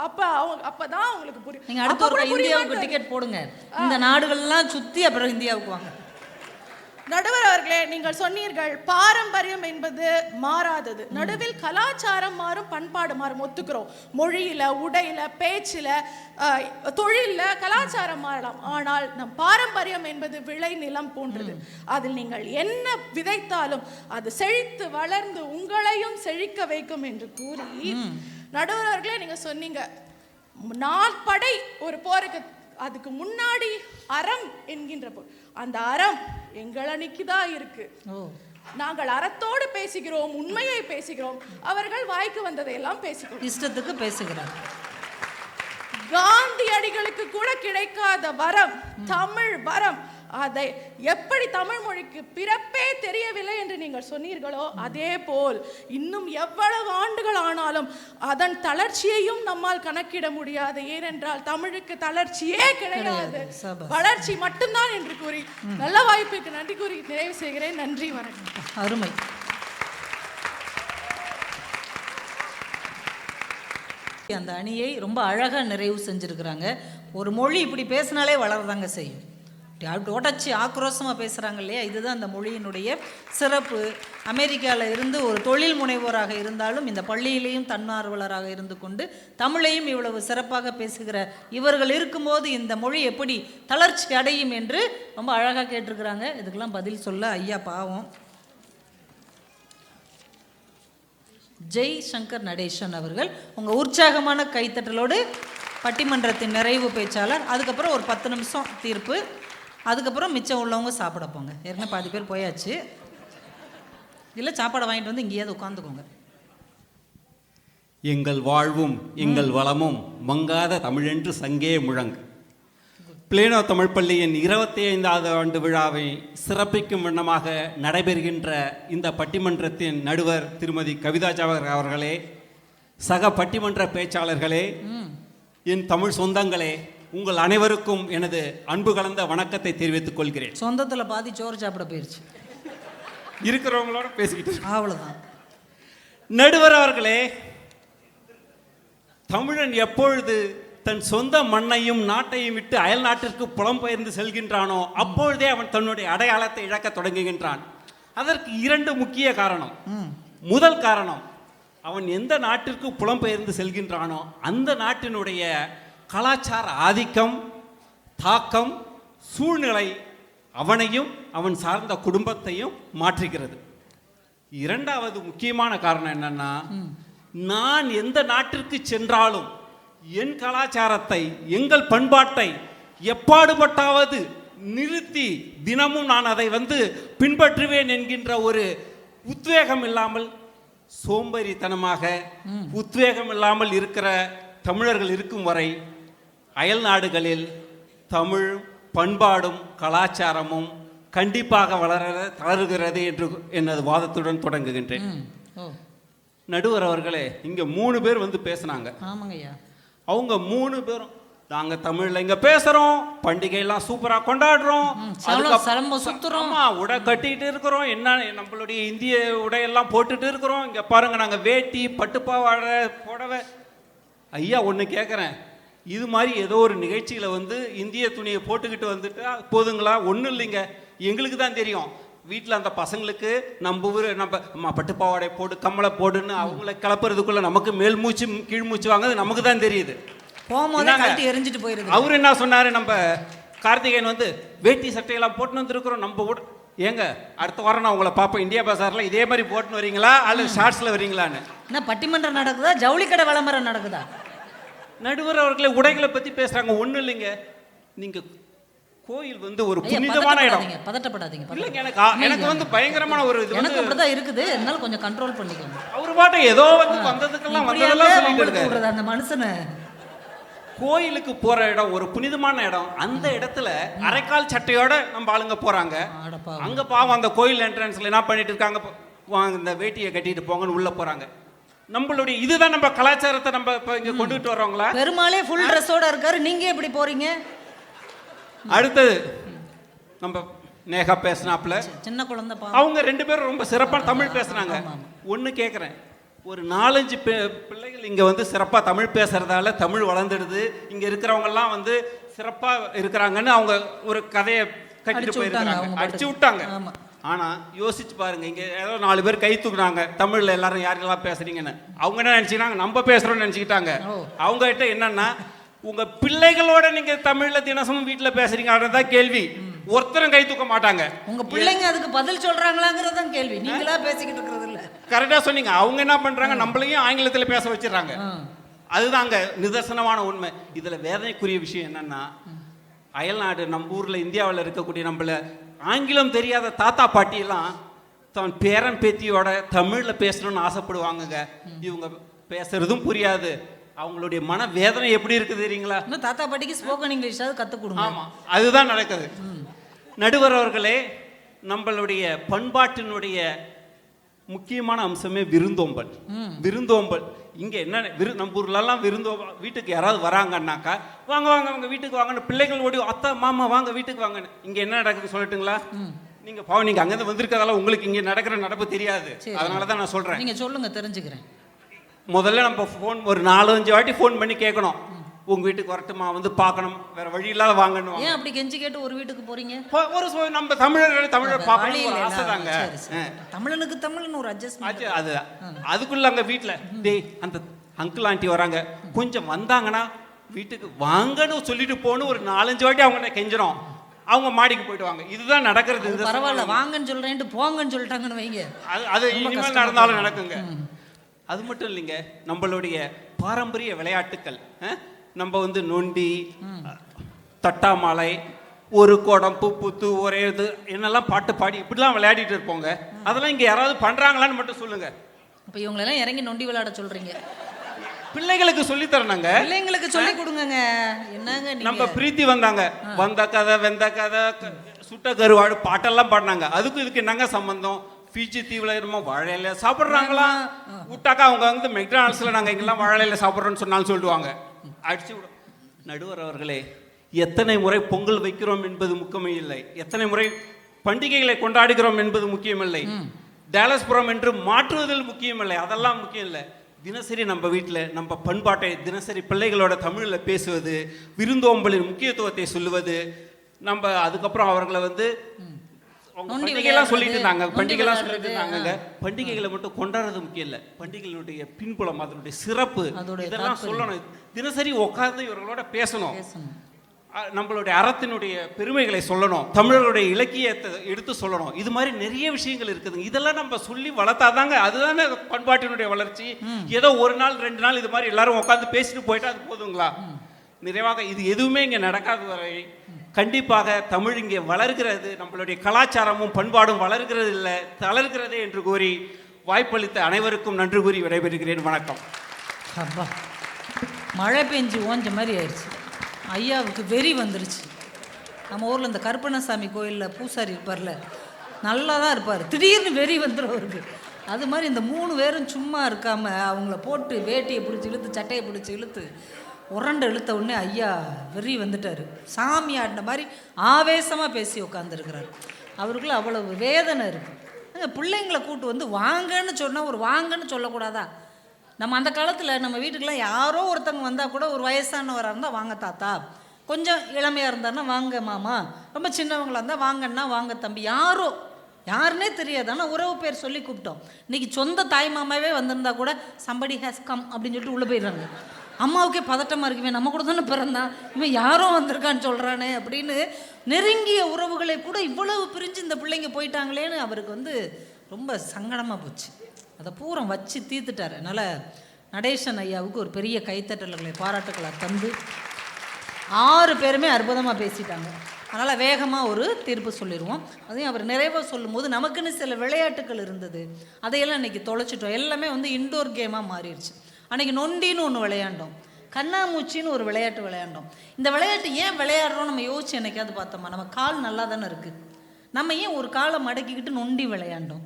அப்பதான் அவங்களுக்கு புரியும். நீங்க அடுத்த ஒரு இந்தியாவுக்கு டிக்கெட் போடுங்க, இந்த நாடுகள்லாம் சுத்தி அப்புறம் இந்தியாவுக்கு வாங்க. நடுவர் அவர்களே, நீங்கள் சொன்னீர்கள் பாரம்பரியம் என்பது மாறாதது. நடுவில் கலாச்சாரம் மாறும், பண்பாடு மாறும், ஒத்துக்கிறோம். மொழியில, உடையில, பேச்சில, தொழில கலாச்சாரம் மாறலாம். ஆனால் நம் பாரம்பரியம் என்பது விளை நிலம் போன்றது. அதில் நீங்கள் என்ன விதைத்தாலும் அது செழித்து வளர்ந்து உங்களையும் செழிக்க வைக்கும் என்று கூறி, நடுவர் அவர்களே, நீங்க சொன்னீங்க 4 படை ஒரு போருக்கு, அதுக்கு முன்னாடி அறம் என்கின்ற அந்த அறம் எங்கள் அணிக்கு தான் இருக்கு. நாங்கள் அறத்தோடு பேசுகிறோம், உண்மையை பேசுகிறோம். அவர்கள் வாய்க்கு வந்ததையெல்லாம் பேசுகிறோம், இஷ்டத்துக்கு பேசுகிறார். காந்தியடிகளுக்கு கூட கிடைக்காத வரம் தமிழ் வரம். அதை எப்படி தமிழ் மொழிக்கு பிறப்பே தெரியவில்லை என்று நீங்கள் சொன்னீர்களோ, அதே போல் இன்னும் எவ்வளவு ஆண்டுகள் ஆனாலும் அதன் தளர்ச்சியையும் நம்மால் கணக்கிட முடியாது. ஏனென்றால் தமிழுக்கு தளர்ச்சியே கிடையாது, வளர்ச்சி மட்டும்தான் என்று கூறி நல்ல வாய்ப்புக்கு நன்றி கூறி நிறைவு செய்கிறேன். நன்றி, வணக்கம். அருமை. அந்த அணியை ரொம்ப அழகாக நிறைவு செஞ்சுருக்கிறாங்க. ஒரு மொழி இப்படி பேசினாலே வளரதாங்க செய்யும். உடச்சி ஆக்ரோஷமாக பேசுகிறாங்க இல்லையா, இதுதான் அந்த மொழியினுடைய சிறப்பு. அமெரிக்காவில் இருந்து ஒரு தொழில் முனைவோராக இருந்தாலும் இந்த பள்ளியிலையும் தன்னார்வலராக இருந்து கொண்டு தமிழையும் இவ்வளவு சிறப்பாக பேசுகிற இவர்கள் இருக்கும்போது இந்த மொழி எப்படி தளர்ச்சி அடையும் என்று ரொம்ப அழகாக கேட்டிருக்கிறாங்க. இதுக்கெல்லாம் பதில் சொல்ல ஐயா பாவம். ஜெய் சங்கர் நடேசன் அவர்கள் உங்கள் உற்சாகமான கைத்தட்டலோடு பட்டிமன்றத்தின் நிறைவு பேச்சாளர். அதுக்கப்புறம் ஒரு 10 நிமிஷம் தீர்ப்பு, அதுக்கப்புறம் மிச்சம் உள்ளவங்க சாப்பிட போங்க. ஏற்கனவே பாதி பேர் போயாச்சு. இல்லை சாப்பாடை வாங்கிட்டு வந்து இங்கேயாவது உட்காந்துக்கோங்க. எங்கள் வாழ்வும் எங்கள் வளமும் மங்காத தமிழென்று சங்கே முழங்கு. பிளேனோ தமிழ் பள்ளியின் 25வது ஆண்டு விழாவை சிறப்பிக்கும் வண்ணமாக நடைபெறுகின்ற இந்த பட்டிமன்றத்தின் நடுவர் திருமதி கவிதா ஜவஹர் அவர்களே, சக பட்டிமன்ற பேச்சாளர்களே, என் தமிழ் சொந்தங்களே, உங்கள் அனைவருக்கும் எனது அன்பு கலந்த வணக்கத்தை தெரிவித்துக் கொள்கிறேன். சொந்தத்தில் பாதி சோறு சாப்பிட போயிடுச்சு, இருக்கிறவங்களோட பேசிக்கிட்டு அவ்வளோதான். நடுவர் அவர்களே, தமிழன் எப்பொழுது தன் சொந்த மண்ணையும் நாட்டையும் விட்டு அயல் நாட்டிற்கு புலம்பெயர்ந்து செல்கின்றானோ அப்பொழுதே அவன் தன்னுடைய அடையாளத்தை இழக்க தொடங்குகின்றான். அதற்கு 2 முக்கிய காரணம். முதல் காரணம், அவன் எந்த நாட்டிற்கு புலம்பெயர்ந்து செல்கின்றானோ அந்த நாட்டினுடைய கலாச்சார ஆதிக்கம், தாக்கம், சூழ்நிலை அவனையும் அவன் சார்ந்த குடும்பத்தையும் மாற்றுகிறது. 2வது முக்கியமான காரணம் என்னன்னா, நான் எந்த நாட்டிற்கு சென்றாலும் என் கலாச்சாரத்தை, எங்கள் பண்பாட்டை எப்பாடுபட்டாவது நிறுத்தி தினமும் நான் அதை பின்பற்றுவேன் என்கின்ற ஒரு உத்வேகம் இல்லாமல், சோம்பேறித்தனமாக உத்வேகம் இல்லாமல் இருக்கிற தமிழர்கள் இருக்கும் வரை அயல் நாடுகளில் தமிழ் பண்பாடும் கலாச்சாரமும் கண்டிப்பாக தளருகிறது என்று எனது வாதத்துடன் தொடங்குகின்றேன். நடுவர் அவர்களே, இங்க 3 பேர் பேசினாங்க. ஆமாங்கய்யா. அவங்க 3 பேரும் நாங்க தமிழ்ல இங்க பேசுறோம், பண்டிகையெல்லாம் சூப்பரா கொண்டாடுறோம், உடை கட்டிட்டு இருக்கிறோம், என்ன நம்மளுடைய இந்திய உடையெல்லாம் போட்டுட்டு இருக்கிறோம், இங்க பாருங்க நாங்க வேட்டி பட்டுப்பாவாடை புடவை. ஐயா ஒன்று கேட்குறேன், இது மாதிரி ஏதோ ஒரு நிகழ்ச்சியில் வந்து இந்திய துணியை போட்டுக்கிட்டு வந்துட்டா போதுங்களா? ஒன்றும் இல்லைங்க, எங்களுக்கு தான் தெரியும். வீட்டில் அந்த பசங்களுக்கு நம்ம ஊர் நம்ம பட்டுப்பாவாடை போடு கம்மலை போடுன்னு அவங்கள கிளப்புறதுக்குள்ள நமக்கு மேல் மூச்சு கீழ் மூச்சு வாங்குறது நமக்கு தான் தெரியுது. போகும்போது கழட்டி எரிஞ்சிட்டு போயிருது. அவர் என்ன சொன்னார், நம்ம கார்த்திகேயன் வந்து வேட்டி சட்டையெல்லாம் போட்டுன்னு வந்துருக்குறோம் நம்ம கூட. ஏங்க அடுத்த வாரம் நான் உங்களை பார்ப்பேன் இந்தியா பஜாரில் இதே மாதிரி போட்டுன்னு வரீங்களா அல்லது ஷார்ட்ஸில் வரீங்களான்னு. என்ன பட்டிமன்றம் நடக்குதா, ஜவுளி கடை விளம்பரம் நடக்குதா? நடுவர் அவர்களை உடைகளை பற்றி பேசுகிறாங்க. ஒன்றும் இல்லைங்க, நீங்கள் கோயில் வந்து ஒரு புனிதமான இடம். பதட்டப்படாதீங்க. இல்லைங்க, எனக்கு வந்து பயங்கரமான ஒரு இது எனக்கு அப்படிதான் இருக்குது. என்னால கொஞ்சம் கண்ட்ரோல் பண்ணிக்கோங்க. அவர் பாட்டை ஏதோ வந்து வந்ததுக்கெல்லாம் வந்ததெல்லாம் சொல்லிட்டு இருக்காரு அந்த மனுஷனை. கோயிலுக்கு போற இடம் ஒரு புனிதமான இடம். அந்த இடத்துல அரைக்கால் சட்டையோட நம்ம ஆளுங்க போறாங்க. அங்க பாவம் அந்த கோயில் என்ட்ரன்ஸ்ல என்ன பண்ணிட்டு இருக்காங்க, இந்த வேட்டியை கட்டிட்டு போங்கன்னு உள்ள போறாங்க. நம்மளுடைய இதுதான் நம்ம கலாச்சாரத்தை நம்ம இப்ப இங்க கொண்டுட்டு வரோங்களா? பெருமாளே ஃபுல் ட்ரெஸ்ஸோட இருக்காரு, நீங்க எப்படி போறீங்க? அடுத்தது நம்ம நேகா பேசினாப்ல சின்ன குழந்தை அவங்க 2 பேரும் ரொம்ப சிறப்பாக தமிழ் பேசுனாங்க. ஒன்று கேட்குறேன், ஒரு 4-5 பிள்ளைகள் இங்கே வந்து சிறப்பாக தமிழ் பேசுறதால தமிழ் வளர்ந்துடுது, இங்கே இருக்கிறவங்கெல்லாம் வந்து சிறப்பாக இருக்கிறாங்கன்னு அவங்க ஒரு கதையை கட்டிட்டு போயிருக்காங்க, அடிச்சு விட்டாங்க. ஆனால் யோசிச்சு பாருங்க, இங்கே ஏதோ 4 பேர் கை தூக்குனாங்க தமிழில் எல்லாரும் யாரெல்லாம் பேசுறீங்கன்னு. அவங்க என்ன நினச்சிக்கிட்டாங்க, நம்ம பேசுகிறோன்னு நினச்சிக்கிட்டாங்க. அவங்ககிட்ட என்னன்னா, உங்க பிள்ளைகளோட நீங்க தமிழ்ல தினசமும் வீட்டில் பேசுறீங்கன்றதான் கேள்வி. ஒருத்தரும் கை தூக்க மாட்டாங்க. உங்க பிள்ளைங்க அதுக்கு பதில் சொல்றாங்களாங்கிறதான் கேள்வி. நீங்களா பேசிக்கிட்டு இருக்கிறது இல்ல. கரெக்டா சொன்னீங்க. அவங்க என்ன பண்றாங்க, நம்மளையும் ஆங்கிலத்தில் பேச வச்சிடறாங்க. அதுதான் அங்க நிதர்சனமான உண்மை. இதுல வேதனைக்குரிய விஷயம் என்னன்னா, அயல்நாடு நம்ம ஊர்ல இந்தியாவில் இருக்கக்கூடிய நம்மள ஆங்கிலம் தெரியாத தாத்தா பாட்டியெல்லாம் தன் பேரன் பேத்தியோட தமிழ்ல பேசணும்னு ஆசைப்படுவாங்கங்க. இவங்க பேசுறதும் புரியாது. அவங்களுடைய மன வேதனை எப்படி இருக்குது தெரியுங்களா? தாத்தா பாட்டிக்கு ஸ்போக்கன் இங்கிலீஷாவது கற்றுக் கொடுங்க. ஆமாம், அதுதான் நடக்குது. நடுவர் அவர்களே, நம்மளுடைய பண்பாட்டினுடைய முக்கியமான அம்சமே விருந்தோம்பல். விருந்தோம்பல் இங்கே என்ன, நம்ம ஊர்லலாம் வீட்டுக்கு யாராவது வராங்கன்னாக்கா, வாங்க வாங்க அவங்க வீட்டுக்கு வாங்கன்னு பிள்ளைகள் ஓடி, அத்தா மாமா வாங்க வீட்டுக்கு வாங்கன்னு. இங்கே என்ன நடக்குது சொல்லட்டுங்களா? நீங்கள் பாவம், நீங்கள் அங்கேருந்து வந்திருக்கதால உங்களுக்கு இங்கே நடக்கிற நடப்பு தெரியாது. அதனால தான் நான் சொல்கிறேன். நீங்கள் சொல்லுங்கள், தெரிஞ்சுக்கிறேன். முதல்ல நம்ம ஃபோன் ஒரு 4-5 வாட்டி ஃபோன் பண்ணி கேட்கணும், உங்க வீட்டுக்கு வரட்டுமா, வந்து பார்க்கணும், வேற வழி இல்லாத வாங்கணும். ஏன் அப்படி கெஞ்சி கேட்டு ஒரு வீட்டுக்கு போறீங்க? ஒரு நம்ம தமிழர் பார்க்கணும் ஆசைதாங்க. தமிழனுக்கு தமிழ்னு ஒரு அட்ஜஸ்ட்மென்ட். அதுதான். அதுக்குள்ள அங்க வீட்டுல டேய் அந்த அங்கிள் ஆண்டி வராங்க, கொஞ்சம் வந்தாங்கன்னா வீட்டுக்கு வாங்கன்னு சொல்லிட்டு போகணும். ஒரு 4-5 வாட்டி அவங்க கெஞ்சிரும். அவங்க மாடிக்கு போயிடுவாங்க. இதுதான் நடக்கிறது. பரவாயில்ல, வாங்கன்னு சொல்றேன்ட்டு போங்கன்னு சொல்லிட்டாங்கன்னு வைங்க, அது இனிமேல் நடந்தாலும் நடக்குங்க. அது மட்டும் இல்லைங்க, நம்மளுடைய பாரம்பரிய விளையாட்டுக்கள், நம்ம வந்து நொண்டி, தட்டாமாலை, ஒரு குடம், புத்து, ஒரே இது என்னெல்லாம் பாட்டு பாடி இப்படிலாம் விளையாடிட்டு இருப்போங்க. அதெல்லாம் இங்கே யாராவது பண்ணுறாங்களான்னு மட்டும் சொல்லுங்க. இப்போ இவங்களெல்லாம் இறங்கி நொண்டி விளையாட சொல்கிறீங்க? பிள்ளைகளுக்கு சொல்லி தரணுங்க. பிள்ளைங்களுக்கு சொல்லி கொடுங்க. என்னங்க நம்ம பிரீத்தி வந்தாங்க, வந்த கதை வெந்த கதை சுட்ட கருவாடு பாட்டெல்லாம் பாடினாங்க. அதுக்கும் இதுக்கு என்னங்க சம்பந்தம்? பீச்சு தீவில் இருமோ வாழையில சாப்பிட்றாங்களா விட்டாக்கா, அவங்க வந்து மெக்டானல்ஸில் நாங்கள் இங்கெல்லாம் வாழையில சாப்பிட்றோன்னு சொன்னாலும் சொல்லுவாங்க, அடிச்சு விடும். நடுவர் அவர்களே, எத்தனை முறை பொங்கல் வைக்கிறோம் என்பது முக்கியம் இல்லை, எத்தனை முறை பண்டிகைகளை கொண்டாடுகிறோம் என்பது முக்கியமில்லை, டேலஸ்புரம் என்று மாற்றுவதில் முக்கியமில்லை, அதெல்லாம் முக்கியம் இல்லை. தினசரி நம்ம வீட்டில் நம்ம பண்பாட்டை தினசரி பிள்ளைகளோட தமிழில் பேசுவது, விருந்தோம்பலின் முக்கியத்துவத்தை சொல்லுவது, நம்ம அதுக்கப்புறம் அவர்களை வந்து பண்டிகைலாம் சொல்லிட்டு இருந்தாங்க, பண்டிகைலாம் சொல்லிட்டு இருந்தாங்க. பண்டிகைகளை மட்டும் கொண்டாடுறது முக்கியம் இல்லை, பண்டிகைகளுடைய பின்புலம், அதனுடைய சிறப்பு, இதெல்லாம் சொல்லணும். தினசரி உட்கார்ந்து இவர்களோட பேசணும், நம்மளுடைய அறத்தினுடைய பெருமைகளை சொல்லணும், தமிழர்களுடைய இலக்கியத்தை எடுத்து சொல்லணும். இது மாதிரி நிறைய விஷயங்கள் இருக்குதுங்க. இதெல்லாம் நம்ம சொல்லி வளர்த்தாதாங்க அதுதானே பண்பாட்டினுடைய வளர்ச்சி. ஏதோ ஒரு நாள் 2 நாள் இது மாதிரி எல்லாரும் உட்காந்து பேசிட்டு போயிட்டா அது போதுங்களா? நிறைவாக இது எதுவுமே இங்கே நடக்காத வரை கண்டிப்பாக தமிழ் இங்கே வளர்கிறது, நம்மளுடைய கலாச்சாரமும் பண்பாடும் வளர்கிறது இல்லை, தளர்கிறதே என்று கூறி வாய்ப்பளித்த அனைவருக்கும் நன்றி கூறி விடைபெறுகிறேன். வணக்கம். அப்பா, மழை பெஞ்சு ஓஞ்ச மாதிரி ஆயிடுச்சு. ஐயாவுக்கு வெறி வந்துருச்சு. நம்ம ஊரில் இந்த கருப்பணசாமி கோயிலில் பூசாரி இருப்பார்ல, நல்லா தான் இருப்பார், திடீர்னு வெறி வந்துடும் அவருக்கு. அது மாதிரி இந்த 3 பேரும் சும்மா இருக்காமல் அவங்கள போட்டு வேட்டியை பிடிச்சி இழுத்து, சட்டையை பிடிச்சி இழுத்து, உரண்டு இழுத்த உடனே ஐயா வெறி வந்துட்டார். சாமி ஆடின மாதிரி ஆவேசமாக பேசி உட்காந்துருக்கிறார். அவருக்குள்ள அவ்வளவு வேதனை இருக்குது. பிள்ளைங்களை கூட்டு வந்து வாங்கன்னு சொன்னால் ஒரு வாங்கன்னு சொல்லக்கூடாதா? நம்ம அந்த காலத்தில் நம்ம வீட்டுக்கெல்லாம் யாரோ ஒருத்தவங்க வந்தால் கூட ஒரு வயசானவராக இருந்தால் வாங்க தாத்தா, கொஞ்சம் இளமையாக இருந்தாருன்னா வாங்க மாமா, ரொம்ப சின்னவங்களாக இருந்தால் வாங்கன்னா வாங்க தம்பி, யாருன்னே தெரியாது, ஆனால் உறவு பேர் சொல்லி கூப்பிட்டோம். இன்றைக்கி சொந்த தாய் மாமாவே வந்திருந்தா கூட சம்படி ஹேஸ் கம் அப்படின்னு சொல்லிட்டு உள்ளே போயிடுறாங்க. அம்மாவுக்கே பதட்டமாக இருக்குமே, நம்ம கூட தானே பிறந்தான், இவன் யாரோ வந்திருக்கான்னு சொல்கிறானே அப்படின்னு நெருங்கிய உறவுகளை கூட இவ்வளவு பிரிஞ்சு இந்த பிள்ளைங்க போயிட்டாங்களேன்னு அவருக்கு வந்து ரொம்ப சங்கடமாக போச்சு. அதை பூரா வச்சு தீர்த்துட்டார். அதனால் நடேசன் ஐயாவுக்கு ஒரு பெரிய கைத்தட்டல்களை பாராட்டுக்களை தந்து 6 பேருமே அற்புதமாக பேசிட்டாங்க. அதனால் வேகமாக ஒரு தீர்ப்பு சொல்லிடுவோம். அதையும் அவர் நிறைவாக சொல்லும்போது நமக்குன்னு சில விளையாட்டுகள் இருந்தது, அதையெல்லாம் இன்றைக்கி தொலைச்சிட்டோம். எல்லாமே வந்து இன்டோர் கேமாக மாறிடுச்சு. அன்றைக்கி நொண்டின்னு ஒன்று விளையாண்டோம், கண்ணாமூச்சின்னு ஒரு விளையாட்டு விளையாண்டோம். இந்த விளையாட்டு ஏன் விளையாடுறோம் நம்ம யோசிச்சு என்னைக்காவது பார்த்தோமா? நம்ம கால் நல்லா தானே இருக்குது, நம்ம ஏன் ஒரு காலை மடக்கிக்கிட்டு நொண்டி விளையாண்டோம்?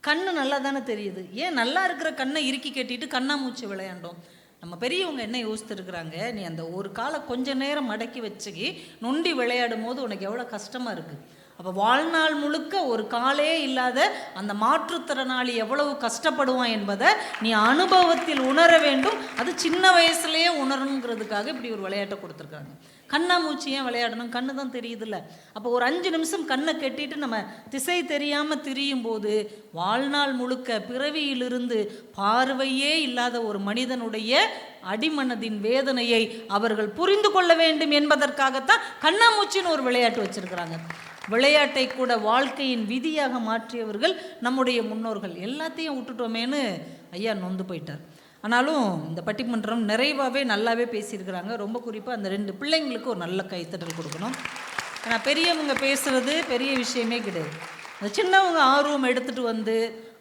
கண்ணு நல்லா தானே தெரியுது, ஏன் நல்லா இருக்கிற கண்ணை இறுக்கி கட்டிட்டு கண்ணாமூச்சி விளையாண்டோம்? நம்ம பெரியவங்க என்ன யோசித்துருக்குறாங்க, நீ அந்த ஒரு காலை கொஞ்ச நேரம் மடக்கி வச்சு நொண்டி விளையாடும் போது உனக்கு எவ்வளோ கஷ்டமாக இருக்குது. அப்போ வாழ்நாள் முழுக்க ஒரு காலே இல்லாத அந்த மாற்றுத்திறனாளி எவ்வளவு கஷ்டப்படுவான் என்பதை நீ அனுபவத்தில் உணர வேண்டும். அது சின்ன வயசுலேயே உணரணுங்கிறதுக்காக இப்படி ஒரு விளையாட்டை கொடுத்துருக்காங்க. கண்ணாமூச்சி ஏன் விளையாடணும்? கண்ணு தான் தெரியுதுல்ல. அப்போ ஒரு 5 நிமிஷம் கண்ணை கட்டிட்டு நம்ம திசை தெரியாமல் திரியும் போது வாழ்நாள் முழுக்க பிறவியிலிருந்து பார்வையே இல்லாத ஒரு மனிதனுடைய அடிமனதின் வேதனையை அவர்கள் புரிந்து கொள்ள வேண்டும் என்பதற்காகத்தான் கண்ணாமூச்சின்னு ஒரு விளையாட்டு வச்சிருக்கிறாங்க. விளையாட்டை கூட வாழ்க்கையின் விதியாக மாற்றியவர்கள் நம்முடைய முன்னோர்கள். எல்லாத்தையும் விட்டுட்டோமேன்னு ஐயா நொந்து போயிட்டார். ஆனாலும் இந்த பட்டிமன்றம் நிறைவாகவே நல்லாவே பேசியிருக்கிறாங்க. ரொம்ப குறிப்பாக அந்த 2 பிள்ளைங்களுக்கு ஒரு நல்ல கைத்தட்டல் கொடுக்கணும். ஆனால் பெரியவங்க பேசுகிறது பெரிய விஷயமே கிடையாது. அந்த சின்னவங்க ஆர்வம் எடுத்துகிட்டு வந்து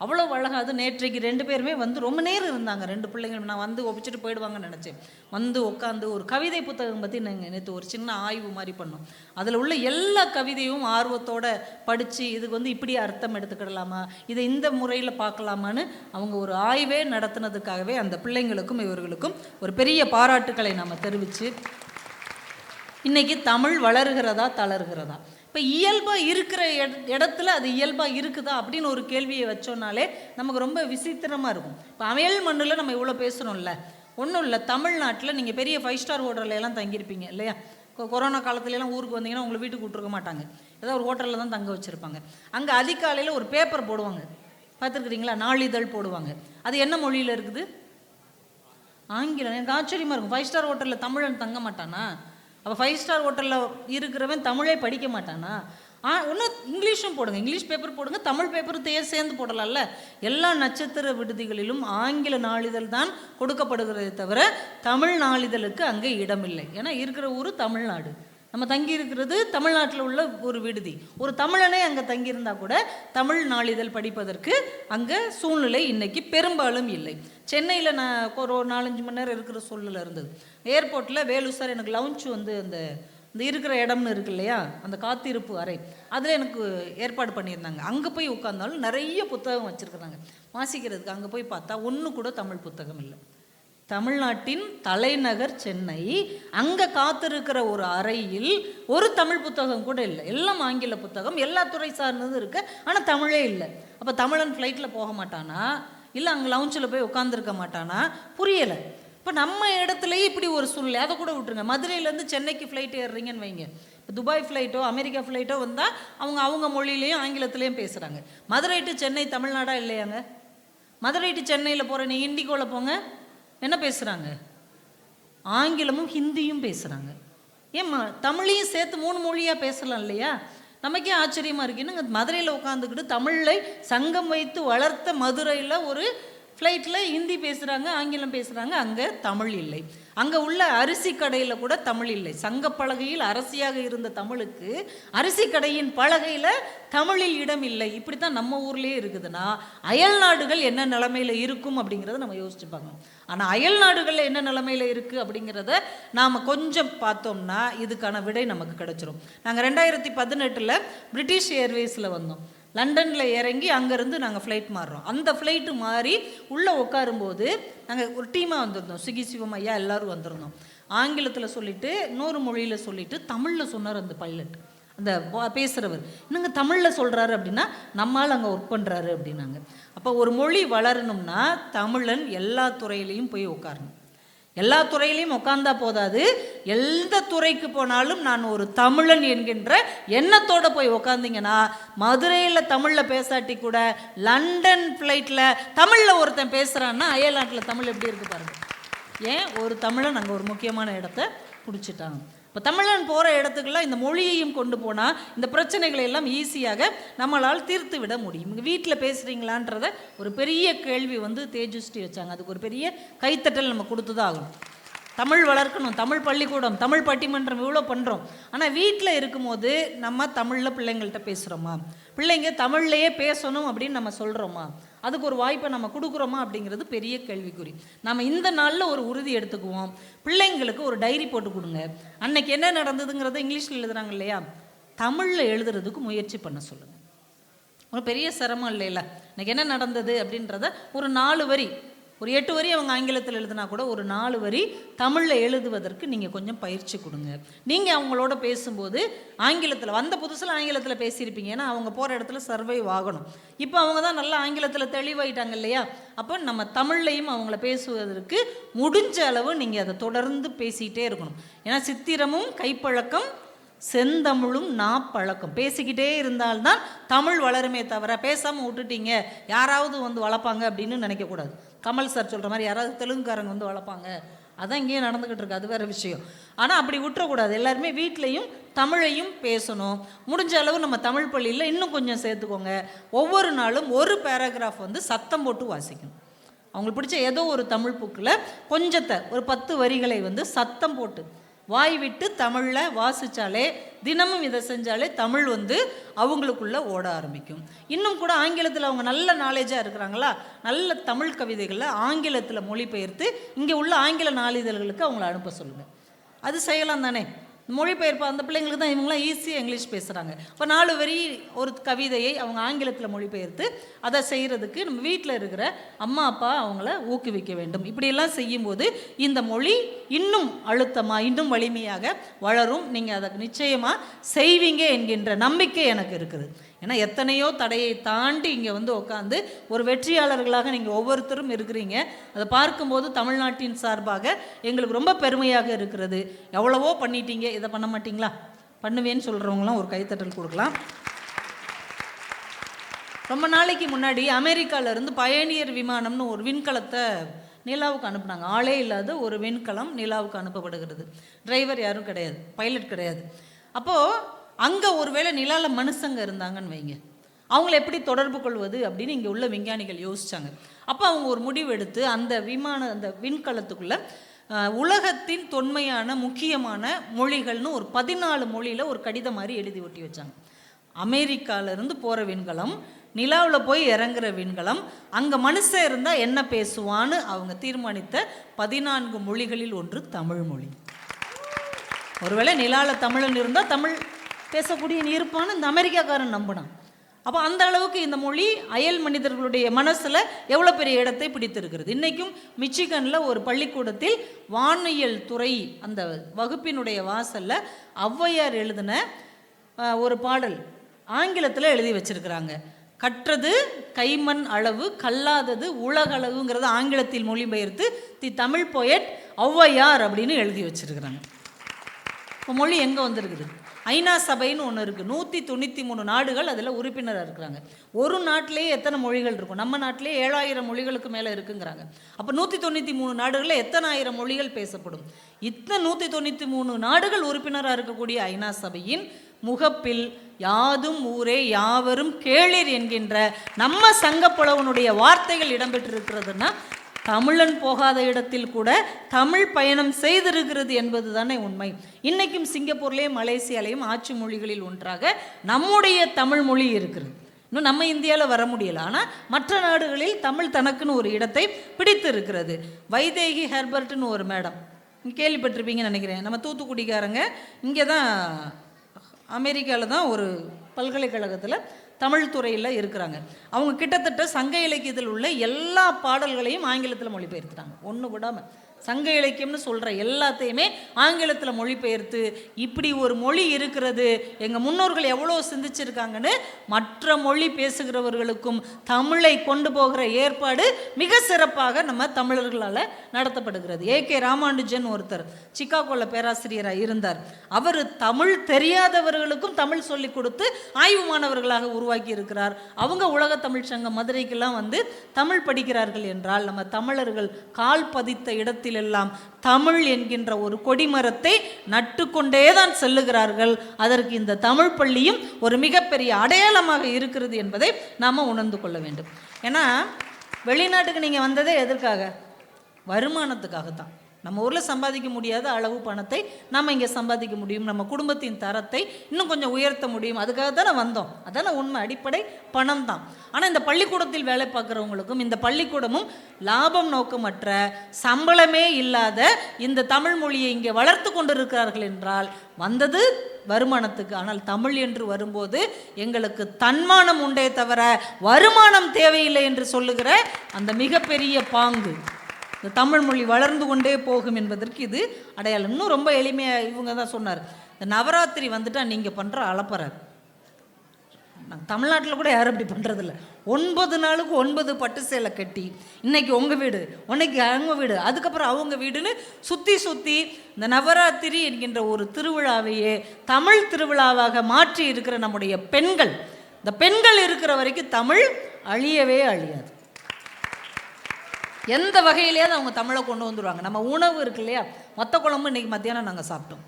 அவ்வளோ அழகாக, அது நேற்றைக்கு 2 பேருமே வந்து ரொம்ப நேரம் இருந்தாங்க. 2 பிள்ளைங்க நான் வந்து ஒப்பிச்சுட்டு போயிடுவாங்கன்னு நினச்சேன். வந்து உட்காந்து ஒரு கவிதை புத்தகம் பற்றி நாங்கள் நேற்று ஒரு சின்ன ஆய்வு மாதிரி பண்ணோம். அதில் உள்ள எல்லா கவிதையும் ஆர்வத்தோடு படித்து இதுக்கு வந்து இப்படி அர்த்தம் எடுத்துக்கிடலாமா, இதை இந்த முறையில் பார்க்கலாமான்னு அவங்க ஒரு ஆய்வே நடத்தினதுக்காகவே அந்த பிள்ளைங்களுக்கும் இவர்களுக்கும் ஒரு பெரிய பாராட்டுக்களை நம்ம தெரிவித்து, இன்றைக்கி தமிழ் வளர்கிறதா தளர்கிறதா? இப்போ இயல்பாக இருக்கிற இடத்துல அது இயல்பாக இருக்குதா அப்படின்னு ஒரு கேள்வியை வச்சோன்னாலே நமக்கு ரொம்ப விசித்திரமாக இருக்கும். இப்போ அவையல் மண்ணில் நம்ம இவ்வளோ பேசுகிறோம்ல, ஒன்றும் இல்லை, தமிழ்நாட்டில் நீங்கள் பெரிய 5 ஸ்டார் ஹோட்டல்லாம் தங்கியிருப்பீங்க இல்லையா? கொரோனா காலத்துலலாம் ஊருக்கு வந்தீங்கன்னா உங்களை வீட்டுக்கு விட்டுருக்க மாட்டாங்க, ஏதோ ஒரு ஹோட்டலில் தான் தங்க வச்சுருப்பாங்க. அங்கே அதிகாலையில் ஒரு பேப்பர் போடுவாங்க, பார்த்துருக்குறீங்களா? நாளிதழ் போடுவாங்க. அது என்ன மொழியில் இருக்குது? ஆங்கிலம். எனக்கு ஆச்சரியமாக இருக்கும், 5 ஸ்டார் ஹோட்டலில் தமிழன் தங்க மாட்டானா? அப்போ 5 ஸ்டார் ஹோட்டலில் இருக்கிறவன் தமிழே படிக்க மாட்டானா? ஒன்று இங்கிலீஷும் போடுங்க, இங்கிலீஷ் பேப்பர் போடுங்க, தமிழ் பேப்பர் சேர்ந்து போடலாம்ல. எல்லா நட்சத்திர விடுதிகளிலும் ஆங்கில நாளிதழ் தான் கொடுக்கப்படுகிறதே தவிர தமிழ் நாளிதழுக்கு அங்கே இடமில்லை. ஏன்னா இருக்கிற ஊர் தமிழ்நாடு, நம்ம தங்கி இருக்கிறது தமிழ்நாட்டில் உள்ள ஒரு விடுதி. ஒரு தமிழனே அங்கே தங்கியிருந்தா கூட தமிழ் நாளிதழ் படிப்பதற்கு அங்கே சூழ்நிலை இன்றைக்கி பெரும்பாலும் இல்லை. சென்னையில் நான் ஒரு 4-5 மணி நேரம் இருக்கிற சூழ்நிலை இருந்தது. ஏர்போர்ட்டில் வேலு சார் எனக்கு லவுஞ்ச் வந்து அந்த இருக்கிற இடம்னு இருக்கு இல்லையா, அந்த காத்திருப்பு அறை, அதில் எனக்கு ஏற்பாடு பண்ணியிருந்தாங்க. அங்கே போய் உட்கார்ந்தாலும் நிறைய புத்தகம் வச்சுருக்குறாங்க வாசிக்கிறதுக்கு. அங்கே போய் பார்த்தா ஒன்று கூட தமிழ் புத்தகம் இல்லை. தமிழ்நாட்டின் தலைநகர் சென்னை, அங்கே காத்திருக்கிற ஒரு அறையில் ஒரு தமிழ் புத்தகம் கூட இல்லை, எல்லாம் ஆங்கில புத்தகம், எல்லா துறை சார்ந்ததும் இருக்கு, ஆனால் தமிழே இல்லை. அப்போ தமிழன் ஃப்ளைட்டில் போக மாட்டானா, இல்லை அங்கே லவுஞ்சில் போய் உட்காந்துருக்க மாட்டானா? புரியலை. இப்போ நம்ம இடத்துலையே இப்படி ஒரு சூழ்நிலை. அதை கூட விட்டுருங்க, மதுரையிலேருந்து சென்னைக்கு ஃப்ளைட் ஏறுறீங்கன்னு வைங்க, இப்போ துபாய் ஃப்ளைட்டோ அமெரிக்கா ஃப்ளைட்டோ வந்தால் அவங்க மொழியிலையும் ஆங்கிலத்துலேயும் பேசுகிறாங்க. மதுரை டு சென்னை தமிழ்நாடா இல்லையாங்க? மதுரை டு சென்னையில் போகிற நீ இண்டிகோவில் போங்க, என்ன பேசுகிறாங்க? ஆங்கிலமும் ஹிந்தியும் பேசுகிறாங்க. ஏம்மா தமிழையும் சேர்த்து 3 மொழியாக பேசலாம் இல்லையா? நமக்கே ஆச்சரியமாக இருக்கு. என்னங்க மதுரையில் உட்காந்துக்கிட்டு தமிழை சங்கம் வைத்து வளர்த்த மதுரையில் ஒரு ஃப்ளைட்டில் ஹிந்தி பேசுகிறாங்க, ஆங்கிலம் பேசுகிறாங்க, அங்கே தமிழ் இல்லை. அங்கே உள்ள அரிசி கடையில் கூட தமிழ் இல்லை. சங்க பலகையில் அரசியாக இருந்த தமிழுக்கு அரிசி கடையின் பலகையில் தமிழில் இடம் இல்லை. இப்படி தான் நம்ம ஊர்லேயே இருக்குதுன்னா அயல் நாடுகள் என்ன நிலைமையில் இருக்கும் அப்படிங்கிறத நம்ம யோசிச்சு பார்க்கணும். ஆனால் அயல் நாடுகளில் என்ன நிலைமையில் இருக்குது அப்படிங்கிறத நாம் கொஞ்சம் பார்த்தோம்னா இதுக்கான விடை நமக்கு கிடச்சிரும். நாங்கள் 2018 பிரிட்டிஷ் ஏர்வேஸில் வந்தோம். லண்டனில் இறங்கி அங்கேருந்து நாங்கள் ஃப்ளைட் மாறுறோம். அந்த ஃப்ளைட்டு மாறி உள்ளே உட்காரும்போது நாங்கள் ஒரு டீமாக வந்திருந்தோம், சிகி சிவம் ஐயா எல்லோரும் வந்திருந்தோம். ஆங்கிலத்தில் சொல்லிவிட்டு இன்னொரு மொழியில் சொல்லிவிட்டு தமிழில் சொன்னார் அந்த பைலட். அந்த பேசுகிறவர் என்னங்க தமிழில் சொல்கிறாரு அப்படின்னா நம்மால் அங்கே ஒர்க் பண்ணுறாரு அப்படின்னாங்க. அப்போ ஒரு மொழி வளரணும்னா தமிழன் எல்லா துறையிலையும் போய் உட்காரணும். எல்லா துறையிலையும் உட்கார்ந்தா போதாது, எந்த துறைக்கு போனாலும் நான் ஒரு தமிழன் என்கின்ற எண்ணத்தோடு போய் உட்காந்திங்கன்னா மதுரையில் தமிழில் பேசாட்டி கூட லண்டன் ஃப்ளைட்டில் தமிழில் ஒருத்தன் பேசுகிறான்னா அயல் நாட்டில் தமிழ் எப்படி இருக்குது பாருங்கள். ஏன் ஒரு தமிழன் அங்கே ஒரு முக்கியமான இடத்த பிடிச்சிட்டாங்க. இப்போ தமிழன் போகிற இடத்துக்கெல்லாம் இந்த மொழியையும் கொண்டு போனால் இந்த பிரச்சனைகளை எல்லாம் ஈஸியாக நம்மளால் தீர்த்து விட முடியும். இங்கே வீட்டில் பேசுகிறீங்களான்றத ஒரு பெரிய கேள்வி வந்து தேஜஸ்ரீ வச்சாங்க. அதுக்கு ஒரு பெரிய கைத்தட்டல் நம்ம கொடுத்து தான் ஆகணும். தமிழ் வளர்க்கணும், தமிழ் பள்ளிக்கூடம், தமிழ் பட்டிமன்றம் இவ்வளோ பண்ணுறோம். ஆனால் வீட்டில் இருக்கும்போது நம்ம தமிழில் பிள்ளைங்கள்ட்ட பேசுகிறோமா, பிள்ளைங்க தமிழ்லையே பேசணும் அப்படின்னு நம்ம சொல்கிறோமா, அதுக்கு ஒரு வாய்ப்பை நம்ம கொடுக்குறோமா அப்படிங்கிறது பெரிய கேள்விக்குறி. நம்ம இந்த நாளில் ஒரு உறுதி எடுத்துக்குவோம். பிள்ளைங்களுக்கு ஒரு டைரி போட்டு கொடுங்க. அன்னைக்கு என்ன நடந்ததுங்கிறத இங்கிலீஷில் எழுதுறாங்க இல்லையா, தமிழில் எழுதுறதுக்கு முயற்சி பண்ண சொல்லுங்கள். ஒரு பெரிய சிரமம் இல்லைல்ல. இன்னைக்கு என்ன நடந்தது அப்படின்றத ஒரு 4 வரி, ஒரு 8 வரி அவங்க ஆங்கிலத்தில் எழுதுனா கூட ஒரு 4 வரி தமிழில் எழுதுவதற்கு நீங்கள் கொஞ்சம் பயிற்சி கொடுங்க. நீங்கள் அவங்களோட பேசும்போது ஆங்கிலத்தில் வந்த புதுசில் ஆங்கிலத்தில் பேசியிருப்பீங்க, ஏன்னா அவங்க போகிற இடத்துல சர்வைவ் ஆகணும். இப்போ அவங்க தான் நல்லா ஆங்கிலத்தில் தெளிவாயிட்டாங்க இல்லையா. அப்போ நம்ம தமிழ்லையும் அவங்கள பேசுவதற்கு முடிஞ்ச அளவு நீங்கள் அதை தொடர்ந்து பேசிக்கிட்டே இருக்கணும். ஏன்னா சித்திரமும் கைப்பழக்கம், செந்தமிழும் நாப்பழக்கம். பேசிக்கிட்டே இருந்தால்தான் தமிழ் வளருமே தவிர பேசாமல் விட்டுட்டீங்க யாராவது வந்து வளர்ப்பாங்க அப்படின்னு நினைக்கக்கூடாது. கமல் சார் சொல்கிற மாதிரி யாராவது தெலுங்குக்காரங்க வந்து வளர்ப்பாங்க, அதான் இங்கேயும் நடந்துக்கிட்டு இருக்கு, அது வேறு விஷயம். ஆனால் அப்படி விட்டுறக்கூடாது. எல்லாருமே வீட்லேயும் தமிழையும் பேசணும். முடிஞ்ச அளவு நம்ம தமிழ் பள்ளியில் இன்னும் கொஞ்சம் சேர்த்துக்கோங்க. ஒவ்வொரு நாளும் ஒரு பேராகிராஃப் வந்து சத்தம் போட்டு வாசிக்கணும். அவங்களுக்கு பிடிச்ச ஏதோ ஒரு தமிழ் புக்கில் கொஞ்சத்தை ஒரு 10 வரிகளை வந்து சத்தம் போட்டு வாய் விட்டு தமிழில் வாசித்தாலே, தினமும் இதை செஞ்சாலே தமிழ் வந்து அவங்களுக்குள்ளே ஓட ஆரம்பிக்கும். இன்னும் கூட ஆங்கிலத்தில் அவங்க நல்ல நாலேஜாக இருக்கிறாங்களா, நல்ல தமிழ் கவிதைகளை ஆங்கிலத்தில் மொழிபெயர்த்து இங்கே உள்ள ஆங்கில நாளிதழ்களுக்கு அவங்கள அனுப்ப சொல்லுங்கள். அது செய்யலாம் தானே. மொழிபெயர்ப்பு அந்த பிள்ளைங்களுக்கு தான் இவங்களாம் ஈஸியாக இங்கிலீஷ் பேசுகிறாங்க. இப்போ 4 வரி ஒரு கவிதையை அவங்க ஆங்கிலத்தில் மொழிபெயர்த்து அதை செய்கிறதுக்கு நம்ம வீட்டில் இருக்கிற அம்மா அப்பா அவங்கள ஊக்குவிக்க வேண்டும். இப்படியெல்லாம் செய்யும்போது இந்த மொழி இன்னும் அழுத்தமாக இன்னும் வலிமையாக வளரும். நீங்கள் அதை நிச்சயமாக செய்வீங்க என்கின்ற நம்பிக்கை எனக்கு இருக்குது. ஏன்னா எத்தனையோ தடையை தாண்டி இங்கே வந்து உட்காந்து ஒரு வெற்றியாளர்களாக நீங்கள் ஒவ்வொருத்தரும் இருக்கிறீங்க. அதை பார்க்கும்போது தமிழ்நாட்டின் சார்பாக எங்களுக்கு ரொம்ப பெருமையாக இருக்கிறது. எவ்வளவோ பண்ணிட்டீங்க, இதை பண்ண மாட்டிங்களா? பண்ணுவேன்னு சொல்கிறவங்களாம் ஒரு கைத்தட்டல் கொடுக்கலாம். ரொம்ப நாளைக்கு முன்னாடி அமெரிக்காவிலேருந்து பயணியர் விமானம்னு ஒரு விண்கலத்தை நிலாவுக்கு அனுப்புனாங்க. ஆளே இல்லாத ஒரு விண்கலம் நிலாவுக்கு அனுப்பப்படுகிறது. டிரைவர் யாரும் கிடையாது, பைலட் கிடையாது. அப்போது அங்கே ஒருவேளை நிலாவில் மனுஷங்க இருந்தாங்கன்னு வைங்க, அவங்கள எப்படி தொடர்பு கொள்வது அப்படின்னு இங்கே உள்ள விஞ்ஞானிகள் யோசித்தாங்க. அப்போ அவங்க ஒரு முடிவு எடுத்து அந்த விண்கலத்துக்குள்ளே உலகத்தின் தொன்மையான முக்கியமான மொழிகள்னு ஒரு 14 மொழியில் ஒரு கடிதம் மாதிரி எழுதி ஒட்டி வச்சாங்க. அமெரிக்காவிலேருந்து போகிற விண்கலம், நிலாவில் போய் இறங்குற விண்கலம், அங்கே மனுஷன் இருந்தால் என்ன பேசுவான்னு அவங்க தீர்மானித்த 14 மொழிகளில் ஒன்று தமிழ் மொழி. ஒருவேளை நிலாவில் தமிழன் இருந்தால் தமிழ் பேசக்கூடிய நீ இருப்பான்னு இந்த அமெரிக்காக்காரன் நம்பினான். அப்போ அந்த அளவுக்கு இந்த மொழி அயல் மனிதர்களுடைய மனசில் எவ்வளோ பெரிய இடத்தை பிடித்திருக்கிறது. இன்றைக்கும் மிச்சிகனில் ஒரு பள்ளிக்கூடத்தில் வானியல் துறை அந்த வகுப்பினுடைய வாசலில் ஔவையார் எழுதின ஒரு பாடல் ஆங்கிலத்தில் எழுதி வச்சிருக்கிறாங்க. கற்றது கைமண் அளவு, கல்லாதது உலகளவுங்கிறத ஆங்கிலத்தில் மொழிபெயர்த்து தி தமிழ் போயட் ஔவையார் அப்படின்னு எழுதி வச்சிருக்கிறாங்க. இப்போ மொழி எங்கே வந்திருக்குது? ஐநா சபைன்னு ஒன்று இருக்குது. 193 நாடுகள் அதில் உறுப்பினராக இருக்கிறாங்க. ஒரு நாட்டிலேயே எத்தனை மொழிகள் இருக்கும்? நம்ம நாட்டிலே 7000 மொழிகளுக்கு மேலே இருக்குங்கிறாங்க. அப்போ 193 நாடுகளில் எத்தனை ஆயிரம் மொழிகள் பேசப்படும்? இத்தனை 193 நாடுகள் உறுப்பினராக இருக்கக்கூடிய ஐநா சபையின் முகப்பில் யாதும் ஊரே யாவரும் கேளிர் என்கின்ற நம்ம சங்கப்புலவனுடைய வார்த்தைகள் இடம்பெற்றிருக்கிறதுனா தமிழன் போகாத இடத்தில் கூட தமிழ் பயணம் செய்திருக்கிறது என்பது தானே உண்மை. இன்றைக்கும் சிங்கப்பூர்லேயும் மலேசியாலேயும் ஆட்சி மொழிகளில் ஒன்றாக நம்முடைய தமிழ் மொழி இருக்கிறது. இன்னும் நம்ம இந்தியாவில் வர முடியலை, ஆனால் மற்ற நாடுகளில் தமிழ் தனக்குன்னு ஒரு இடத்தை பிடித்து இருக்கிறது. வைதேகி ஹெர்பர்ட்னு ஒரு மேடம் கேள்விப்பட்டிருப்பீங்கன்னு நினைக்கிறேன். நம்ம தூத்துக்குடிக்காரங்க, இங்கே தான் அமெரிக்காவில் தான் ஒரு பல்கலைக்கழகத்தில் தமிழ் துறையில் இருக்கிறாங்க. அவங்க கிட்டத்தட்ட சங்க இலக்கியத்தில் உள்ள எல்லா பாடல்களையும் ஆங்கிலத்தில் மொழிபெயர்த்துட்டாங்க, ஒன்று விடாமல். சங்க இலக்கியம்னு சொல்கிற எல்லாத்தையுமே ஆங்கிலத்தில் மொழிபெயர்த்து இப்படி ஒரு மொழி இருக்கிறது, எங்கள் முன்னோர்கள் எவ்வளோ சிந்திச்சிருக்காங்கன்னு மற்ற மொழி பேசுகிறவர்களுக்கும் தமிழை கொண்டு போகிற ஏற்பாடு மிக சிறப்பாக நம்ம தமிழர்களால் நடத்தப்படுகிறது. ஏ.கே. ராமானுஜன் ஒருத்தர் சிக்காகோவில் பேராசிரியராக இருந்தார். அவர் தமிழ் தெரியாதவர்களுக்கும் தமிழ் சொல்லிக் கொடுத்து ஆய்வு மாணவர்களாக உருவாக்கி இருக்கிறார். அவங்க உலக தமிழ் சங்கம் மதுரைக்கெல்லாம் வந்து தமிழ் படிக்கிறார்கள் என்றால் நம்ம தமிழர்கள் கால் பதித்த இடத்தில் எல்லாம் தமிழ் என்கின்ற ஒரு கொடிமரத்தை நட்டுக்கொண்டே தான் செல்லுகிறார்கள். அதற்கு இந்த தமிழ் பள்ளியும் ஒரு மிகப்பெரிய அடையாளமாக இருக்கிறது என்பதை நாம் உணர்ந்து கொள்ள வேண்டும். ஏன்னா வெளிநாட்டுக்கு நீங்கள் வந்ததே எதற்காக? வருமானத்துக்காகத்தான். நம்ம ஊரில் சம்பாதிக்க முடியாத அளவு பணத்தை நம்ம இங்கே சம்பாதிக்க முடியும், நம்ம குடும்பத்தின் தரத்தை இன்னும் கொஞ்சம் உயர்த்த முடியும், அதுக்காக தானே வந்தோம். அதான உண்மை, அடிப்படை பணம் தான். ஆனால் இந்த பள்ளிக்கூடத்தில் வேலை பார்க்குறவங்களுக்கும் இந்த பள்ளிக்கூடமும் லாபம் நோக்கமற்ற சம்பளமே இல்லாத இந்த தமிழ் மொழியை இங்கே வளர்த்து கொண்டிருக்கிறார்கள் என்றால் வந்தது வருமானத்துக்கு. ஆனால் தமிழ் என்று வரும்போது எங்களுக்கு தன்மானம் உண்டே தவிர வருமானம் தேவையில்லை என்று சொல்லுகிற அந்த மிகப்பெரிய பாங்கு இந்த தமிழ் மொழி வளர்ந்து கொண்டே போகும் என்பதற்கு இது அடையாளம். இன்னும் ரொம்ப எளிமையாக இவங்க தான் சொன்னார், இந்த நவராத்திரி வந்துட்டால் நீங்கள் பண்ணுற அலப்பறை நாங்கள் தமிழ்நாட்டில் கூட யாரும் அப்படி பண்ணுறதில்ல. 9 நாளுக்கு 9 பட்டு சேலை கட்டி இன்னைக்கு உங்கள் வீடு, உன்னைக்கு அவங்க வீடு, அதுக்கப்புறம் அவங்க வீடுன்னு சுற்றி சுற்றி இந்த நவராத்திரி என்கின்ற ஒரு திருவிழாவையே தமிழ் திருவிழாவாக மாற்றி இருக்கிற நம்முடைய பெண்கள், இந்த பெண்கள் இருக்கிற வரைக்கும் தமிழ் அழியவே அழியாது. எந்த வகையிலேயாவது அவங்க தமிழை கொண்டு வந்துடுவாங்க. நம்ம உணவு இருக்கு இல்லையா, வத்த குழம்பு இன்றைக்கி மத்தியானம் நாங்கள் சாப்பிட்டோம்.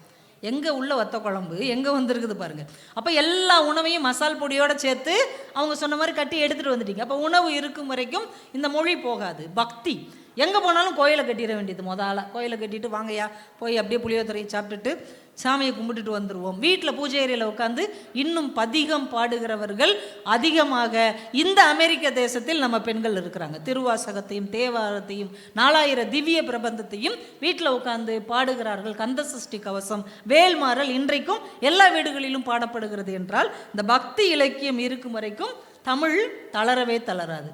எங்கே உள்ள வத்த குழம்பு எங்கே வந்திருக்குது பாருங்கள். அப்போ எல்லா உணவையும் மசால் பொடியோடு சேர்த்து அவங்க சொன்ன மாதிரி கட்டி எடுத்துகிட்டு வந்துட்டீங்க. அப்போ உணவு இருக்கும் வரைக்கும் இந்த மொழி போகாது. பக்தி எங்கே போனாலும் கோயிலை கட்டிட வேண்டியது. முதல்ல கோயிலை கட்டிட்டு வாங்கய்யா போய் அப்படியே புளியோதரையை சாப்பிட்டுட்டு சாமியை கும்பிட்டுட்டு வந்துடுவோம். வீட்டில் பூஜை ஏரியில் உட்காந்து இன்னும் பதிகம் பாடுகிறவர்கள் அதிகமாக இந்த அமெரிக்க தேசத்தில் நம்ம பெண்கள் இருக்கிறாங்க. திருவாசகத்தையும் தேவாரத்தையும் 4000 திவ்ய பிரபந்தத்தையும் வீட்டில் உட்காந்து பாடுகிறார்கள். கந்த சஷ்டி கவசம், வேல்மாறல் இன்றைக்கும் எல்லா வீடுகளிலும் பாடப்படுகிறது என்றால் இந்த பக்தி இலக்கியம் இருக்கும் வரைக்கும் தமிழ் தளரவே தளராது.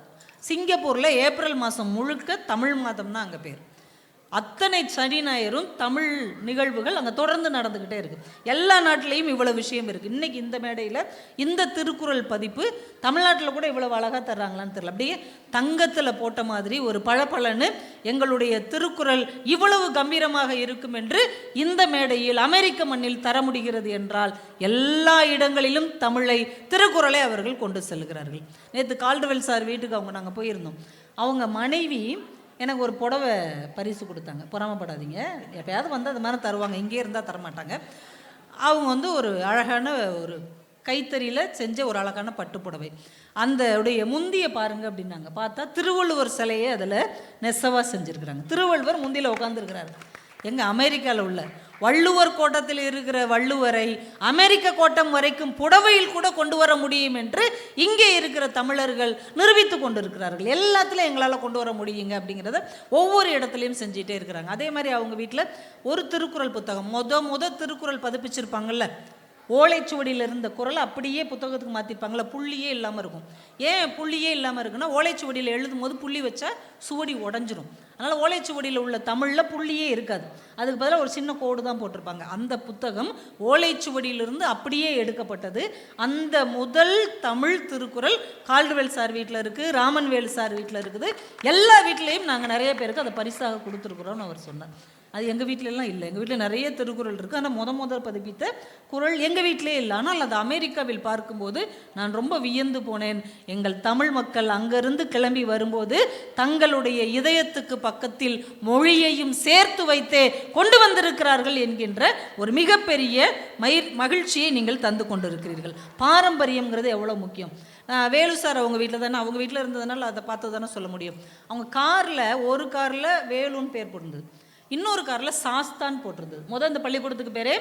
சிங்கப்பூரில் ஏப்ரல் மாதம் முழுக்க தமிழ் மாதம் தான் அங்கே பேர். அத்தனை சனி ஞாயிறும் தமிழ் நிகழ்வுகள் அங்கே தொடர்ந்து நடந்துக்கிட்டே இருக்குது. எல்லா நாட்டிலையும் இவ்வளோ விஷயம் இருக்குது. இன்றைக்கி இந்த மேடையில் இந்த திருக்குறள் பதிப்பு தமிழ்நாட்டில் கூட இவ்வளோ அழகாக தர்றாங்களான்னு தெரியல. அப்படியே தங்கத்தில் போட்ட மாதிரி ஒரு பழப்பழன்னு எங்களுடைய திருக்குறள் இவ்வளவு கம்பீரமாக இருக்கும் என்று இந்த மேடையில் அமெரிக்க மண்ணில் தர முடிகிறது என்றால் எல்லா இடங்களிலும் தமிழை, திருக்குறளை அவர்கள் கொண்டு செல்கிறார்கள். நேற்று கால்டுவெல் சார் வீட்டுக்கு நாங்கள் போயிருந்தோம். அவங்க மனைவி எனக்கு ஒரு புடவை பரிசு கொடுத்தாங்க. பொறாமப்படாதீங்க, எப்போயாவது வந்து அது மாதிரி தருவாங்க, இங்கே இருந்தால் தரமாட்டாங்க. அவங்க வந்து ஒரு அழகான ஒரு கைத்தறியில் செஞ்ச ஒரு அழகான பட்டு புடவை. அந்த உடைய முந்தியை பாருங்கள் அப்படின்னாங்க. பார்த்தா திருவள்ளுவர் சிலையை அதில் நெசவாக செஞ்சுருக்கிறாங்க. திருவள்ளுவர் முந்தியில் உட்காந்துருக்கிறாரு. எங்கள் அமெரிக்காவில் உள்ள வள்ளுவர் கோட்டத்தில் இருக்கிற வள்ளுவரை அமெரிக்க கோட்டம் வரைக்கும் புடவையில் கூட கொண்டு வர முடியும் என்று இங்கே இருக்கிற தமிழர்கள் நிரூபித்து கொண்டு இருக்கிறார்கள். எல்லாத்துலையும் எங்களால் கொண்டு வர முடியுங்க அப்படிங்கிறத ஒவ்வொரு இடத்துலையும் செஞ்சிட்டே இருக்கிறாங்க. அதே மாதிரி அவங்க வீட்டில் ஒரு திருக்குறள் புத்தகம் முத திருக்குறள் பதிப்பிச்சிருப்பாங்கல்ல, ஓலைச்சுவடியில் இருந்த குறளை அப்படியே புத்தகத்துக்கு மாற்றிருப்பாங்களே, புள்ளியே இல்லாமல் இருக்கும். ஏன் புள்ளியே இல்லாமல் இருக்குன்னா ஓலைச்சுவடியில் எழுதும் போது புள்ளி வச்சா சுவடி உடஞ்சிரும். அதனால் ஓலைச்சுவடியில் உள்ள தமிழில் புள்ளியே இருக்காது, அதுக்கு பதிலாக ஒரு சின்ன கோடு தான் போட்டிருப்பாங்க. அந்த புத்தகம் ஓலைச்சுவடியிலிருந்து அப்படியே எடுக்கப்பட்டது. அந்த முதல் தமிழ் திருக்குறள் கால்டுவெல் சார் வீட்டில் இருக்குது, ராமன்வேல் சார் வீட்டில் இருக்குது. எல்லா வீட்லேயும் நாங்கள் நிறைய பேருக்கு அதை பரிசாக கொடுத்துருக்குறோன்னு அவர் சொன்னார். அது எங்கள் வீட்டிலலாம் இல்லை. எங்கள் வீட்டில் நிறைய திருக்குறள் இருக்குது. ஆனால் முதல் பதிப்பித்த குறள் எங்கள் வீட்டிலே இல்லை. ஆனால் அது அமெரிக்காவில் பார்க்கும்போது நான் ரொம்ப வியந்து போனேன். எங்கள் தமிழ் மக்கள் அங்கிருந்து கிளம்பி வரும்போது தங்களுடைய இதயத்துக்கு பக்கத்தில் மொழியையும் சேர்த்து வைத்தே கொண்டு வந்திருக்கிறார்கள் என்கின்ற ஒரு மிகப்பெரிய மகிழ்ச்சியை நீங்கள் தந்து கொண்டிருக்கிறீர்கள். பாரம்பரியங்கிறது எவ்வளோ முக்கியம். வேலு சார் அவங்க வீட்டில் தானே, அவங்க வீட்டில் இருந்ததுனால அதை பார்த்து தானே சொல்ல முடியும். அவங்க காரில் ஒரு காரில் வேலுன்னு பேர் போட்டிருந்தது, இன்னொரு காரில் சாஸ்தான் போட்டிருந்தது. இந்த பள்ளிக்கூடத்துக்கு பேரே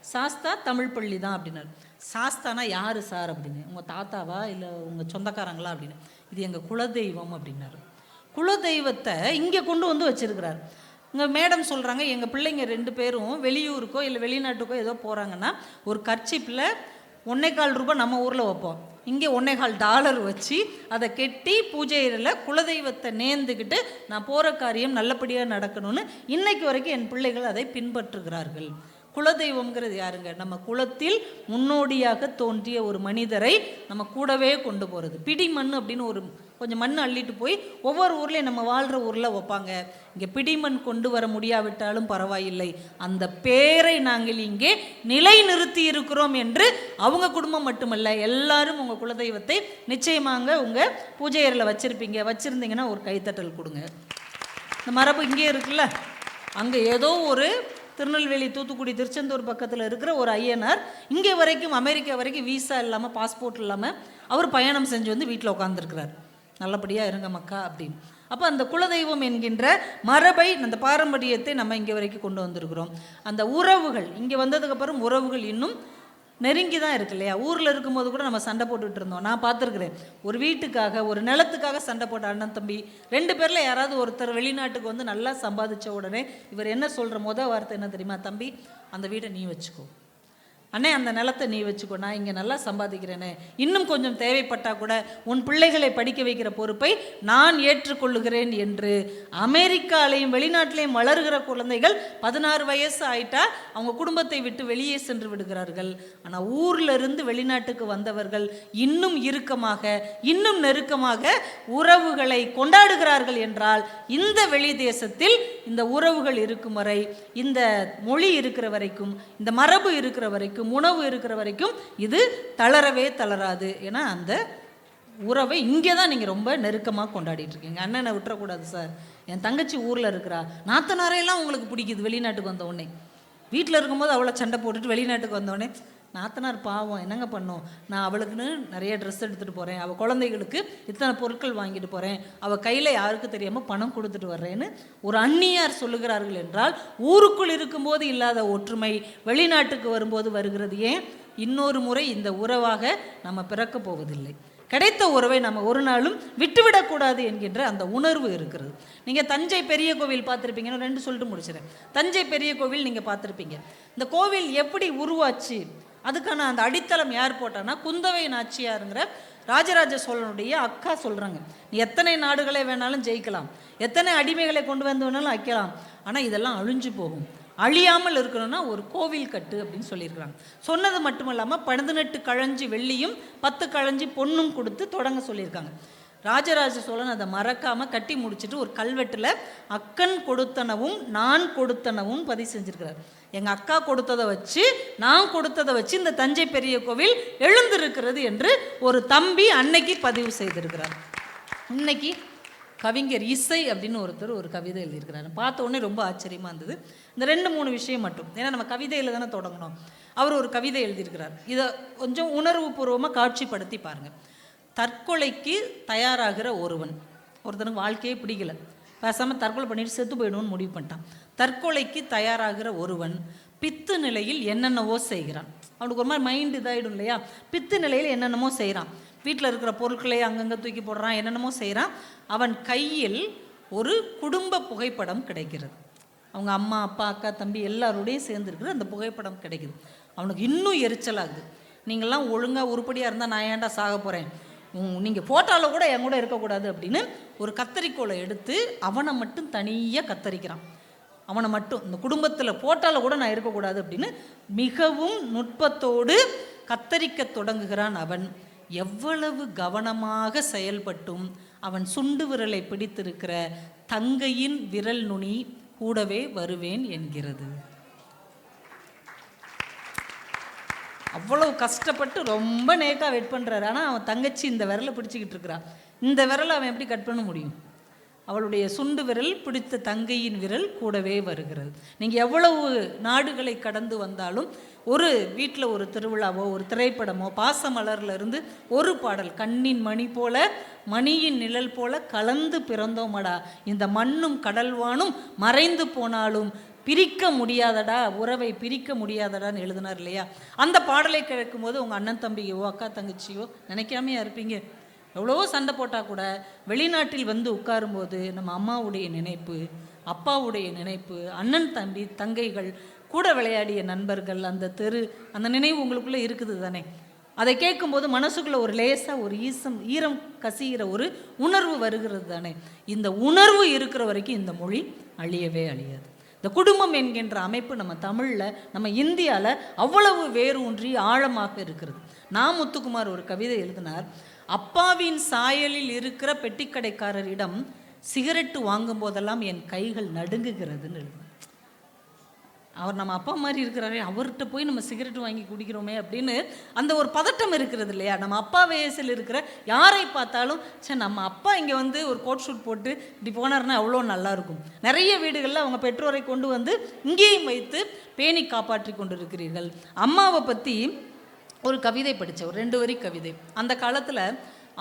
சாஸ்தா தமிழ் பள்ளி தான் அப்படின்னாரு. சாஸ்தானா யார் சார் அப்படின்னு, உங்கள் தாத்தாவா இல்லை உங்கள் சொந்தக்காரங்களா அப்படின்னு. இது எங்கள் குலதெய்வம் அப்படின்னாரு. குலதெய்வத்தை இங்கே கொண்டு வந்து வச்சிருக்கிறார். இங்கே மேடம் சொல்கிறாங்க, எங்கள் பிள்ளைங்க 2 பேரும் வெளியூருக்கோ இல்லை வெளிநாட்டுக்கோ ஏதோ போகிறாங்கன்னா ஒரு கர்ச்சிப்பில் 1.25 ரூபாய் நம்ம ஊரில் வைப்போம், இங்கே $1.25 வச்சு அதை கெட்டி பூஜையில் குலதெய்வத்தை நேர்ந்துக்கிட்டு நான் போகிற காரியம் நல்லபடியாக நடக்கணும்னு இன்னைக்கு வரைக்கும் என் பிள்ளைகள் அதை பின்பற்றுகிறார்கள். குலதெய்வம்ங்கிறது யாருங்க? நம்ம குலத்தில் முன்னோடியாக தோன்றிய ஒரு மனிதரை நம்ம கூடவே கொண்டு போகிறது. பிடி மண் அப்படின்னு ஒரு கொஞ்சம் மண் அள்ளிட்டு போய் ஒவ்வொரு ஊர்லேயும் நம்ம வாழ்கிற ஊரில் வைப்பாங்க. இங்கே பிடிமண் கொண்டு வர முடியாவிட்டாலும் பரவாயில்லை, அந்த பேரை நாங்கள் இங்கே நிலைநிறுத்தி இருக்கிறோம் என்று அவங்க குடும்பம் மட்டுமல்ல, எல்லாரும் உங்கள் குலதெய்வத்தை நிச்சயமாக உங்கள் பூஜை அறையில் வச்சுருந்தீங்கன்னா ஒரு கைத்தட்டல் கொடுங்க. இந்த மரபு இங்கே இருக்குல்ல, அங்கே ஏதோ ஒரு திருநெல்வேலி, தூத்துக்குடி, திருச்செந்தூர் பக்கத்தில் இருக்கிற ஒரு ஐயனார் இங்கே வரைக்கும் அமெரிக்கா வரைக்கும் வீசா இல்லாமல், பாஸ்போர்ட் இல்லாமல் அவர் பயணம் செஞ்சு வந்து வீட்டில் உட்காந்துருக்கிறார். நல்லபடியாக இருங்க மக்கா அப்படின்னு. அப்போ அந்த குலதெய்வம் என்கின்ற மரபை, அந்த பாரம்பரியத்தை நம்ம இங்கே வரைக்கும் கொண்டு வந்திருக்கிறோம். அந்த உறவுகள் இங்கே வந்ததுக்கப்புறம் உறவுகள் இன்னும் நெருங்கி தான் இருக்கு இல்லையா? ஊரில் இருக்கும்போது கூட நம்ம சண்டை போட்டுக்கிட்டு இருந்தோம். நான் பார்த்துருக்குறேன், ஒரு வீட்டுக்காக ஒரு நிலத்துக்காக சண்டை போட்ட அண்ணன் தம்பி 2 பேரில் யாராவது ஒருத்தர் வெளிநாட்டுக்கு வந்து நல்லா சம்பாதிச்ச உடனே இவர் என்ன சொல்கிற வார்த்தை என்ன தெரியுமா? தம்பி அந்த வீடை நீ வச்சுக்கோ, அண்ணே அந்த நிலத்தை நீ வச்சுக்கோ, நான் இங்கே நல்லா சம்பாதிக்கிறேனே, இன்னும் கொஞ்சம் தேவைப்பட்டால் கூட உன் பிள்ளைகளை படிக்க வைக்கிற பொறுப்பை நான் ஏற்றுக்கொள்ளுகிறேன் என்று அமெரிக்காலையும் வெளிநாட்டிலையும் வளர்கிற குழந்தைகள் 16 வயசு ஆயிட்டா அவங்க குடும்பத்தை விட்டு வெளியே சென்று விடுகிறார்கள். ஆனால் ஊரில் இருந்து வெளிநாட்டுக்கு வந்தவர்கள் இன்னும் இறுக்கமாக, இன்னும் நெருக்கமாக உறவுகளை கொண்டாடுகிறார்கள் என்றால், இந்த வெளி தேசத்தில் இந்த உறவுகள் இருக்கும் வரை, இந்த மொழி இருக்கிற வரைக்கும், இந்த மரபு இருக்கிற வரைக்கும், உணவு இருக்கிற வரைக்கும் இது தளரவே தளராது. ஏன்னா அந்த உறவை இங்கே தான் நீங்கள் ரொம்ப நெருக்கமாக கொண்டாடிட்டு இருக்கீங்க. அண்ணனை விட்டுறக்கூடாது சார். என் தங்கச்சி ஊரில் இருக்கிறா, நாத்தனாரையெல்லாம் உங்களுக்கு பிடிக்குது. வெளிநாட்டுக்கு வந்த உடனே, வீட்டில் இருக்கும்போது அவளை சண்டை போட்டுட்டு வெளிநாட்டுக்கு வந்தோடனே, நாத்தனார் பாவம் என்னங்க பண்ணோம், நான் அவளுக்குன்னு நிறைய ட்ரெஸ் எடுத்துகிட்டு போகிறேன், அவள் குழந்தைகளுக்கு இத்தனை பொருட்கள் வாங்கிட்டு போகிறேன், அவள் கையில் யாருக்கு தெரியாமல் பணம் கொடுத்துட்டு வர்றேன்னு ஒரு அந்நியார் சொல்லுகிறார்கள் என்றால், ஊருக்குள் இருக்கும்போது இல்லாத ஒற்றுமை வெளிநாட்டுக்கு வரும்போது வருகிறது. ஏன்? இன்னொரு முறை இந்த உறவாக நம்ம பிறக்க போவதில்லை. கிடைத்த உறவை நம்ம ஒரு நாளும் விட்டுவிடக்கூடாது என்கின்ற அந்த உணர்வு இருக்கிறது. நீங்கள் தஞ்சை பெரிய கோவில் பார்த்துருப்பீங்கன்னு 2 சொல்லிட்டு முடிச்சிடறேன். தஞ்சை பெரிய கோவில் நீங்கள் பார்த்துருப்பீங்க. இந்த கோவில் எப்படி உருவாச்சு, அதுக்கான அந்த அடித்தளம் யார் போட்டான்னா, குந்தவை நாச்சியாருங்கிற ராஜராஜ சோழனுடைய அக்கா சொல்கிறாங்க, நீ எத்தனை நாடுகளை வேணாலும் ஜெயிக்கலாம், எத்தனை அடிமைகளை கொண்டு வந்து வேணாலும் வைக்கலாம், ஆனால் இதெல்லாம் அழிஞ்சு போகும், அழியாமல் இருக்கணும்னா ஒரு கோவில் கட்டு அப்படின்னு சொல்லியிருக்கிறாங்க. சொன்னது மட்டும் இல்லாமல் 18 கழஞ்சி வெள்ளியும் 10 கழஞ்சி பொண்ணும் கொடுத்து தொடங்க சொல்லியிருக்காங்க. ராஜராஜ சோழன் அதை மறக்காமல் கட்டி முடிச்சுட்டு ஒரு கல்வெட்டில் அக்கன் கொடுத்தனவும் நான் கொடுத்தனவும் பதிவு செஞ்சுருக்கிறார். எங்கள் அக்கா கொடுத்ததை வச்சு, நான் கொடுத்ததை வச்சு இந்த தஞ்சை பெரிய கோவில் எழுந்திருக்கிறது என்று ஒரு தம்பி அன்னைக்கு பதிவு செய்திருக்கிறார். இன்னைக்கு கவிஞர் இசை அப்படின்னு ஒருத்தர் ஒரு கவிதை எழுதியிருக்கிறார். பார்த்த உடனே ரொம்ப ஆச்சரியமாக இருந்தது. இந்த 2-3 விஷயம் மட்டும், ஏன்னா நம்ம கவிதையில் தானே தொடங்கணும். அவர் ஒரு கவிதை எழுதியிருக்கிறார். இதை கொஞ்சம் உணர்வுபூர்வமாக காட்சிப்படுத்தி பாருங்கள். தற்கொலைக்கு தயாராகிற ஒருத்தனுக்கு வாழ்க்கையே பிடிக்கல, பேசாமல் தற்கொலை பண்ணிட்டு செத்து போயிடுவோன்னு முடிவு பண்ணிட்டான். தற்கொலைக்கு தயாராகிற ஒருவன் பித்து நிலையில் என்னென்னவோ செய்கிறான். அவனுக்கு ஒரு மாதிரி மைண்டு இதாகிடும் இல்லையா? பித்து நிலையில் என்னென்னமோ செய்கிறான். வீட்டில் இருக்கிற பொருட்களை அங்கங்கே தூக்கி போடுறான், என்னென்னமோ செய்கிறான். அவன் கையில் ஒரு குடும்ப புகைப்படம் கிடைக்கிறது. அவங்க அம்மா, அப்பா, அக்கா, தம்பி எல்லாரோடையும் சேர்ந்துருக்குற அந்த புகைப்படம் கிடைக்குது. அவனுக்கு இன்னும் எரிச்சலாகுது. நீங்கள்லாம் ஒழுங்காக உருப்படியாக இருந்தால் நான் ஏன்டா சாக போகிறேன், நீங்கள் ஃபோட்டோவில் கூட என் கூட இருக்கக்கூடாது அப்படின்னு ஒரு கத்தரிக்கோலை எடுத்து அவனை மட்டும் தனியாக கத்தரிக்கிறான். அவனை மட்டும், இந்த குடும்பத்தில் ஃபோட்டோவில் கூட நான் இருக்கக்கூடாது அப்படின்னு மிகவும் நுட்பத்தோடு கத்தரிக்க தொடங்குகிறான். அவன் எவ்வளவு கவனமாக செயல்பட்டும் அவன் சுண்டு விரலை பிடித்திருக்கிற தங்கையின் விரல் நுனி கூடவே வருவேன் என்கிறது. அவ்வளவு கஷ்டப்பட்டு ரொம்ப நேக்காக வெயிட் பண்ணுறாரு. ஆனால் அவன் தங்கச்சி இந்த விரலை பிடிச்சிக்கிட்டு இருக்கிறான். இந்த விரலை அவன் எப்படி கட் பண்ண முடியும்? அவளுடைய சுண்டு விரல் பிடித்த தங்கையின் விரல் கூடவே வருகிறது. நீங்கள் எவ்வளவு நாடுகளை கடந்து வந்தாலும் ஒரு வீட்டில் ஒரு திருவிழாவோ ஒரு திரைப்படமோ பாசமலர்ல இருந்து ஒரு பாடல், கண்ணின் மணி போல மணியின் நிழல் போல கலந்து பிறந்தோமடா, இந்த மண்ணும் கடல்வானும் மறைந்து போனாலும் பிரிக்க முடியாதடா, உறவை பிரிக்க முடியாதடான்னு எழுதினார் இல்லையா? அந்த பாடலை கேட்கும் போது உங்கள் அண்ணன் தம்பியோ அக்கா தங்கச்சியோ நினைக்காமையா இருப்பீங்க? எவ்வளவோ சண்டை போட்டால் கூட வெளிநாட்டில் வந்து உட்காரும்போது நம்ம அம்மாவுடைய நினைப்பு, அப்பாவுடைய நினைப்பு, அண்ணன் தம்பி தங்கைகள் கூட விளையாடிய நண்பர்கள், அந்த தெரு, அந்த நினைவு உங்களுக்குள்ளே இருக்குது தானே? அதை கேட்கும்போது மனசுக்குள்ளே ஒரு லேசாக ஒரு ஈரம் கசிகிற ஒரு உணர்வு வருகிறது தானே. இந்த உணர்வு இருக்கிற வரைக்கும் இந்த மொழி அழியவே அழியாது. இந்த குடும்பம் என்கின்ற அமைப்பு நம்ம தமிழில், நம்ம இந்தியாவில் அவ்வளவு வேரூன்றி ஆழமாக இருக்கிறது. முத்துக்குமார் ஒரு கவிதை எழுதினார். அப்பாவின் சாயலில் இருக்கிற பெட்டிக்கடைக்காரரிடம் சிகரெட்டு வாங்கும் போதெல்லாம் என் கைகள் நடுங்குகிறதுன்னு எழுதினார். அவர் நம்ம அப்பா மாதிரி இருக்கிறாரே, அவர்கிட்ட போய் நம்ம சிகரெட் வாங்கி குடிக்கிறோமே அப்படின்னு அந்த ஒரு பதட்டம் இருக்கிறது இல்லையா. நம்ம அப்பா வயசில் இருக்கிற யாரை பார்த்தாலும் சரி நம்ம அப்பா இங்கே வந்து ஒரு கோட் ஷூட் போட்டு இப்படி போனார்னா அவ்வளோ நல்லாயிருக்கும். நிறைய வீடுகளில் அவங்க பெற்றோரை கொண்டு வந்து இங்கேயும் வைத்து பேணி காப்பாற்றி கொண்டு இருக்கிறீர்கள். அம்மாவை பற்றி ஒரு கவிதை படித்தேன், ஒரு 2 வரி கவிதை. அந்த காலத்தில்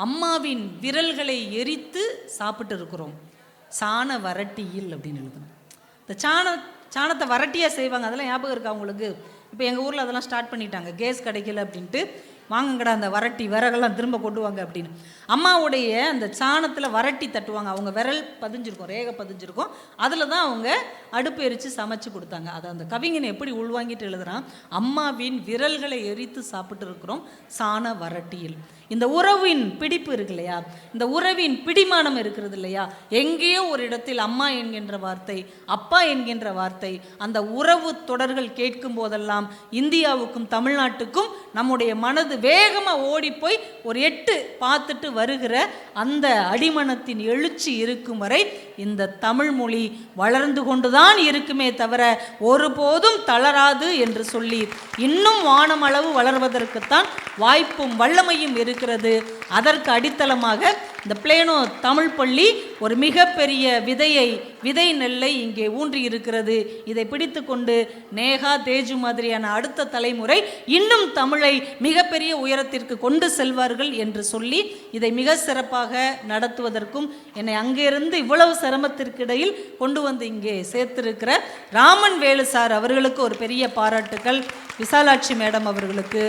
அம்மாவின் விரல்களை எரித்து சாப்பிட்டு இருக்கிறோம் சாண வரட்டியில் அப்படின்னு எழுதணும். இந்த சாணத்தை வரட்டியாக செய்வாங்க, அதெல்லாம் ஞாபகம் இருக்கா உங்களுக்கு? இப்போ எங்கள் ஊரில் அதெல்லாம் ஸ்டார்ட் பண்ணிட்டாங்க. கேஸ் கிடைக்கல அப்படின்ட்டு வாங்குங்கடா அந்த வரட்டி விறகெல்லாம் திரும்ப கொண்டு வாங்க அப்படின்னு. அம்மாவுடைய அந்த சாணத்தில் வரட்டி தட்டுவாங்க. அவங்க விரல் பதிஞ்சிருக்கும், ரேகை பதிஞ்சிருக்கும். அதில் தான் அவங்க அடுப்பு எரித்து சமைச்சு கொடுத்தாங்க. அதை அந்த கவிஞனை எப்படி உள்வாங்கிட்டு எழுதுறான், அம்மாவின் விரல்களை எரித்து சாப்பிட்டு இருக்கிறோம் சாண வரட்டியில். இந்த உறவின் பிடிப்பு இருக்கு இல்லையா, இந்த உறவின் பிடிமானம் இருக்கிறது இல்லையா. எங்கேயோ ஒரு இடத்தில் அம்மா என்கின்ற வார்த்தை, அப்பா என்கின்ற வார்த்தை, அந்த உறவு தொடர்கள் கேட்கும் போதெல்லாம் இந்தியாவுக்கும் தமிழ்நாட்டுக்கும் நம்முடைய மனது வேகமாக ஓடி போய் ஒரு 8 பார்த்துட்டு வருகிற அந்த அடிமனத்தின் எழுச்சி இருக்கும் வரை இந்த தமிழ் மொழி வளர்ந்து கொண்டுதான் இருக்குமே தவிர ஒருபோதும் தளராது என்று சொல்லி இன்னும் வானமளவு வளர்வதற்குத்தான் வாய்ப்பும் வல்லமையும் இருக்கிறது. அதற்கு அடித்தளமாக இந்த பிளேனோ தமிழ் பள்ளி ஒரு மிகப்பெரிய விதை நெல்லை இங்கே ஊன்றி இருக்கிறது. இதை பிடித்து கொண்டு நேஹா, தேஜு மாதிரியான அடுத்த தலைமுறை இன்னும் தமிழை மிகப்பெரிய உயரத்திற்கு கொண்டு செல்வார்கள் என்று சொல்லி இதை மிக சிறப்பாக நடத்துவதற்கும் என்னை அங்கிருந்து இவ்வளவு சிரமத்திற்கு இடையில் கொண்டு வந்து இங்கே சேர்த்திருக்கிற ராமன் வேலு சார் அவர்களுக்கு ஒரு பெரிய பாராட்டுக்கள். விசாலாட்சி மேடம் அவர்களுக்கு,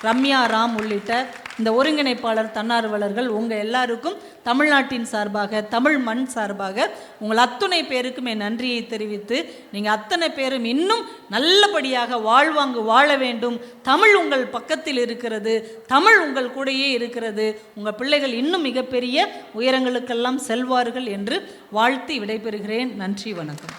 ரம்யா ராம் உள்ளிட்ட இந்த ஒருங்கிணைப்பாளர் தன்னார்வலர்கள் உங்கள் எல்லாருக்கும் தமிழ்நாட்டின் சார்பாக, தமிழ் மண் சார்பாக உங்கள் அத்தனை பேருக்கும் என் நன்றியை தெரிவித்து, நீங்கள் அத்தனை பேரும் இன்னும் நல்லபடியாக வாழ்வாங்கு வாழ வேண்டும். தமிழ் உங்கள் பக்கத்தில் இருக்கிறது, தமிழ் உங்கள் கூடையே இருக்கிறது. உங்கள் பிள்ளைகள் இன்னும் மிகப்பெரிய உயரங்களுக்கெல்லாம் செல்வார்கள் என்று வாழ்த்தி விடைபெறுகிறேன். நன்றி, வணக்கம்.